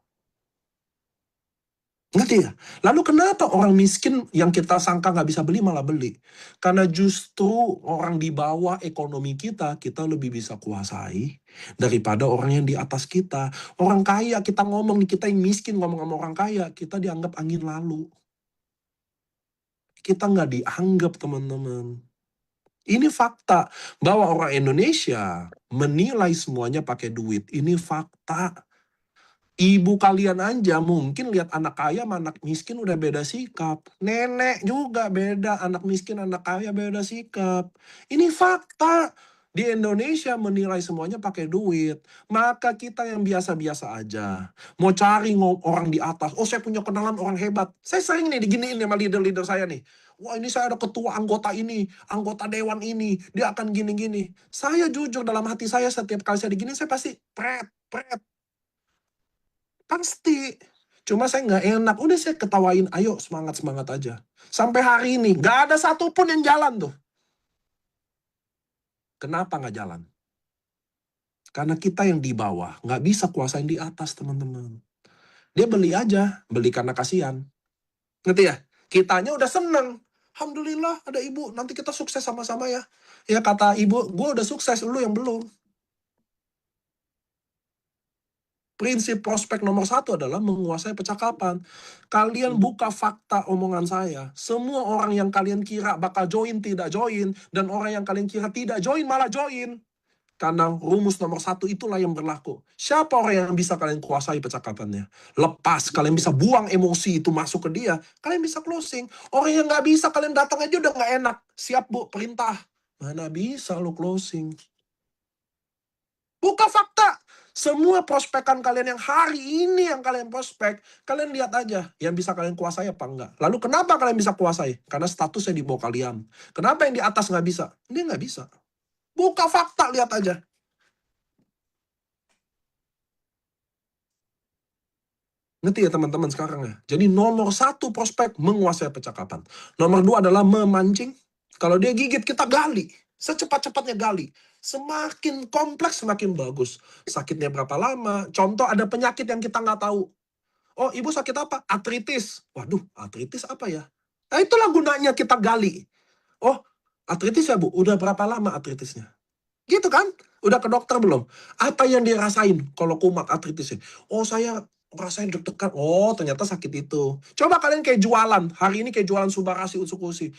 Ngerti ya? Lalu kenapa orang miskin yang kita sangka nggak bisa beli malah beli? Karena justru orang di bawah ekonomi kita lebih bisa kuasai daripada orang yang di atas kita. Orang kaya, kita ngomong, kita yang miskin ngomong sama orang kaya, kita dianggap angin lalu. Kita nggak dianggap, teman-teman. Ini fakta, bahwa orang Indonesia menilai semuanya pakai duit. Ini fakta. Ibu kalian aja mungkin lihat anak kaya sama anak miskin udah beda sikap. Nenek juga beda, anak miskin, anak kaya beda sikap. Ini fakta. Di Indonesia menilai semuanya pakai duit. Maka kita yang biasa-biasa aja, mau cari orang di atas. Oh, saya punya kenalan orang hebat. Saya sering nih diginiin sama leader-leader saya nih. Wah, ini saya ada ketua anggota ini, anggota dewan ini, dia akan gini-gini. Saya jujur dalam hati saya setiap kali saya diginiin, saya pasti pret. Pasti. Cuma saya nggak enak. Udah saya ketawain, ayo semangat-semangat aja. Sampai hari ini, nggak ada satupun yang jalan tuh. Kenapa nggak jalan? Karena kita yang di bawah, nggak bisa kuasain di atas, teman-teman. Dia beli aja, beli karena kasihan. Ngerti ya? Kitanya udah seneng. Alhamdulillah ada ibu, nanti kita sukses sama-sama ya. Ya kata ibu, gue udah sukses, lu yang belum. Prinsip prospek nomor 1 adalah menguasai percakapan. Kalian buka fakta omongan saya. Semua orang yang kalian kira bakal join, tidak join. Dan orang yang kalian kira tidak join, malah join. Karena rumus nomor 1 itulah yang berlaku. Siapa orang yang bisa kalian kuasai percakapannya? Lepas, kalian bisa buang emosi itu masuk ke dia. Kalian bisa closing. Orang yang nggak bisa, kalian datang aja udah nggak enak. Siap, Bu, perintah. Mana bisa lo closing? Buka fakta. Semua prospekan kalian yang hari ini yang kalian prospek, kalian lihat aja yang bisa kalian kuasai apa enggak. Lalu kenapa kalian bisa kuasai? Karena statusnya di bawah kalian. Kenapa yang di atas nggak bisa? Dia nggak bisa. Buka fakta, lihat aja. Ngerti ya teman-teman sekarang ya? Jadi nomor 1 prospek menguasai percakapan. Nomor 2 adalah memancing. Kalau dia gigit, kita gali. Secepat-cepatnya gali. Semakin kompleks, semakin bagus. Sakitnya berapa lama? Contoh, ada penyakit yang kita nggak tahu. Oh, ibu sakit apa? Artritis. Waduh, artritis apa ya? Nah, itulah gunanya kita gali. Oh, artritis ya, Bu? Udah berapa lama artritisnya? Gitu kan? Udah ke dokter belum? Apa yang dia rasain kalau kumat artritisnya? Oh, saya rasain deg-degan. Oh, ternyata sakit itu. Coba kalian kayak jualan. Hari ini kayak jualan Subarashi, Utsukushi.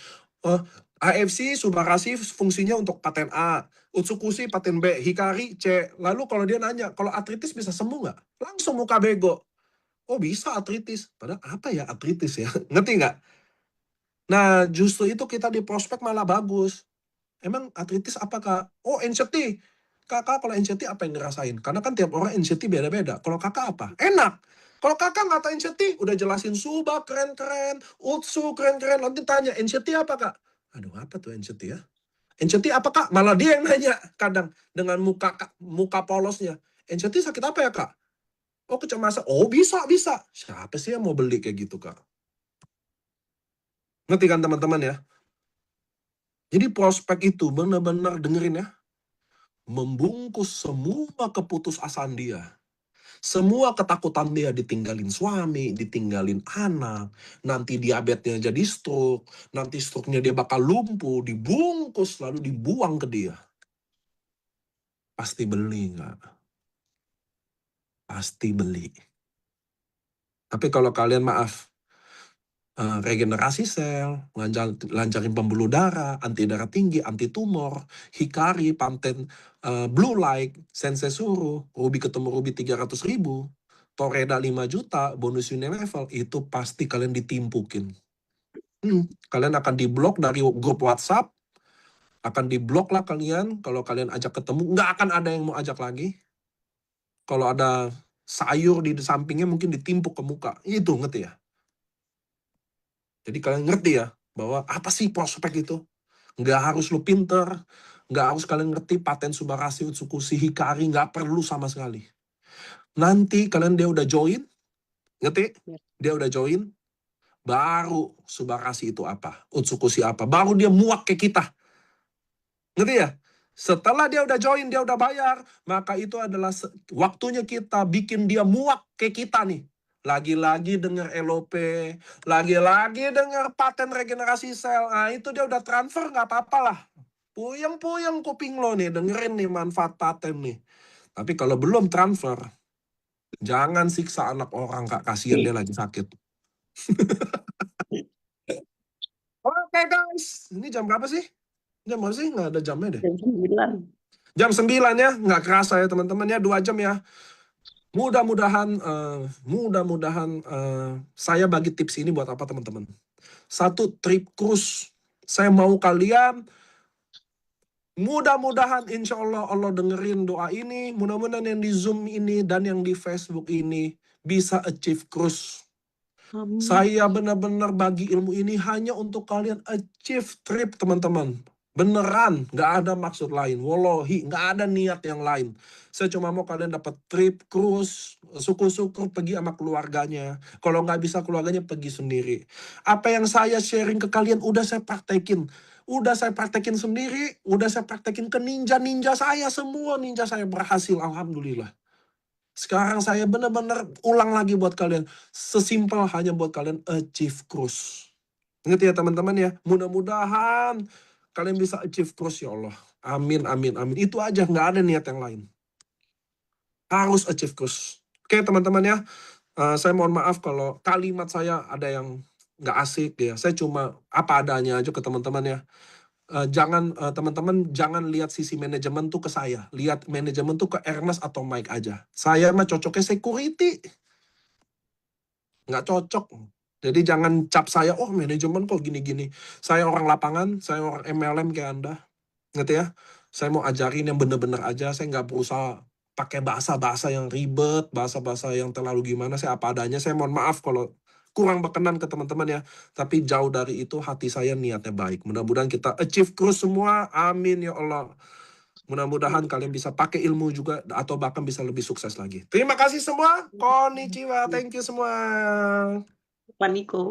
AFC, Subarashi fungsinya untuk paten A. Utsukushi paten B. Hikari C. Lalu kalau dia nanya, kalau artritis bisa sembuh nggak? Langsung muka bego. Oh, bisa artritis. Padahal apa ya artritis ya? Ngerti nggak? Nah, justru itu kita di prospek malah bagus. Emang artritis apa, Kak? Oh, anxiety. Kakak kalau anxiety apa yang dirasain? Karena kan tiap orang anxiety beda-beda. Kalau kakak apa? Enak. Kalau kakak nggak tahu anxiety, udah jelasin Suba keren-keren, Utsu keren-keren. Nanti tanya, anxiety apa, Kak? Aduh, apa tuh anxiety ya? Anxiety apa, Kak? Malah dia yang nanya kadang dengan muka polosnya. Anxiety sakit apa ya, Kak? Oh, kecemasan. Oh, bisa. Siapa sih yang mau beli kayak gitu, Kak? Ngerti kan teman-teman ya? Jadi prospek itu benar-benar dengerin ya. Membungkus semua keputusasaan dia. Semua ketakutan dia ditinggalin suami, ditinggalin anak. Nanti diabetesnya jadi stroke. Nanti stroke-nya dia bakal lumpuh. Dibungkus lalu dibuang ke dia. Pasti beli nggak? Pasti beli. Tapi kalau kalian maaf, regenerasi sel, lancarin pembuluh darah, anti darah tinggi, anti tumor, Hikari, Pantene, Blue Light, Sensei Suru, Ruby ketemu Ruby 300.000, Toreda 5 juta, bonus Unilevel, itu pasti kalian ditimpukin. Kalian akan diblok dari grup WhatsApp, akan diblok lah kalian, kalau kalian ajak ketemu, nggak akan ada yang mau ajak lagi. Kalau ada sayur di sampingnya mungkin ditimpuk ke muka, itu ngerti ya? Jadi kalian ngerti ya, bahwa apa sih prospek itu? Nggak harus lu pinter, nggak harus kalian ngerti paten Subarashi, Utsukushi, Hikari, nggak perlu sama sekali. Nanti kalian dia udah join, ngerti? Dia udah join, baru Subarashi itu apa, Utsukushi apa, baru dia muak ke kita. Ngerti ya? Setelah dia udah join, dia udah bayar, maka itu adalah waktunya kita bikin dia muak ke kita nih. Lagi-lagi denger LOP, lagi-lagi denger paten regenerasi sel. Nah, itu dia udah transfer, nggak apa-apa lah. Puyeng-puyeng kuping lo nih, dengerin nih manfaat paten nih. Tapi kalau belum transfer, jangan siksa anak orang, Kak. Kasihan dia lagi sakit. Oke, guys. Ini jam berapa sih? Jam berapa sih? Nggak ada jamnya deh. Jam 9. Jam 9 ya, nggak kerasa ya teman-teman ya, 2 jam ya. Mudah-mudahan saya bagi tips ini buat apa teman-teman. 1, trip cruise. Saya mau kalian, mudah-mudahan insya Allah Allah dengerin doa ini. Mudah-mudahan yang di Zoom ini dan yang di Facebook ini bisa achieve cruise. Saya benar-benar bagi ilmu ini hanya untuk kalian achieve trip teman-teman. Beneran, nggak ada maksud lain. Wallahi, nggak ada niat yang lain. Saya cuma mau kalian dapat trip, cruise, syukur-syukur pergi sama keluarganya. Kalau nggak bisa keluarganya pergi sendiri. Apa yang saya sharing ke kalian udah saya praktekin. Udah saya praktekin sendiri, udah saya praktekin ke ninja-ninja saya. Semua ninja saya berhasil, alhamdulillah. Sekarang saya benar-benar ulang lagi buat kalian. Sesimpel hanya buat kalian achieve cruise. Ngerti ya teman-teman ya? Mudah-mudahan kalian bisa achieve cruise ya Allah. Amin, amin, amin. Itu aja, nggak ada niat yang lain. Harus achieve cruise. Oke teman-teman ya. Saya mohon maaf kalau kalimat saya ada yang nggak asik ya. Saya cuma apa adanya aja ke teman-teman ya. Teman-teman jangan lihat sisi manajemen tuh ke saya. Lihat manajemen tuh ke Ernest atau Mike aja. Saya mah cocoknya security. Nggak cocok. Jadi jangan cap saya, oh manajemen kok gini-gini. Saya orang lapangan, saya orang MLM kayak Anda. Ngerti ya? Saya mau ajarin yang bener-bener aja. Saya nggak berusaha pakai bahasa-bahasa yang ribet, bahasa-bahasa yang terlalu gimana. Saya apa adanya. Saya mohon maaf kalau kurang berkenan ke teman-teman ya. Tapi jauh dari itu hati saya niatnya baik. Mudah-mudahan kita achieve cruise semua. Amin ya Allah. Mudah-mudahan kalian bisa pakai ilmu juga atau bahkan bisa lebih sukses lagi. Terima kasih semua. Konnichiwa. Thank you semua. Paniko.